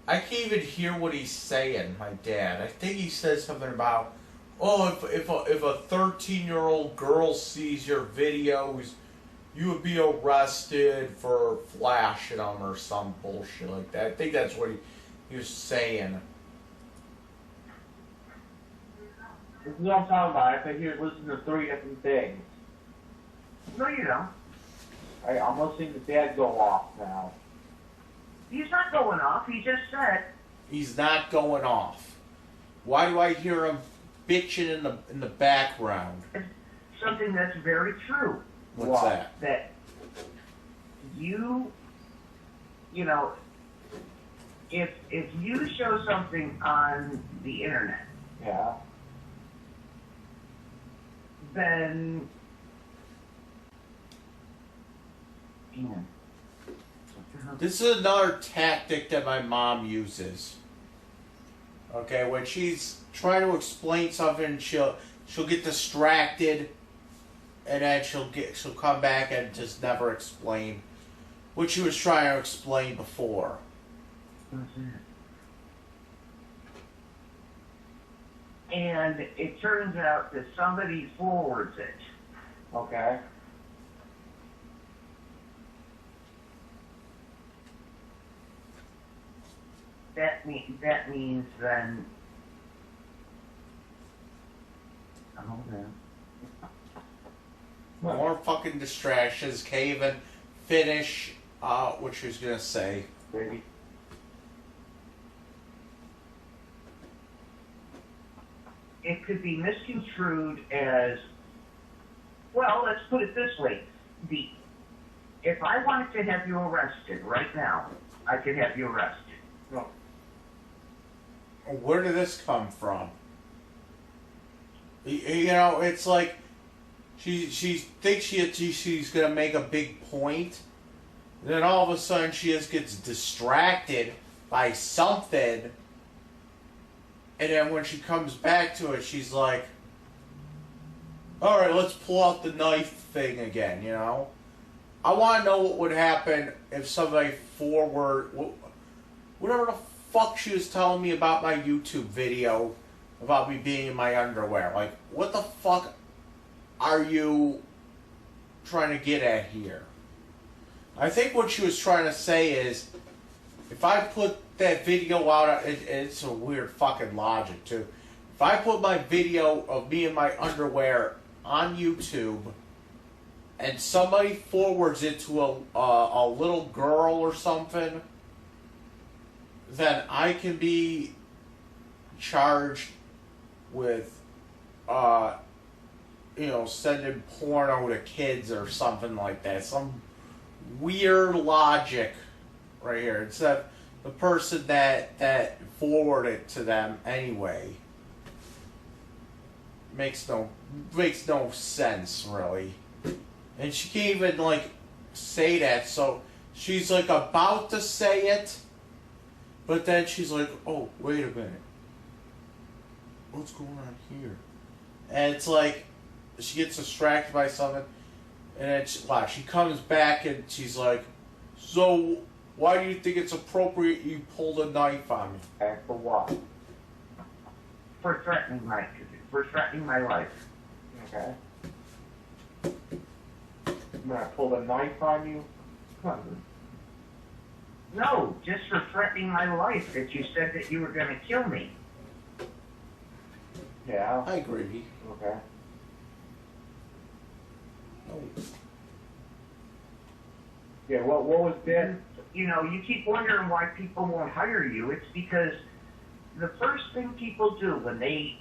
I can't even hear what he's saying, my dad. I think he says something about, oh, if a 13-year-old girl sees your videos, you would be arrested for flashing them or some bullshit like that. I think that's what he was saying. This is what I'm talking about. I think you're listening to 3 different things. No, you don't. I'm listening to Dad go off now. He's not going off. He just said. He's not going off. Why do I hear him bitching in the background? Something that's very true. What's What? that? That you know, if you show something on the internet, Yeah. then This is another tactic that my mom uses. Okay, when she's trying to explain something, she'll get distracted, and then she'll come back and just never explain what she was trying to explain before. and it turns out that somebody forwards it. Okay. That means then. Hold on. More fucking distractions. Can't even finish what she was gonna say. Baby. It could be misconstrued as, well, let's put it this way. If I wanted to have you arrested right now, I could have you arrested. No. Where did this come from? You know, it's like she thinks she's gonna make a big point, then all of a sudden she just gets distracted by something, and then when she comes back to it, she's like, "All right, let's pull out the knife thing again." You know, I want to know what would happen if somebody whatever the fuck she was telling me about my YouTube video about me being in my underwear. Like, what the fuck are you trying to get at here? I think what she was trying to say is, if I put that video out, it's a weird fucking logic too. If I put my video of me in my underwear on YouTube, and somebody forwards it to a little girl or something, then I can be charged with, sending porno to kids or something like that. Some weird logic right here. It's that the person that forwarded it to them anyway. Makes no sense, really. And she can't even, say that, so she's, about to say it, but then she's like, oh, wait a minute. What's going on here? And it's like, she gets distracted by something, and then she comes back and she's like, so why do you think it's appropriate you pulled a knife on me? Okay, for what? For threatening my life. Okay. When I pulled a knife on you? Come on. No, just for threatening my life that you said that you were going to kill me. Yeah. I agree. Okay. No. Yeah, what was that? You know, you keep wondering why people won't hire you. It's because the first thing people do when they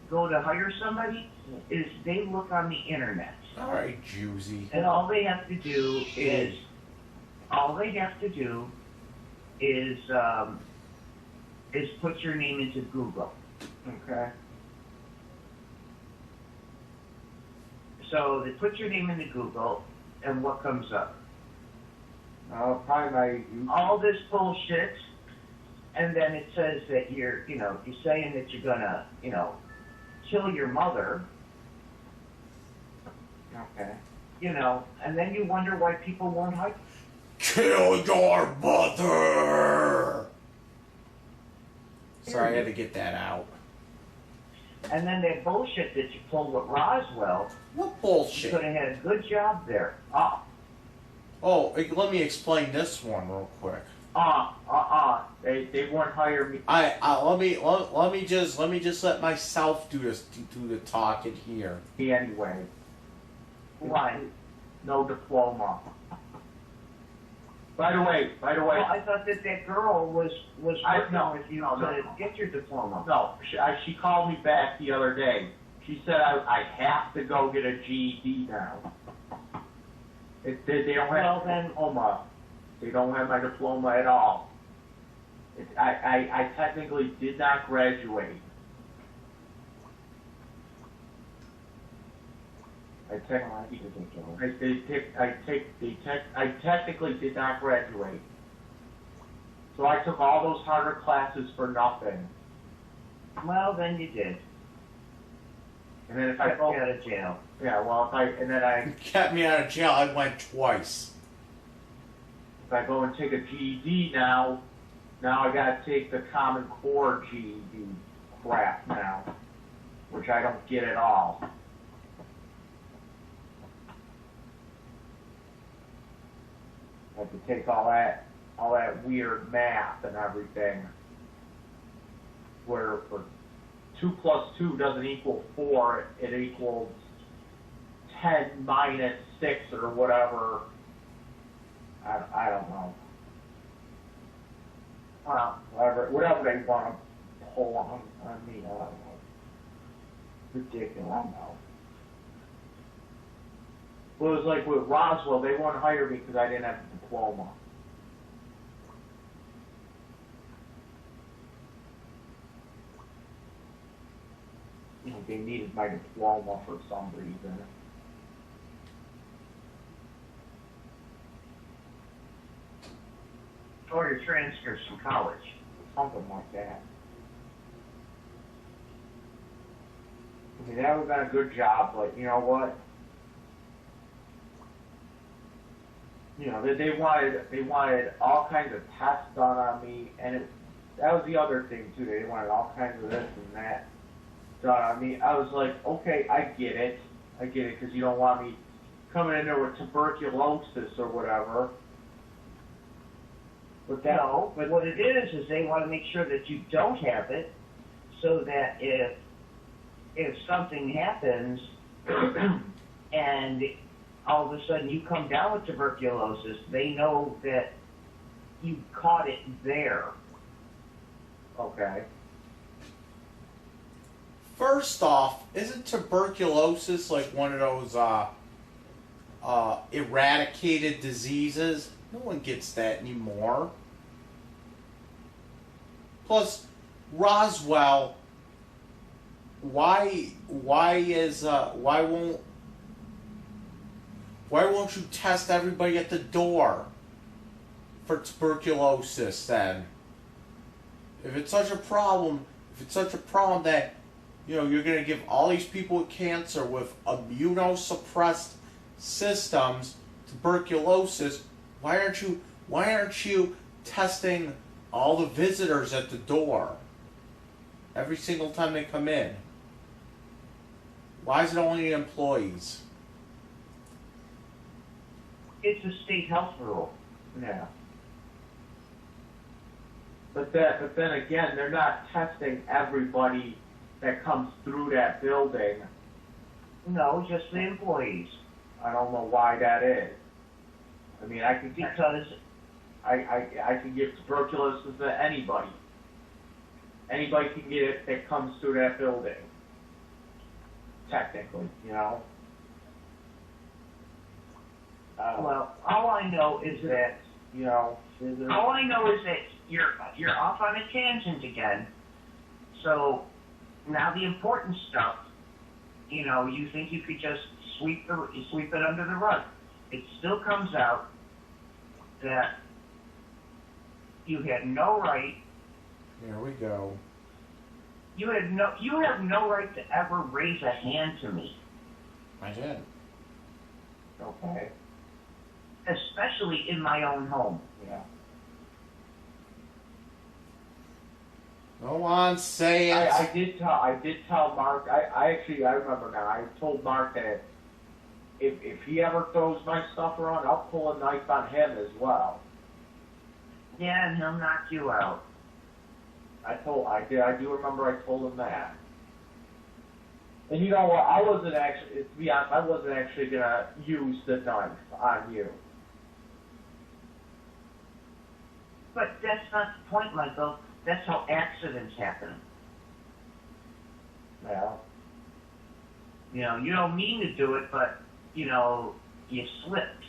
go to hire somebody is they look on the internet. All right, Juicy. And all they have to do is put your name into Google. Okay. So they put your name into Google, and what comes up? Probably All this bullshit, and then it says that you're saying that you're gonna, kill your mother, okay. and then you wonder why people won't hire. Kill your mother! Sorry, I had to get that out. And then that bullshit that you pulled with Roswell, What you bullshit? could have had a good job there. Oh, let me explain this one real quick. They won't hire me. Let me just let myself do the talking here. Anyway. Why? No diploma. By the way. Well, I thought that girl was working with you no. to get your diploma. No, she called me back the other day. She said I have to go get a GED now. They don't have my diploma. They don't have my diploma at all. I technically did not graduate. I technically did not graduate. So I took all those harder classes for nothing. Well, then you did. And then if I Kept go you out of jail. Yeah, well, Kept me out of jail. I went twice. if I go and take a GED now I gotta take the Common Core GED crap now, which I don't get at all. I have to take all that weird math and everything, where 2 plus 2 doesn't equal 4, it equals 10 minus 6 or whatever. I don't know. Whatever they want to pull on me, I don't know. Ridiculous, I know. Well, it was like with Roswell, they wouldn't hire me because I didn't have a diploma. They needed my diploma for some reason. Or your transcripts from college. Something like that. I mean, that would have been a good job, but you know what? You know, they wanted all kinds of tests done on me, and that was the other thing too. They wanted all kinds of this and that done on me. I was like, okay, I get it, because you don't want me coming in there with tuberculosis or whatever. But But what it is they want to make sure that you don't have it, so that if something happens and all of a sudden you come down with tuberculosis, they know that you caught it there. Okay. First off, isn't tuberculosis like one of those eradicated diseases? No one gets that anymore. Plus, Roswell. Why won't you test everybody at the door for tuberculosis then? If it's such a problem that you're going to give all these people with cancer with immunosuppressed systems tuberculosis, why aren't you testing all the visitors at the door every single time they come in? Why is it only employees? It's a state health rule. Yeah. But then again, they're not testing everybody that comes through that building. No, just the employees. I don't know why that is. I mean, I could Because I can give tuberculosis to anybody. Anybody can get it that comes through that building. Technically, you know. well, all I know is that You know. all I know is that you're off on a tangent again. So now the important stuff, you know, you think you could just sweep it under the rug. It still comes out that you had no right. Here we go. You have no right to ever raise a hand to me, I did. Okay. especially in my own home. Yeah. Go on, say it. I did tell Mark. I remember now. I told Mark that if he ever throws my stuff around, I'll pull a knife on him as well. Yeah, and he'll knock you out. I do remember I told him that. And you know what? I wasn't actually, to be honest, I wasn't actually gonna use the knife on you. But that's not the point, Michael. That's how accidents happen. Yeah. You know, you don't mean to do it, but, you know, you slipped.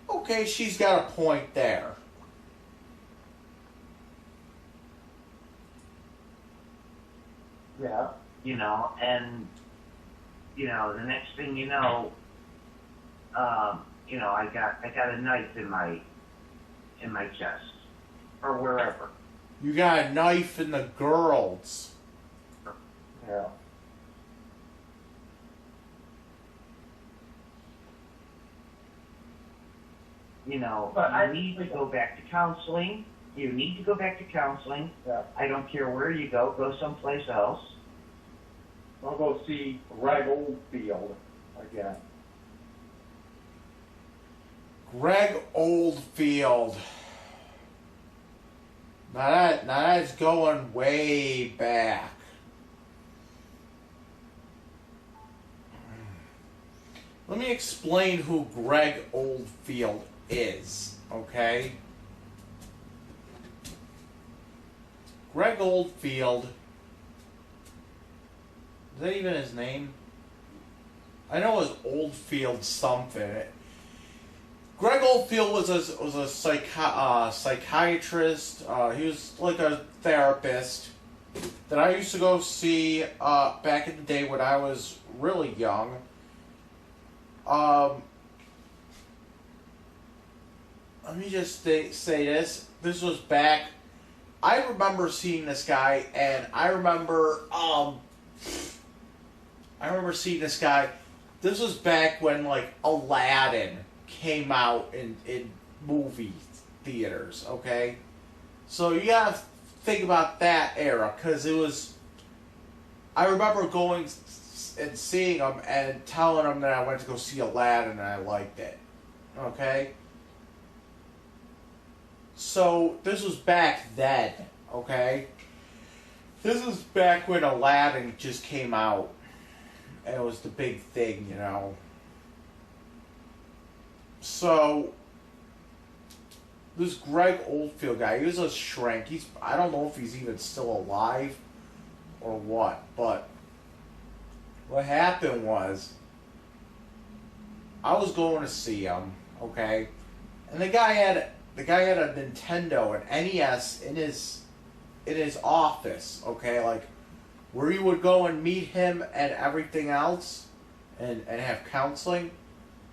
Okay, she's got a point there. Yeah. You know, and, you know, the next thing you know, you know, I got a knife in my chest, or wherever. You got a knife in the girls. Yeah. You know, But you need to go back to counseling. You need to go back to counseling. Yeah. I don't care where you go. Go someplace else. I'll go see Greg Oldfield again. Greg Oldfield. Now that's going way back. Let me explain who Greg Oldfield is, okay? Greg Oldfield, is that even his name? I know it was Oldfield something. Greg Oldfield was a psychiatrist. He was like a therapist that I used to go see back in the day when I was really young. Let me just say this. This was back. I remember seeing this guy, and I remember seeing this guy. This was back when like Aladdin came out in movie theaters. Okay, so you gotta think about that era, because it was. I remember going and seeing him and telling him that I went to go see Aladdin and I liked it. Okay? So, this was back then, okay? This is back when Aladdin just came out. And it was the big thing, you know? So, this Greg Oldfield guy, he was a shrink. I don't know if he's even still alive or what, but what happened was, I was going to see him, okay, and the guy had a Nintendo, an NES in his office, okay, like where you would go and meet him and everything else, and have counseling.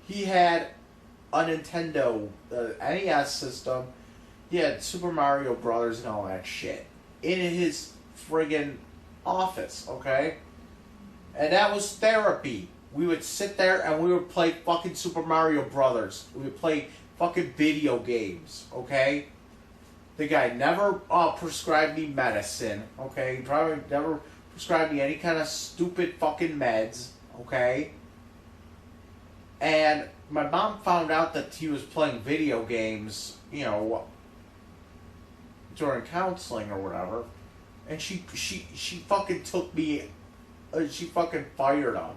He had a Nintendo, the NES system. He had Super Mario Brothers and all that shit in his friggin' office, okay. And that was therapy. We would sit there and we would play fucking Super Mario Brothers. We would play fucking video games, okay? The guy never prescribed me medicine, okay? He probably never prescribed me any kind of stupid fucking meds, okay? And my mom found out that he was playing video games, you know, during counseling or whatever. And she fucking took me, she fucking fired him.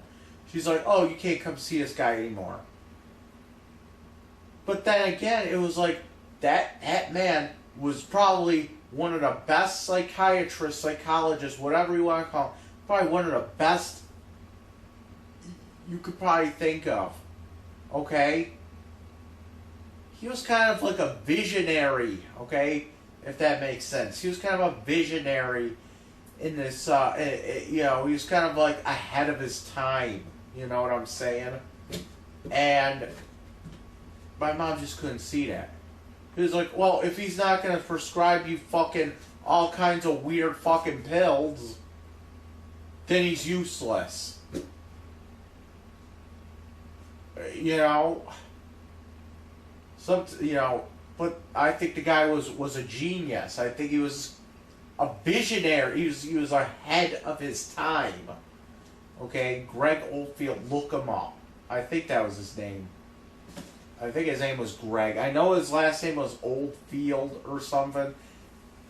She's like, oh, you can't come see this guy anymore. But then again, it was like, that man was probably one of the best psychiatrists, psychologists, whatever you want to call him. Probably one of the best you could probably think of. Okay? He was kind of like a visionary, okay? If that makes sense. He was kind of a visionary in this, you know, he was kind of like ahead of his time. You know what I'm saying? And my mom just couldn't see that. He was like, well, if he's not going to prescribe you fucking all kinds of weird fucking pills, then he's useless. You know? You know, but I think the guy was a genius. I think he was a visionary. He was ahead of his time. Okay? Greg Oldfield, look him up. I think that was his name. I think his name was Greg. I know his last name was Oldfield or something,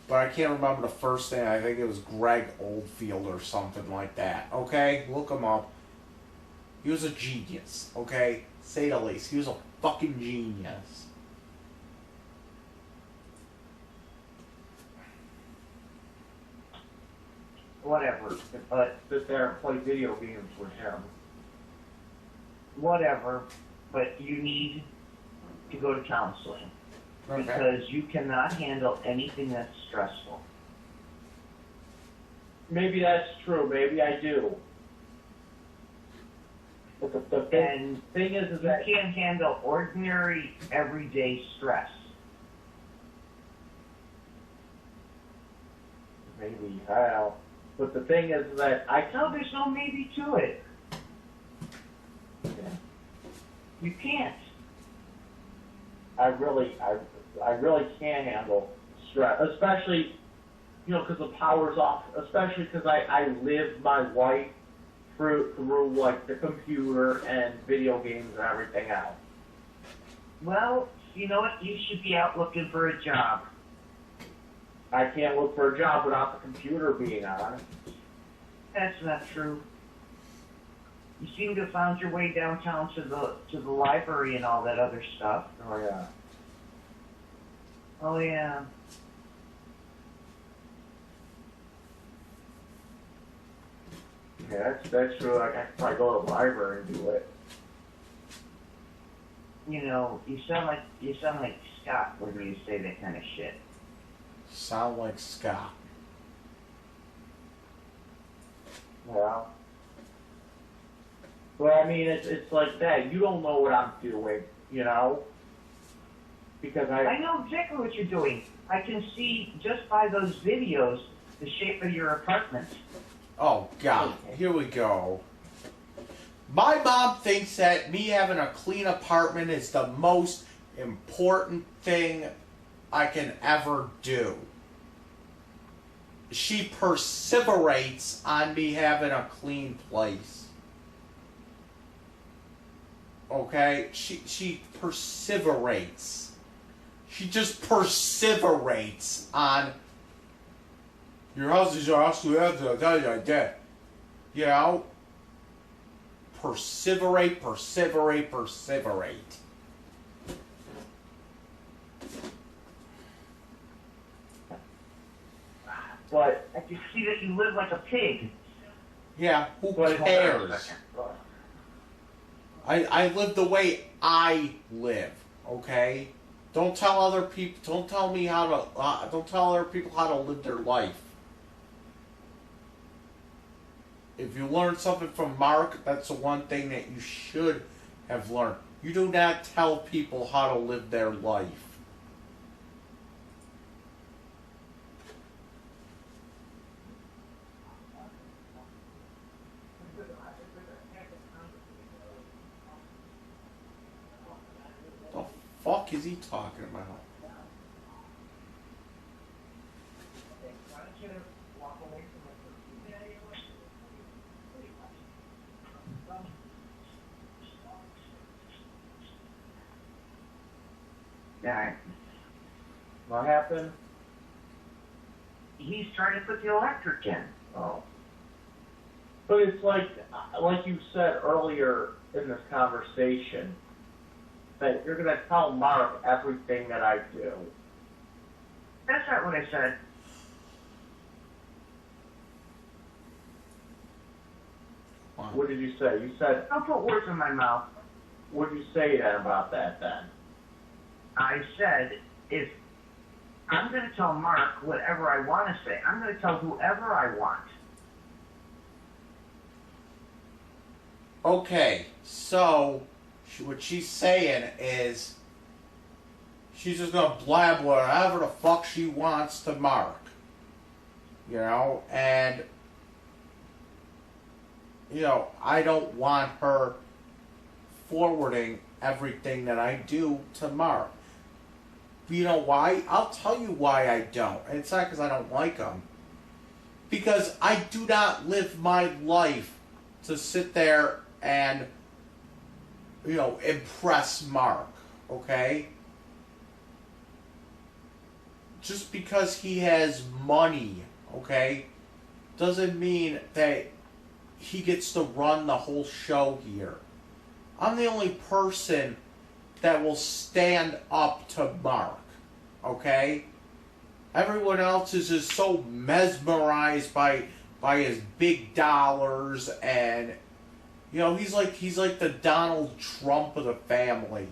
but I can't remember the first name. I think it was Greg Oldfield or something like that. Okay? Look him up. He was a genius. Okay? Say the least. He was a fucking genius. Whatever, but Sit there and play video games with him. whatever, but you need to go to counseling. Okay. Because you cannot handle anything that's stressful. Maybe that's true. Maybe I do. But the thing is You that can't handle ordinary, everyday stress. maybe how. But the thing is that No, there's no maybe to it. You can't. I really can't handle stress, especially, you know, because the power's off. Especially because I live my life through like the computer and video games and everything else. Well, you know what? You should be out looking for a job. I can't look for a job without the computer being on. That's not true. You seem to have found your way downtown to the library and all that other stuff. Oh yeah. Oh yeah. Yeah, that's true. I can probably go to the library and do it. You know, you sound like Scott when you say that kind of shit. Sound like Scott. Yeah. But I mean, it's like that. You don't know what I'm doing, you know? Because I know exactly what you're doing. I can see just by those videos the shape of your apartment. Oh, God. Here we go. My mom thinks that me having a clean apartment is the most important thing I can ever do. She perseverates on me having a clean place. Okay? She perseverates. She just perseverates on your house is your house, you know? Perseverate. but I can see that you live like a pig. Yeah, who But- cares? I live the way I live, okay? Don't tell other people, don't tell other people how to live their life. If you learn something from Mark, that's the one thing that you should have learned. You do not tell people how to live their life. The fuck is he talking about? Alright. What happened? He's trying to put the electric in. Oh. But it's like you said earlier in this conversation, that you're going to tell Mark everything that I do. That's not what I said. What did you say? You said, Don't put words in my mouth. what did you say then about that then? I said, if I'm going to tell Mark whatever I want to say, I'm going to tell whoever I want. Okay, so what she's saying is she's just gonna blab whatever the fuck she wants to Mark, you know, and you know, I don't want her forwarding everything that I do to Mark. You know why? I'll tell you why I don't. And it's not because I don't like him. Because I do not live my life to sit there and, you know, impress Mark, okay? Just because he has money, okay, doesn't mean that he gets to run the whole show here. I'm the only person that will stand up to Mark, okay? Everyone else is just so mesmerized by his big dollars, and you know, he's like the Donald Trump of the family.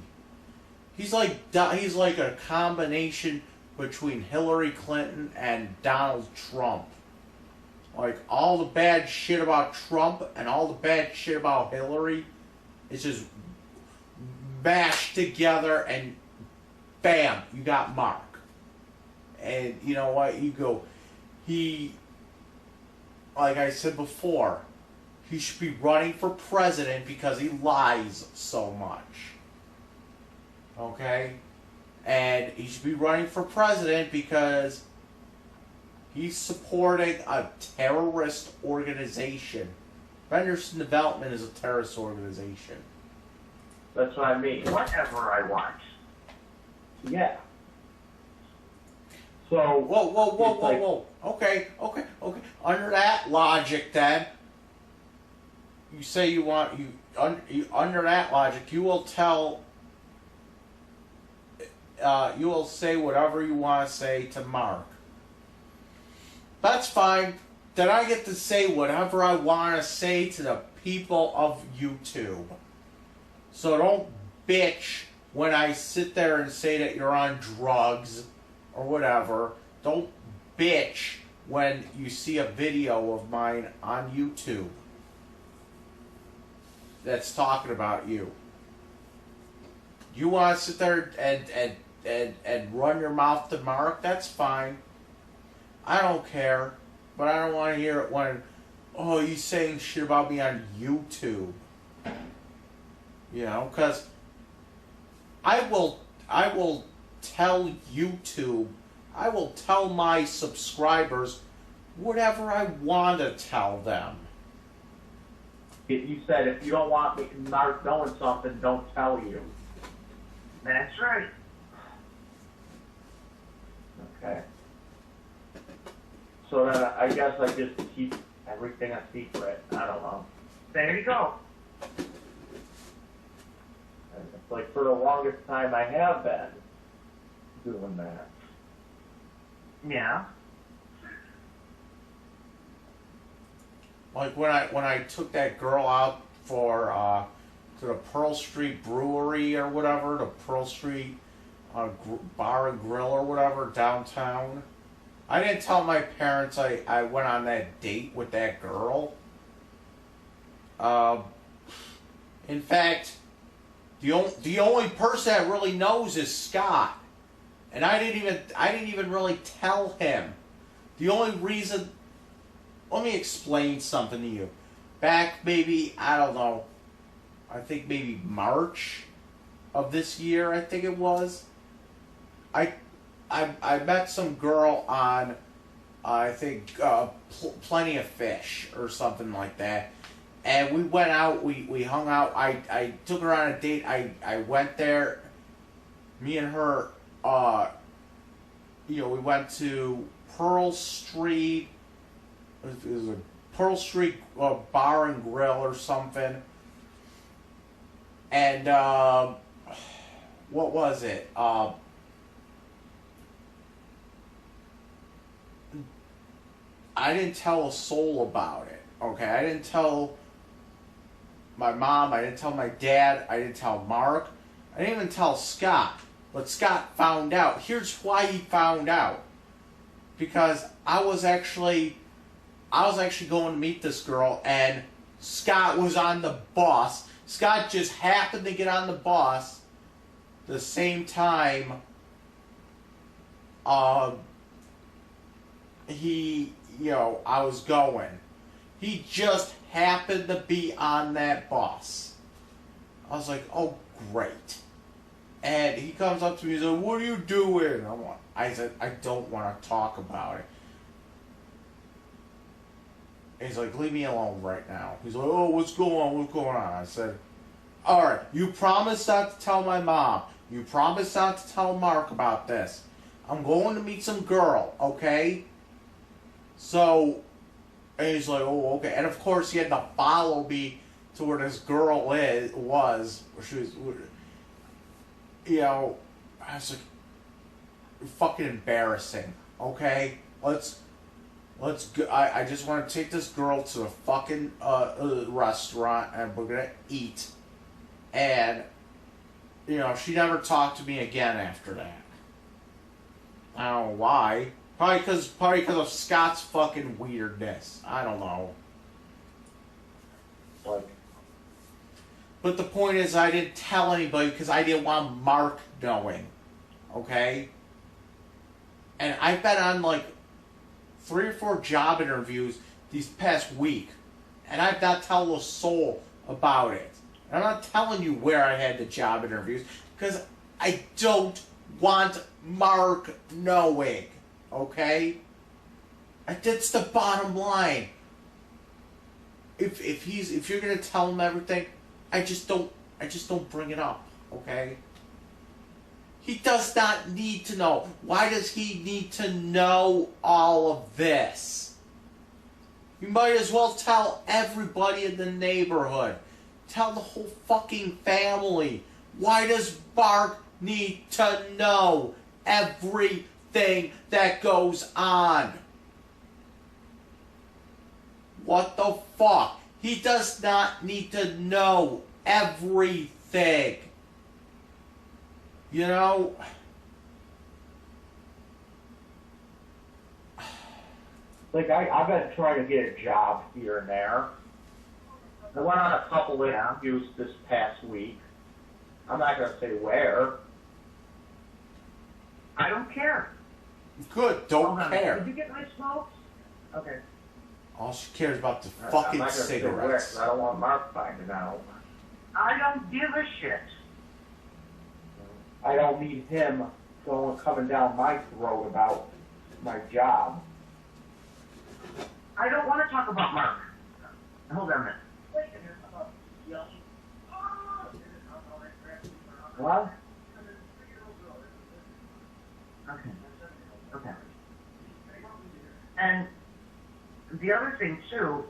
He's like a combination between Hillary Clinton and Donald Trump. Like, all the bad shit about Trump and all the bad shit about Hillary is just mashed together, and bam, you got Mark. And you know what? You go, like I said before, he should be running for president because he lies so much. Okay? And he should be running for president because he's supporting a terrorist organization. Henderson Development is a terrorist organization. That's what I mean. Whatever I want. Yeah. So Whoa. Okay. Under that logic, then, you say you want under that logic, you will tell. You will say whatever you want to say to Mark. That's fine. Then I get to say whatever I want to say to the people of YouTube. So don't bitch when I sit there and say that you're on drugs or whatever. Don't bitch when you see a video of mine on YouTube that's talking about you. You want to sit there and run your mouth to Mark? That's fine. I don't care. But I don't want to hear it when, oh, you saying shit about me on YouTube. You know, because I will tell YouTube, I will tell my subscribers whatever I want to tell them. you said if you don't want me Mark knowing something, don't tell you. That's right. Okay. So then I guess I just keep everything a secret. I don't know. There you go. It's like for the longest time I have been doing that. Yeah. Like when I took that girl out for to the Pearl Street Brewery or whatever, the Pearl Street Bar and Grill or whatever downtown. I didn't tell my parents I went on that date with that girl. In fact, the only person that really knows is Scott, and I didn't even really tell him. The only reason, let me explain something to you. Back maybe, I don't know, I think maybe March of this year, I think it was. I met some girl on, I think, Plenty of Fish or something like that. And we went out, we hung out. I took her on a date. I went there. Me and her you know, we went to Pearl Street. It was a Pearl Street bar and grill or something. And what was it? I didn't tell a soul about it. Okay, I didn't tell my mom. I didn't tell my dad. I didn't tell Mark. I didn't even tell Scott. But Scott found out. Here's why he found out. Because I was actually going to meet this girl, and Scott was on the bus. Scott just happened to get on the bus the same time I was going. He just happened to be on that bus. I was like, oh, great. And he comes up to me, he's like, what are you doing? I said, I don't want to talk about it. He's like, leave me alone right now. He's like, oh, what's going on? I said, alright, you promised not to tell my mom. You promised not to tell Mark about this. I'm going to meet some girl, okay? So, and he's like, oh, okay. And of course, he had to follow me to where this girl was. She was, you know, I was like, fucking embarrassing, okay? Let's go. I just want to take this girl to a fucking restaurant, and we're gonna eat. And, you know, she never talked to me again after that. I don't know why. Probably because of Scott's fucking weirdness. I don't know. But the point is, I didn't tell anybody because I didn't want Mark knowing. Okay? And I've been on like 3 or 4 job interviews these past week, and I've not told a soul about it. And I'm not telling you where I had the job interviews because I don't want Mark knowing. Okay? That's the bottom line. If you're gonna tell him everything, I just don't bring it up. Okay? He does not need to know. Why does he need to know all of this? You might as well tell everybody in the neighborhood. Tell the whole fucking family. Why does Mark need to know everything that goes on? What the fuck? He does not need to know everything. You know? Like, I've been trying to get a job here and there. I went on a couple of interviews this past week. I'm not going to say where. I don't care. Good, don't care. Did you get my smokes? Okay. All she cares about the I'm fucking not gonna say where, cigarettes. 'cause I don't want Mark finding out. I don't give a shit. I don't need him coming down my throat about my job. I don't want to talk about Mark. Hold on a minute. What? Okay. Okay. And the other thing too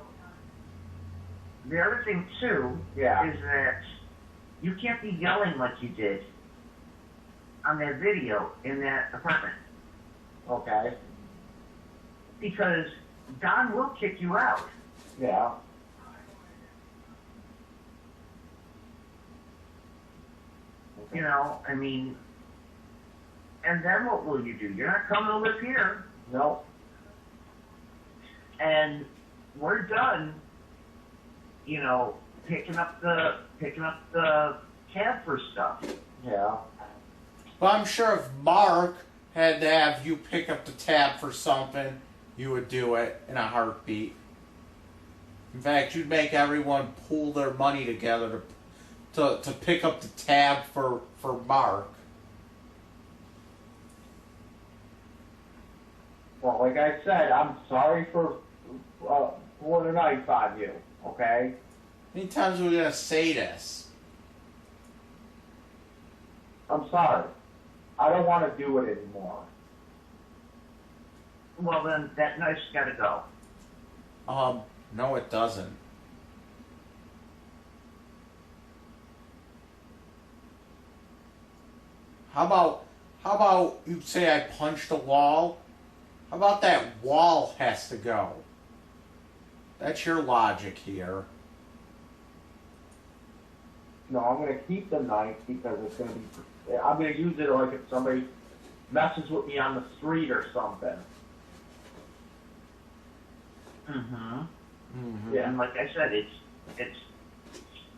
Yeah. is that you can't be yelling like you did on that video in that apartment. Okay. Because Don will kick you out. Yeah. You know, I mean, and then what will you do? You're not coming to live here. No. And we're done, you know, picking up the tab for stuff. Yeah. Well, I'm sure if Mark had to have you pick up the tab for something, you would do it in a heartbeat. In fact, you'd make everyone pool their money together to pick up the tab for Mark. Well, like I said, I'm sorry for the knife on you, okay? How many times are we going to say this? I'm sorry. I don't want to do it anymore. Well, then that knife's got to go. No, it doesn't. How about you say I punched a wall? How about that wall has to go? That's your logic here. No, I'm going to keep the knife because it's going to be, I'm going to use it like if somebody messes with me on the street or something. Yeah, and like I said, it's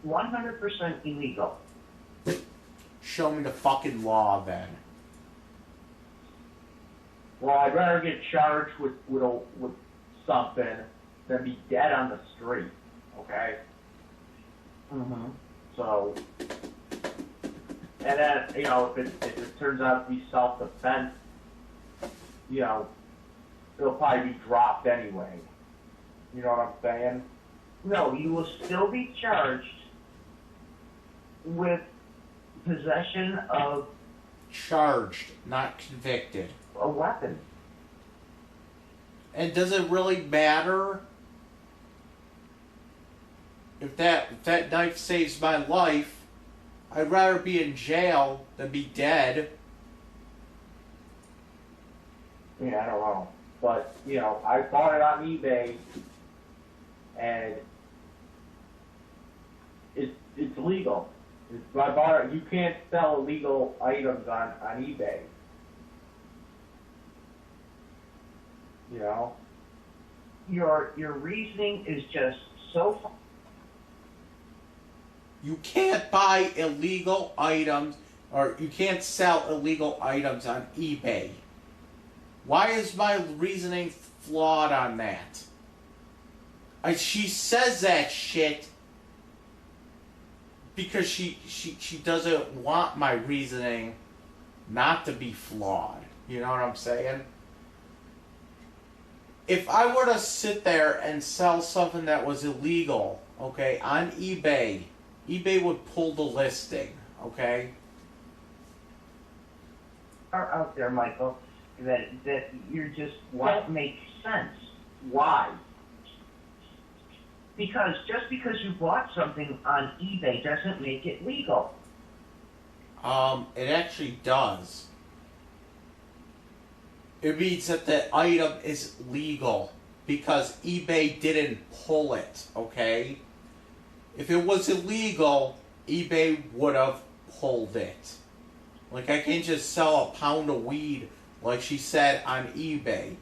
100% illegal. Show me the fucking law then. Well, I'd rather get charged with something than be dead on the street, okay? So, and then, you know, if it turns out to be self-defense, you know, it'll probably be dropped anyway. You know what I'm saying? No, you will still be charged with possession of Charged, not convicted. a weapon. And does it really matter if that knife saves my life? I'd rather be in jail than be dead. Yeah, I don't know. But, you know, I bought it on eBay, and it's legal. I bought it. You can't sell illegal items on eBay. You know? Your reasoning is just so. You can't buy illegal items, or you can't sell illegal items on eBay. Why is my reasoning flawed on that? She says that shit because she doesn't want my reasoning not to be flawed. You know what I'm saying? If I were to sit there and sell something that was illegal, okay, on eBay, eBay would pull the listing, okay? Are out there, Michael, that you're just What? don't make sense. Why? Because just because you bought something on eBay doesn't make it legal. It actually does. It means that the item is legal because eBay didn't pull it, okay? If it was illegal, eBay would have pulled it. Like, I can't just sell a pound of weed, like she said, on eBay.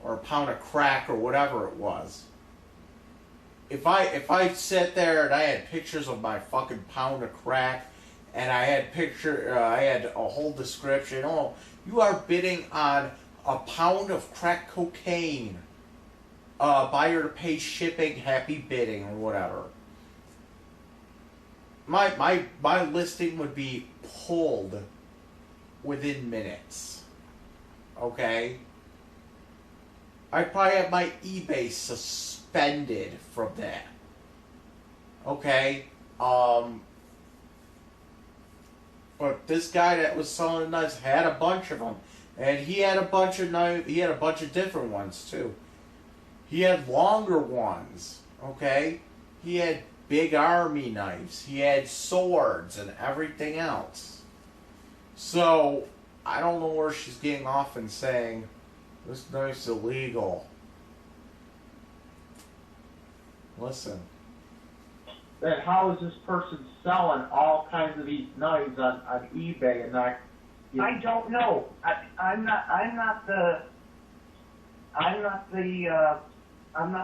Or a pound of crack or whatever it was. If I sat there and I had pictures of my fucking pound of crack, and I had I had a whole description. Oh, you are bidding on a pound of crack cocaine. Buyer to pay shipping, happy bidding, or whatever. My listing would be pulled within minutes. Okay? I'd probably have my eBay suspended from that. Okay? But this guy that was selling knives had a bunch of them. And he had a bunch of knives, he had a bunch of different ones too. He had longer ones, okay? He had big army knives. He had swords and everything else. So, I don't know where she's getting off and saying, this knife's illegal. Listen. Then how is this person selling all kinds of these knives on eBay and not? I don't know. I'm not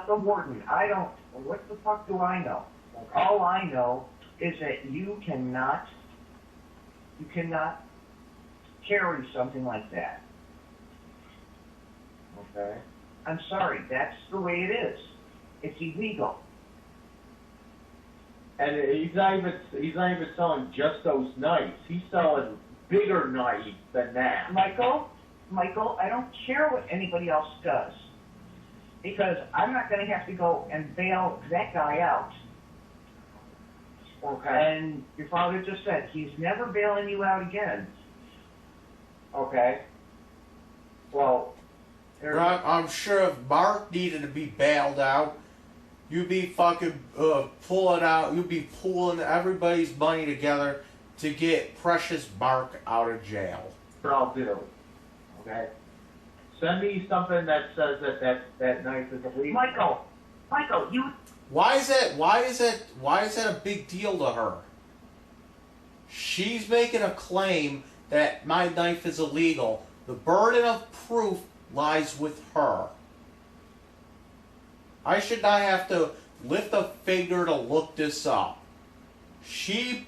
the warden. I don't. What the fuck do I know? All I know is that you cannot carry something like that. Okay. I'm sorry. That's the way it is. It's illegal. And he's not even selling just those knives. He's selling bigger knives than that. Michael, I don't care what anybody else does, because I'm not going to have to go and bail that guy out. Okay. And your father just said he's never bailing you out again. Okay. Well, I'm sure if Mark needed to be bailed out, you'd be fucking pulling out. You'd be pulling everybody's money together to get precious Mark out of jail. what I'll do. Okay. Send me something that says that knife is illegal. Michael, you. Why is that a big deal to her? She's making a claim that my knife is illegal. The burden of proof lies with her. I should not have to lift a finger to look this up. She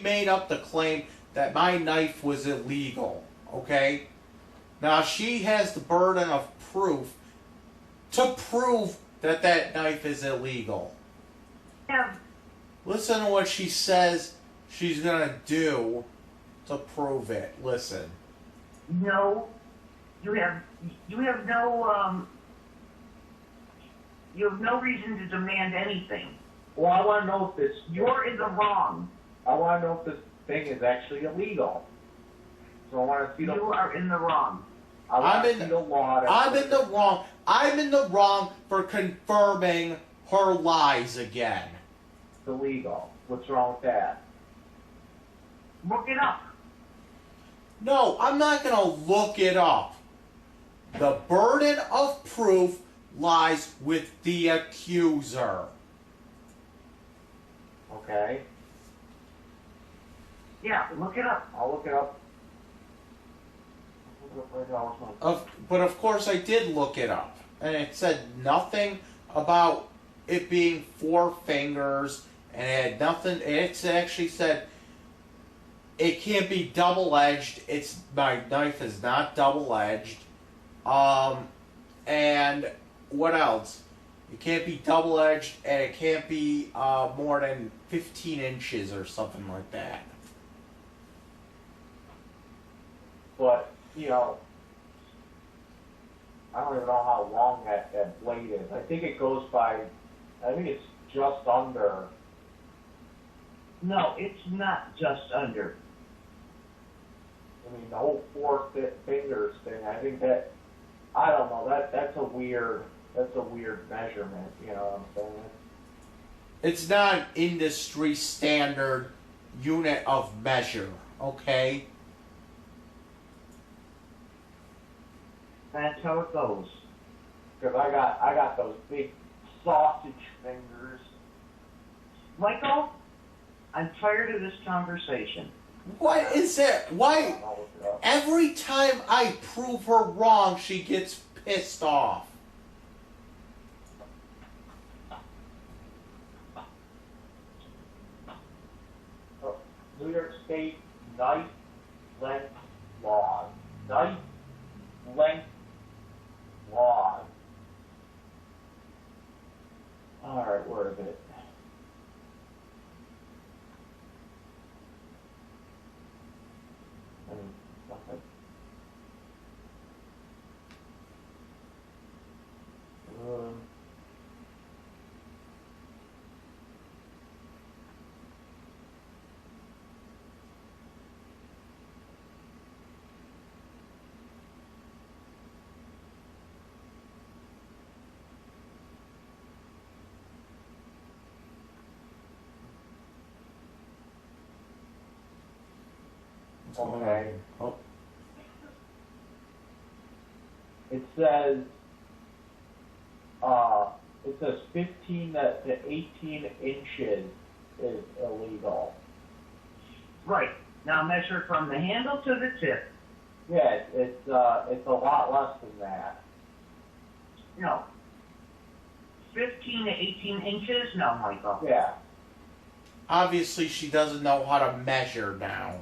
made up the claim that my knife was illegal. Okay? Now she has the burden of proof to prove that that knife is illegal. Yeah. Listen to what she says she's gonna do to prove it. Listen. No, you have no reason to demand anything. Well, I want to know if this. You're in the wrong. I want to know if this thing is actually illegal. So I want to see the. You are in the wrong. I want to see the law. I'm in the wrong. I'm in the wrong for confirming her lies again. It's illegal. What's wrong with that? Look it up. No, I'm not going to look it up. The burden of proof lies with the accuser. Okay. Yeah, look it up. I'll look it up. But of course I did look it up. And it said nothing about it being 4 fingers. And it had nothing. It actually said it can't be double-edged. My knife is not double-edged. And what else? It can't be double-edged, and it can't be more than 15 inches or something like that. But, you know, I don't even know how long that blade is. I think it goes by, I think it's just under. No, it's not just under. I mean, the whole 4 fingers thing, I think that, I don't know, that's a weird measurement, you know what I'm saying? It's not an industry standard unit of measure, okay? That's how it goes. Because I got those big sausage fingers. Michael, I'm tired of this conversation. What is it? Why? I'll look it up. Every time I prove her wrong, she gets pissed off. New York State knife length law. Knife length law. Alright, where is it? Nothing. Okay. Oh, It says 15 to 18 inches is illegal. Right. Now measure from the handle to the tip. Yeah, it's a lot less than that. No. 15 to 18 inches? No, Michael. Yeah, obviously, she doesn't know how to measure now.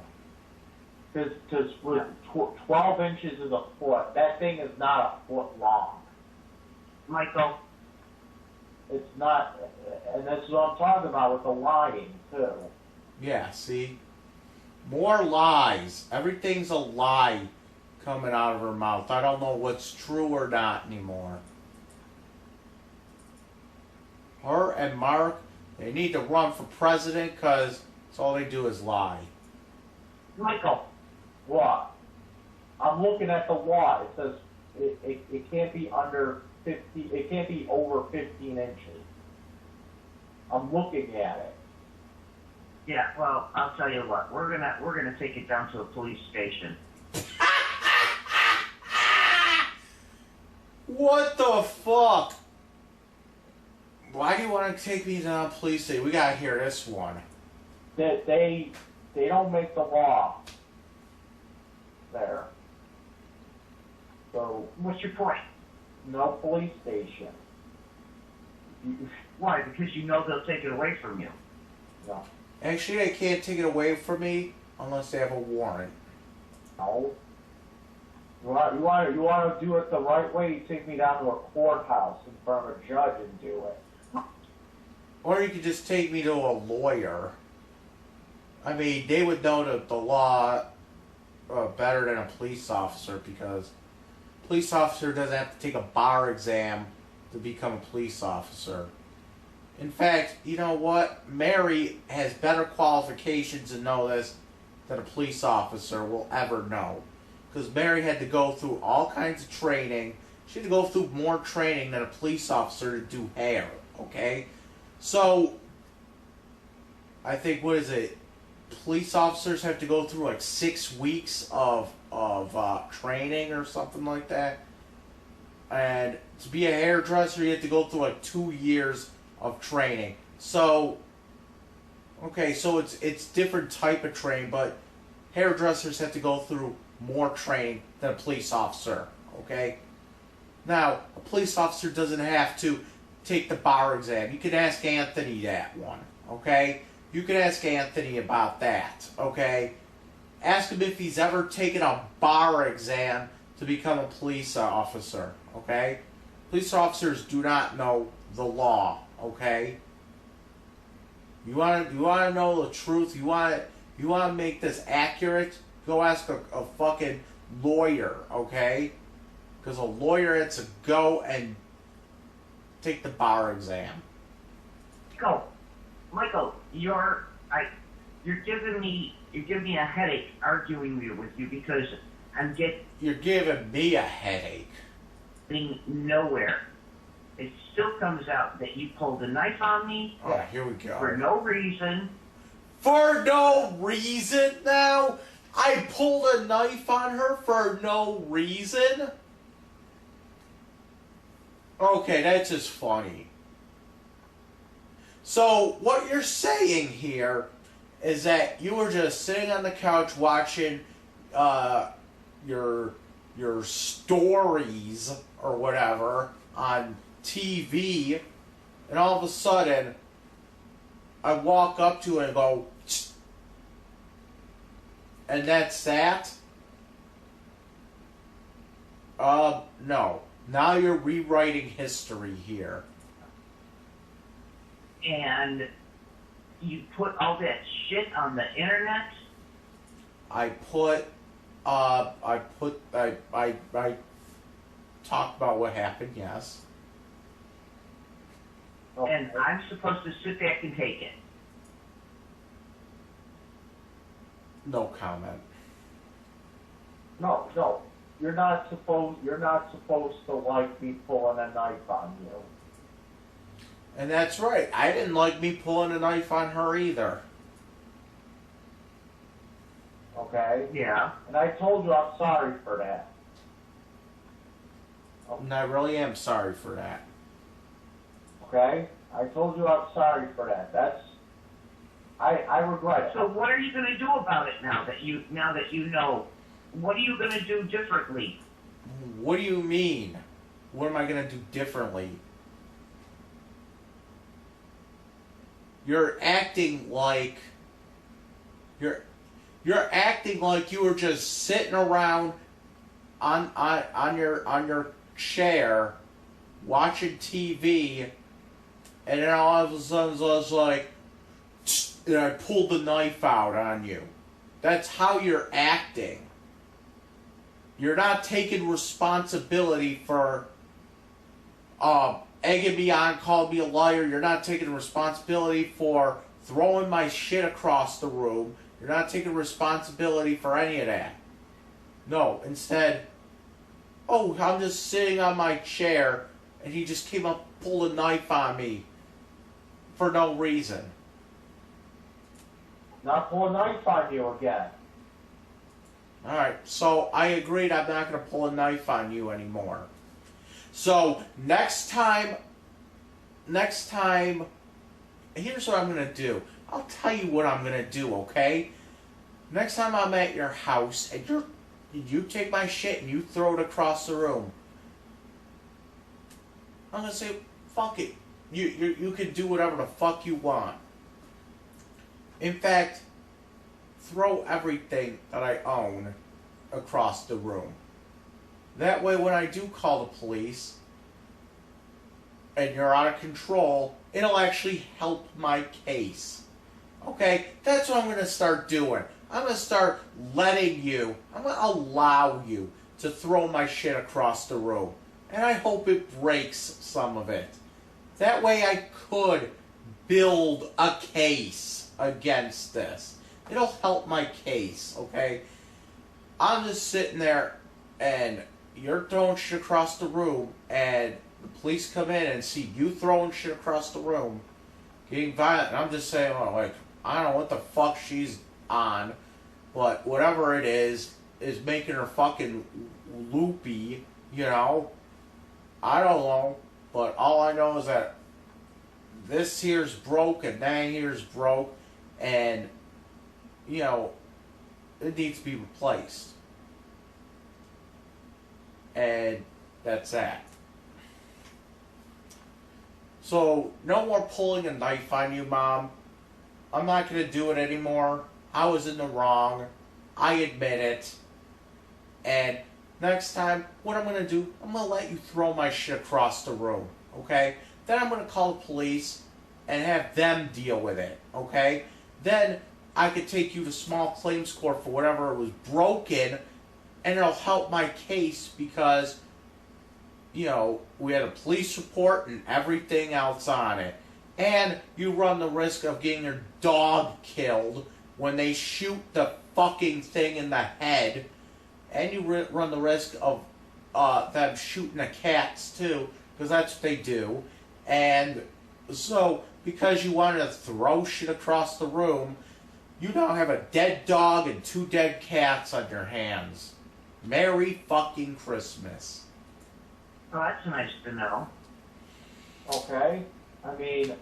because with 12 inches is a foot. That thing is not a foot long. Michael, It's not, and that's what I'm talking about with the lying too. Yeah, see? More lies. Everything's a lie coming out of her mouth. I don't know what's true or not anymore. Her and Mark, they need to run for president because that's all they do is lie. Michael, What? I'm looking at the law. It says it can't be under 50. It can't be over 15 inches. I'm looking at it. Yeah, well, I'll tell you what. We're gonna take it down to a police station. What the fuck? Why do you want to take me down, police station? We gotta hear this one. They don't make the law there. So What's your point? no police station. Why? Because you know they'll take it away from you. No. Actually, they can't take it away from me unless they have a warrant. No. You want to do it the right way? You take me down to a courthouse in front of a judge and do it. Or you could just take me to a lawyer. I mean, they would know the law better than a police officer, because a police officer doesn't have to take a bar exam to become a police officer. In fact, you know what? Mary has better qualifications to know this than a police officer will ever know. Because Mary had to go through all kinds of training. She had to go through more training than a police officer to do hair, okay? So, I think, what is it? Police officers have to go through like 6 weeks of training or something like that. And to be a hairdresser, you have to go through like 2 years of training. So, okay, so it's different type of training, but hairdressers have to go through more training than a police officer, okay? Now, a police officer doesn't have to take the bar exam. You can ask Anthony that one, okay? You can ask Anthony about that, okay? Ask him if he's ever taken a bar exam to become a police officer, okay? Police officers do not know the law, okay? You want to know the truth? You want to make this accurate? Go ask a fucking lawyer, okay? Because a lawyer has to go and take the bar exam. Michael, you're giving me a headache arguing with you, because You're giving me a headache. getting nowhere. It still comes out that you pulled a knife on me Oh, here we go. for no reason. For no reason now? I pulled a knife on her for no reason? Okay, that's just funny. So, what you're saying here is that you were just sitting on the couch watching your stories or whatever on TV, and all of a sudden, I walk up to it and go, "Tsk." And that's that? No. Now you're rewriting history here. And you put all that shit on the internet? I talked about what happened, yes. And I'm supposed to sit back and take it. No comment. No, you're not supposed to like me pulling a knife on you. And that's right. I didn't like me pulling a knife on her either. Okay? Yeah. And I told you I'm sorry for that. And I really am sorry for that. Okay? I told you I'm sorry for that. I regret it. So what are you going to do about it now that you know? What are you going to do differently? What do you mean? What am I going to do differently? You're acting like you were just sitting around on your chair watching TV, and then all of a sudden I was like, and I pulled the knife out on you. That's how you're acting. You're not taking responsibility for egging me on, calling me a liar. You're not taking responsibility for throwing my shit across the room. You're not taking responsibility for any of that. No, instead, oh, I'm just sitting on my chair, and he just came up, pulled a knife on me for no reason. Not pull a knife on you again. Alright, so I agreed I'm not going to pull a knife on you anymore. So, next time, here's what I'm going to do. I'll tell you what I'm going to do, okay? Next time I'm at your house, and you take my shit and you throw it across the room, I'm going to say, fuck it. You can do whatever the fuck you want. In fact, throw everything that I own across the room. That way when I do call the police and you're out of control, it'll actually help my case. Okay? That's what I'm going to start doing. I'm going to start letting you, I'm going to allow you to throw my shit across the room. And I hope it breaks some of it. That way I could build a case against this. It'll help my case, okay? I'm just sitting there and you're throwing shit across the room and the police come in and see you throwing shit across the room, getting violent, and I'm just saying, oh, like, I don't know what the fuck she's on, but whatever it is making her fucking loopy, you know? I don't know, but all I know is that this here's broke and that here's broke, and, you know, it needs to be replaced. And that's that. So, no more pulling a knife on you, Mom. I'm not going to do it anymore. I was in the wrong. I admit it. And next time, what I'm going to do, I'm going to let you throw my shit across the room. Okay? Then I'm going to call the police and have them deal with it. Okay? Then I could take you to small claims court for whatever was broken, and it'll help my case because, you know, we had a police report and everything else on it. And you run the risk of getting your dog killed when they shoot the fucking thing in the head. And you run the risk of them shooting the cats too, because that's what they do. And so, because you wanted to throw shit across the room, you now have a dead dog and 2 dead cats on your hands. Merry fucking Christmas. Oh, that's nice to know. Okay? I mean,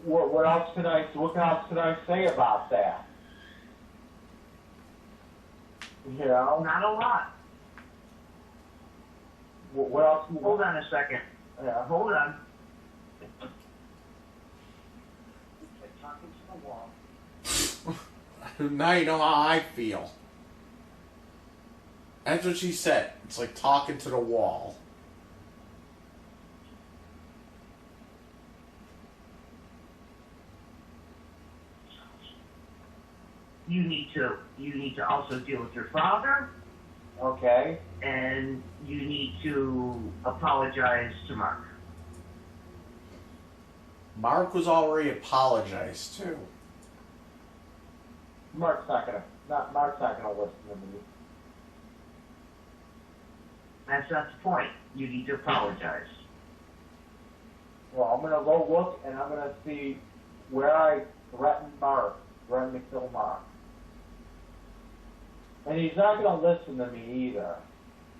what else can I say about that? You know? Not a lot. What else? Hold on a second. Yeah. Hold on. It's like talking to the wall. Now you know how I feel. That's what she said. It's like talking to the wall. You need to also deal with your father, Okay. and you need to apologize to Mark. Mark was already apologized to. Mark's not gonna listen to me. That's not the point. You need to apologize. Well, I'm gonna go look and I'm gonna see where I threatened to kill Mark. And he's not gonna listen to me either.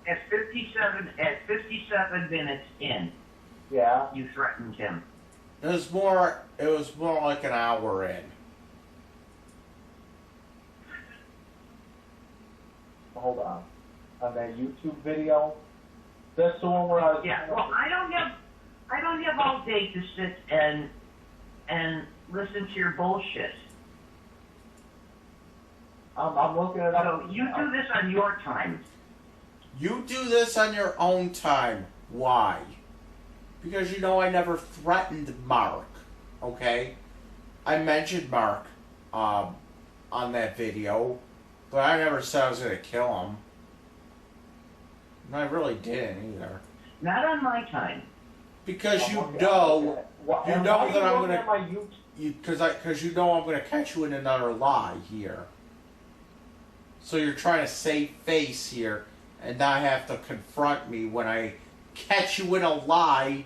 At 57 minutes in, Yeah? you threatened him. It was more like an hour in. Hold on. On that YouTube video? That's the one where I was... Yeah, well, I don't have all day to sit and listen to your bullshit. I'm looking it up. So you do this on your time. You do this on your own time. Why? Because you know I never threatened Mark. Okay? I mentioned Mark on that video, but I never said I was going to kill him. And I really didn't either. Not on my time. Because you Okay, know okay. you know that I'm looking gonna at my YouTube. because you know I'm gonna catch you in another lie here. So you're trying to save face here and not have to confront me when I catch you in a lie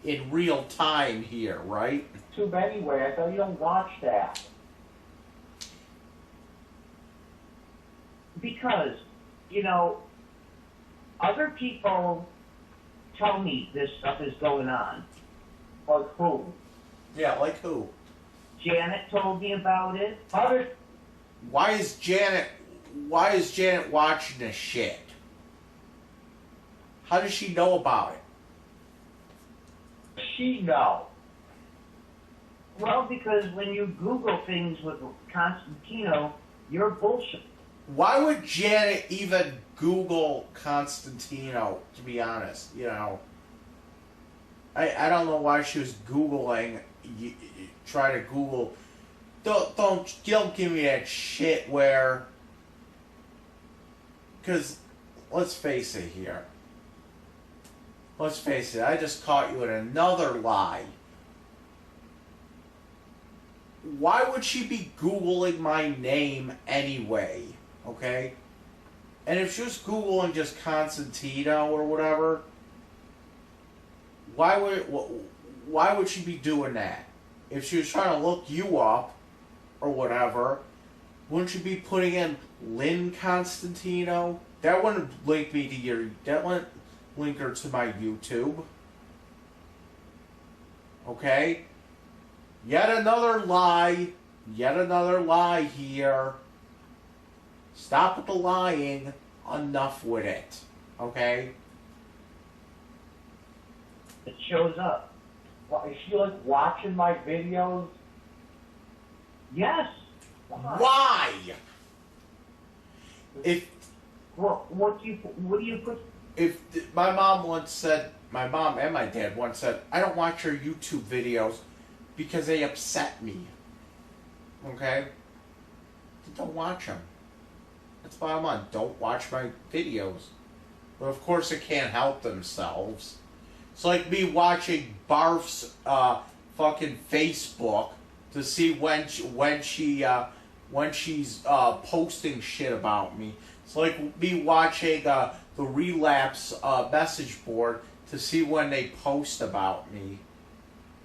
in real time here, right? YouTube anyway. I thought you don't watch that. Because, you know, other people tell me this stuff is going on. Like who? Yeah, like who? Janet told me about it. How did Why is Janet watching this shit? How does she know about it? she know? Well, because when you Google things with Constantino, you're bullshit. Why would Janet even Google Constantino, to be honest? You know, I don't know why she was Googling, try to Google. Don't give me that shit where, because let's face it here. Let's face it, I just caught you in another lie. Why would she be Googling my name anyway? Okay? And if she was Googling just Constantino or whatever, why would she be doing that? If she was trying to look you up or whatever, wouldn't you be putting in Lynn Constantino? That wouldn't link me to your... That wouldn't link her to my YouTube. Okay? Yet another lie. Yet another lie here. Stop with the lying. Enough with it. Okay? It shows up. Well, is she like watching my videos? Yes. Why? If What do you put? my mom once said, my mom and my dad once said, I don't watch your YouTube videos because they upset me. Okay? Don't watch them. That's bottom line. Don't watch my videos. But of course, they can't help themselves. It's like me watching Barf's fucking Facebook to see when she's posting shit about me. It's like me watching the Relapse message board to see when they post about me.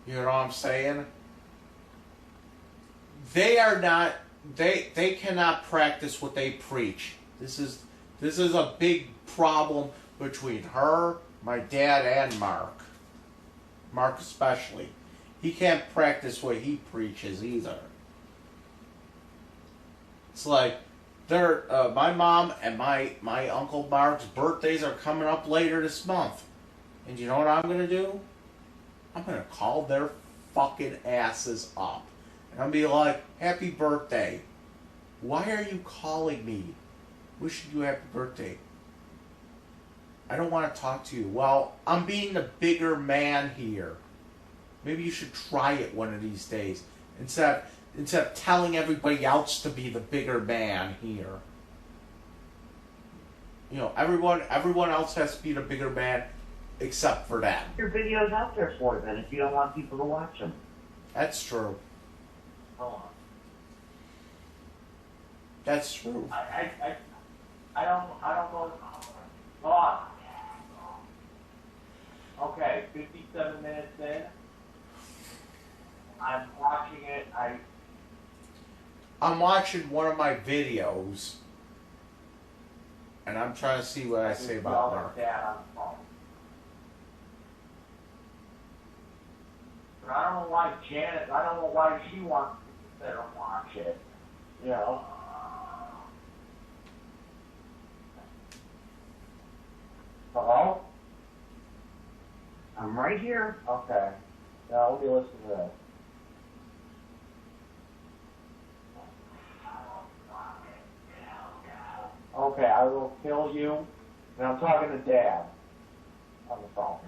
You know what I'm saying? They are not. They cannot practice what they preach. This is a big problem between her, my dad, and Mark. Mark especially. He can't practice what he preaches either. It's like my mom and my Uncle Mark's birthdays are coming up later this month. And you know what I'm gonna do? I'm gonna call their fucking asses up. And I'll be like, happy birthday. Why are you calling me? Wishing you happy birthday. I don't want to talk to you. Well, I'm being the bigger man here. Maybe you should try it one of these days. Instead of telling everybody else to be the bigger man here. You know, everyone else has to be the bigger man except for them. Your videos out there for then if you don't want people to watch them. That's true. Hold on. That's true. I don't know. Hold on. Okay, 57 minutes in. I'm watching it. I'm watching one of my videos, and I'm trying to see what I say about Mark. Dad on the phone. But I don't know why Janet. I don't know why she wants to sit and watch it. You know. Hello? I'm right here. Okay. Now let me listen to this. Okay, I will kill you. And I'm talking to Dad on the phone.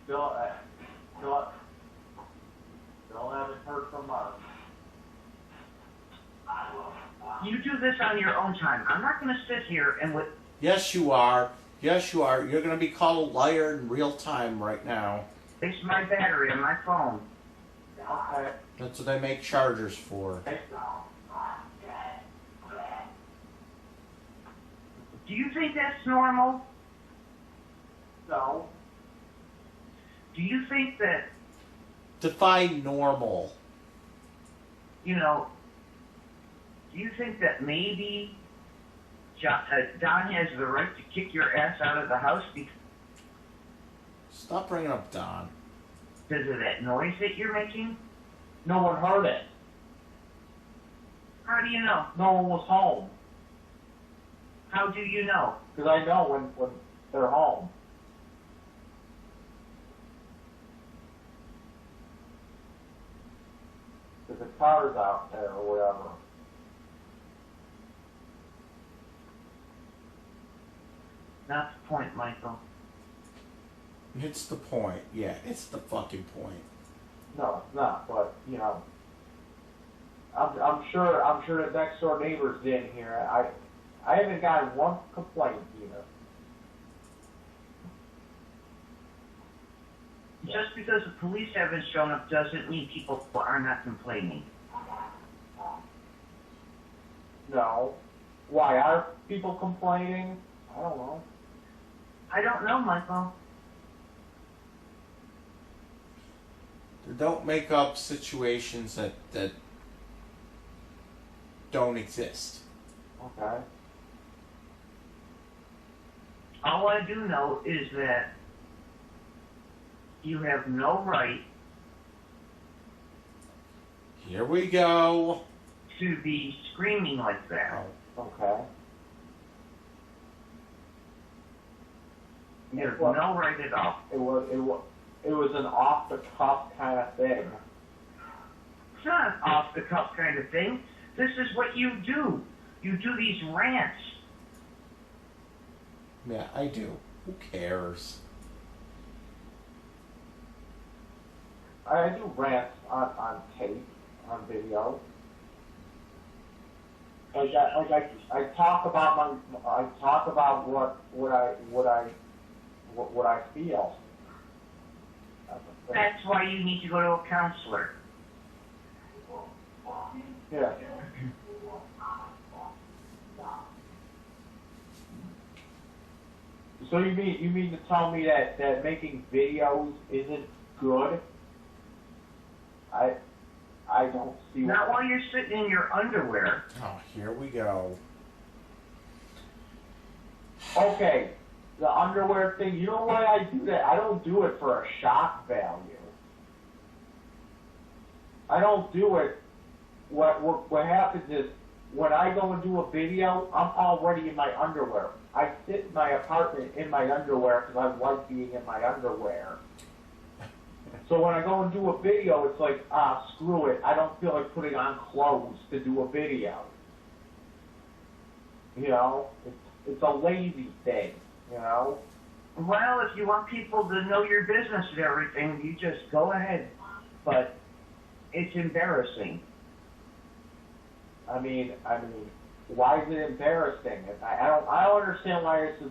Still haven't heard from Mark. You do this on your own time. I'm not going to sit here and with. Yes, you are. Yes, you are. You're going to be called a liar in real time right now. It's my battery on my phone. Okay. That's what they make chargers for. Do you think that's normal? No. Do you think that, Define normal. you know, do you think that maybe Don has the right to kick your ass out of the house Stop bringing up Don. because of that noise that you're making? No one heard it. How do you know? No one was home. How do you know? Because I know when they're home. Because the car's out there or whatever. Not the point, Michael. It's the point. Yeah, it's the fucking point. No, it's not. But you know, I'm sure the next door neighbors didn't hear it. I haven't gotten one complaint either. Just because the police haven't shown up doesn't mean people are not complaining. No. Why are people complaining? I don't know. I don't know, Michael. Don't make up situations that don't exist. Okay. All I do know is that you have no right Here we go. to be screaming like that. Oh, Okay. You have no right at all. It was an off the cuff kind of thing. It's not an off-the-cuff kind of thing. This is what you do. You do these rants. yeah, I do. Who cares? I do rants on tape, on video. I talk about what I feel. That's why you need to go to a counselor. Yeah. So you mean to tell me that making videos isn't good? I don't see. Not while you're sitting in your underwear. Oh, here we go. Okay, the underwear thing. You know why I do that? I don't do it for a shock value. I don't do it. What happens is when I go and do a video, I'm already in my underwear. I sit in my apartment in my underwear because I like being in my underwear. So when I go and do a video, it's like, screw it. I don't feel like putting on clothes to do a video. You know, it's a lazy thing, you know? Well, if you want people to know your business and everything, you just go ahead. But it's embarrassing. I mean, why is it embarrassing? I don't understand why it's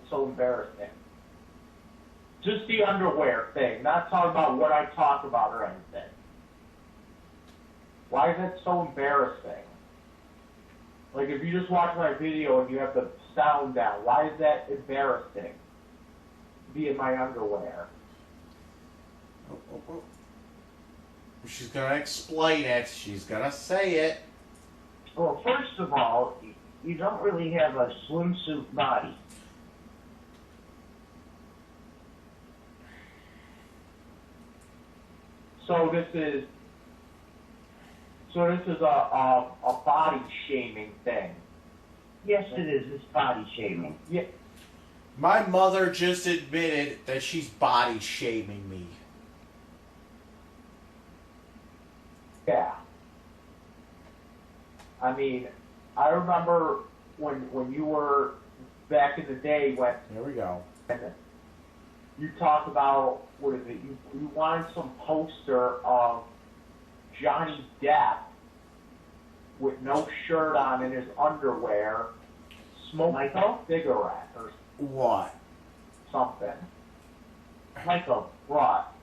so embarrassing. Just the underwear thing, not talking about what I talk about or anything. Why is that so embarrassing? Like if you just watch my video and you have the sound down, why is that embarrassing? Be in my underwear. She's gonna explain it. She's gonna say it. Well, first of all, you don't really have a swimsuit body. So this is a body shaming thing. Yes, it is. It's body shaming. Yeah. My mother just admitted that she's body shaming me. Yeah. I mean, I remember when you were back in the day when Here we go. you talked about, what is it, you wanted some poster of Johnny Depp with no shirt on in his underwear, smoked Michael? a cigarette or What? something. Michael, What?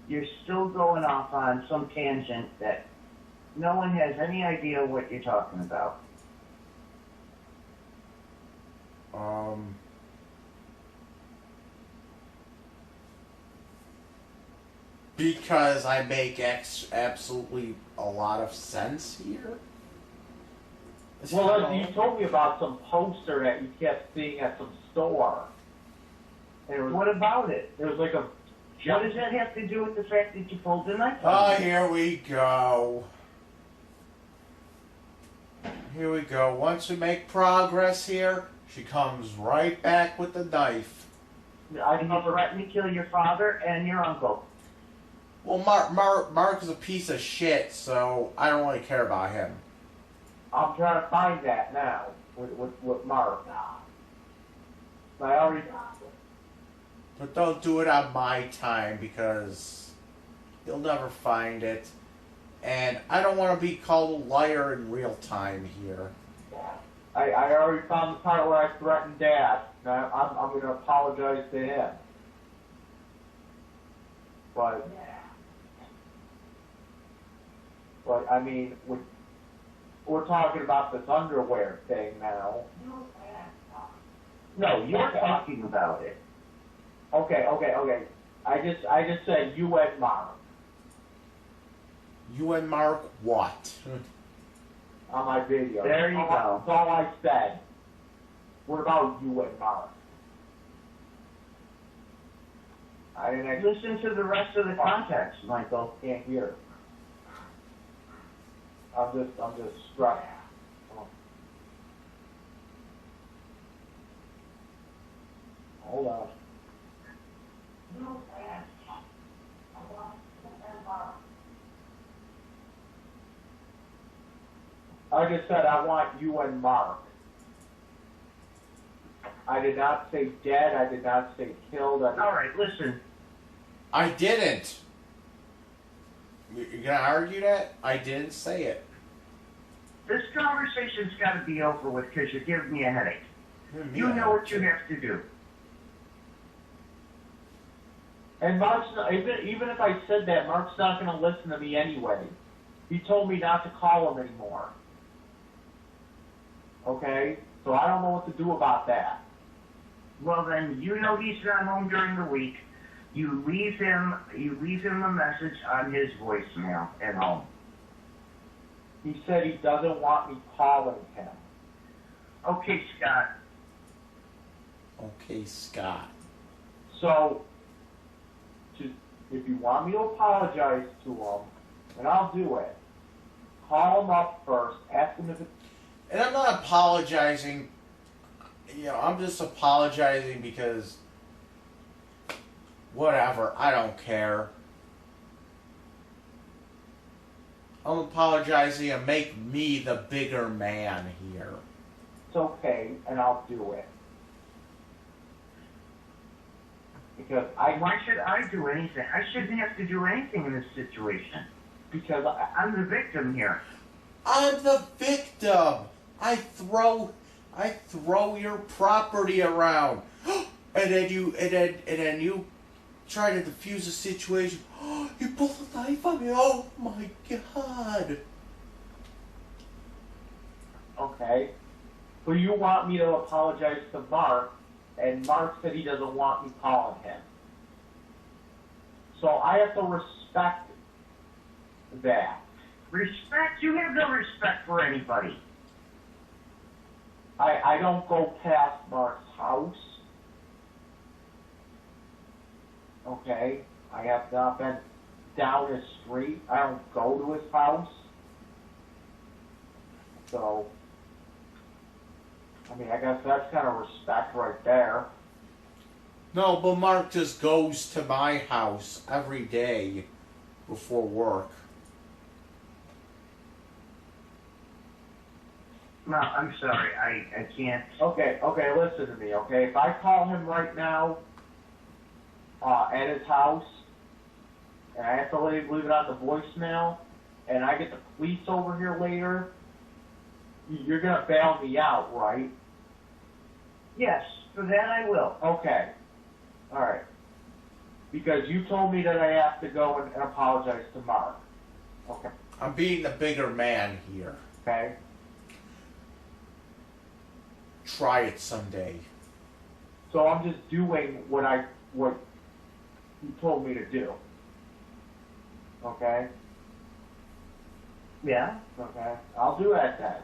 you're still going off on some tangent that no one has any idea what you're talking about. Because I make absolutely a lot of sense here. Well, you told me about some poster that you kept seeing at some store. And it was, What about it? it was like a What does that have to do with the fact that you pulled the knife? Oh, here we go. Here we go. Once we make progress here, she comes right back with the knife. I And you never, threatened to kill your father and your uncle. Well, Mark is a piece of shit, so I don't really care about him. I'm trying to find that now with Mark. I already got it. But don't do it on my time because you'll never find it. And I don't want to be called a liar in real time here. I already found the part where I threatened Dad. Now I'm going to apologize to him. But I mean, we're talking about this underwear thing now. No, you're talking about it. Okay. I just said you and Mark You and Mark what? on my video. There you go. That's all I said. What about you and Mark? I didn't Listen to the rest of the context, Michael. can't hear. I'm just stressed. Hold on. I just said I want you and Mark. I did not say dead. I did not say killed. All right, listen. I didn't. You're gonna argue that? I didn't say it. This conversation's got to be over with because you're giving me a headache. You know what you have to do. And Mark's not, even if I said that, Mark's not going to listen to me anyway. He told me not to call him anymore. Okay? So I don't know what to do about that. Well, then you know he's not home during the week. You leave him a message on his voicemail at home. He said he doesn't want me calling him. Okay, Scott. Okay, Scott. So, if you want me to apologize to him, and I'll do it, call him up first, ask him if it's... And I'm not apologizing. You know, I'm just apologizing because... Whatever, I don't care. I'm apologizing and make me the bigger man here. It's okay, and I'll do it. Because Why should I do anything? I shouldn't have to do anything in this situation. because I'm the victim here. I'm the victim. I throw your property around, and then you try to defuse the situation. You pull a knife on me. Oh my God. Okay. But you want me to apologize to Mark, and Mark said he doesn't want me calling him. So I have to respect that. Respect? You have no respect for anybody. I don't go past Mark's house. Okay? I have not been down his street. I don't go to his house. So, I mean, I guess that's kind of respect right there. No, but Mark just goes to my house every day before work. No, I'm sorry. I can't. Okay, listen to me, okay? If I call him right now at his house, and I have to leave it on the voicemail, and I get the police over here later, you're going to bail me out, right? Yes, for that I will. Okay. All right. Because you told me that I have to go and apologize to Mark. Okay. I'm being the bigger man here. Okay. Try it someday. So I'm just doing what you told me to do. Okay. Yeah? Okay. I'll do that then.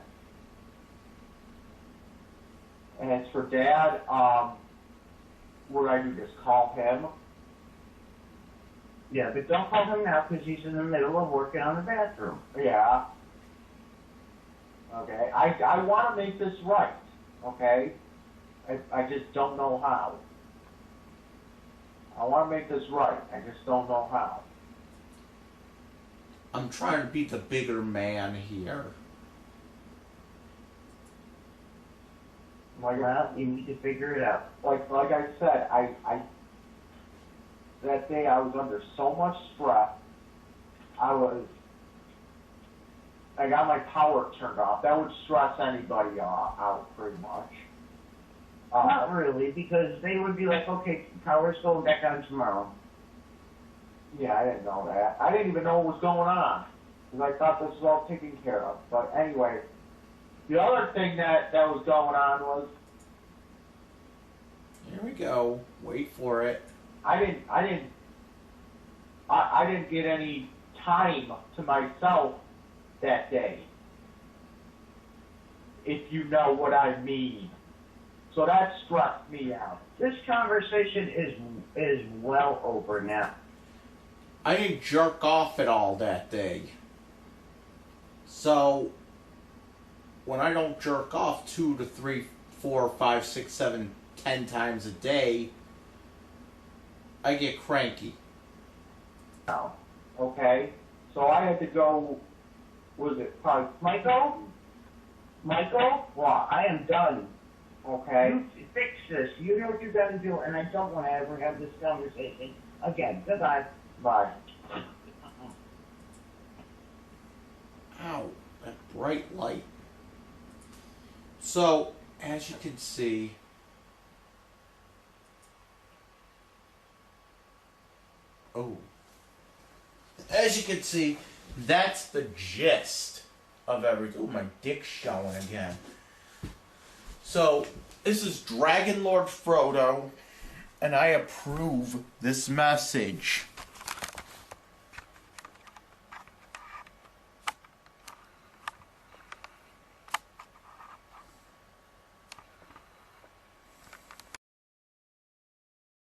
And as for Dad, what do I do? Just call him? Yeah, but don't call him now because he's in the middle of working on the bathroom. Yeah. Okay. I want to make this right. Okay. I just don't know how. I want to make this right. I just don't know how. I'm trying to be the bigger man here. Well, you need to figure it out. Like I said, I that day I was under so much stress. I got my power turned off. That would stress anybody out pretty much. Not really, because they would be like, okay, power's going back on tomorrow. Yeah, I didn't know that. I didn't even know what was going on, because I thought this was all taken care of. But anyway, the other thing that was going on was, Here we go. Wait for it. I didn't get any time to myself that day, if you know what I mean. So that stressed me out. This conversation is well over now. I didn't jerk off at all that day. So, when I don't jerk off 2 to 3, 4, 5, 6, 7, 10 times a day, I get cranky. Now, Okay? So I had to go, was it probably Michael? Michael? well, I am done. Okay. You fix this. You know what you got to do, and I don't want to ever have this conversation again. Goodbye. Bye. Ow, that bright light. So, as you can see, as you can see, that's the gist of everything. Ooh, my dick's showing again. So, this is Dragonlordfrodo, and I approve this message.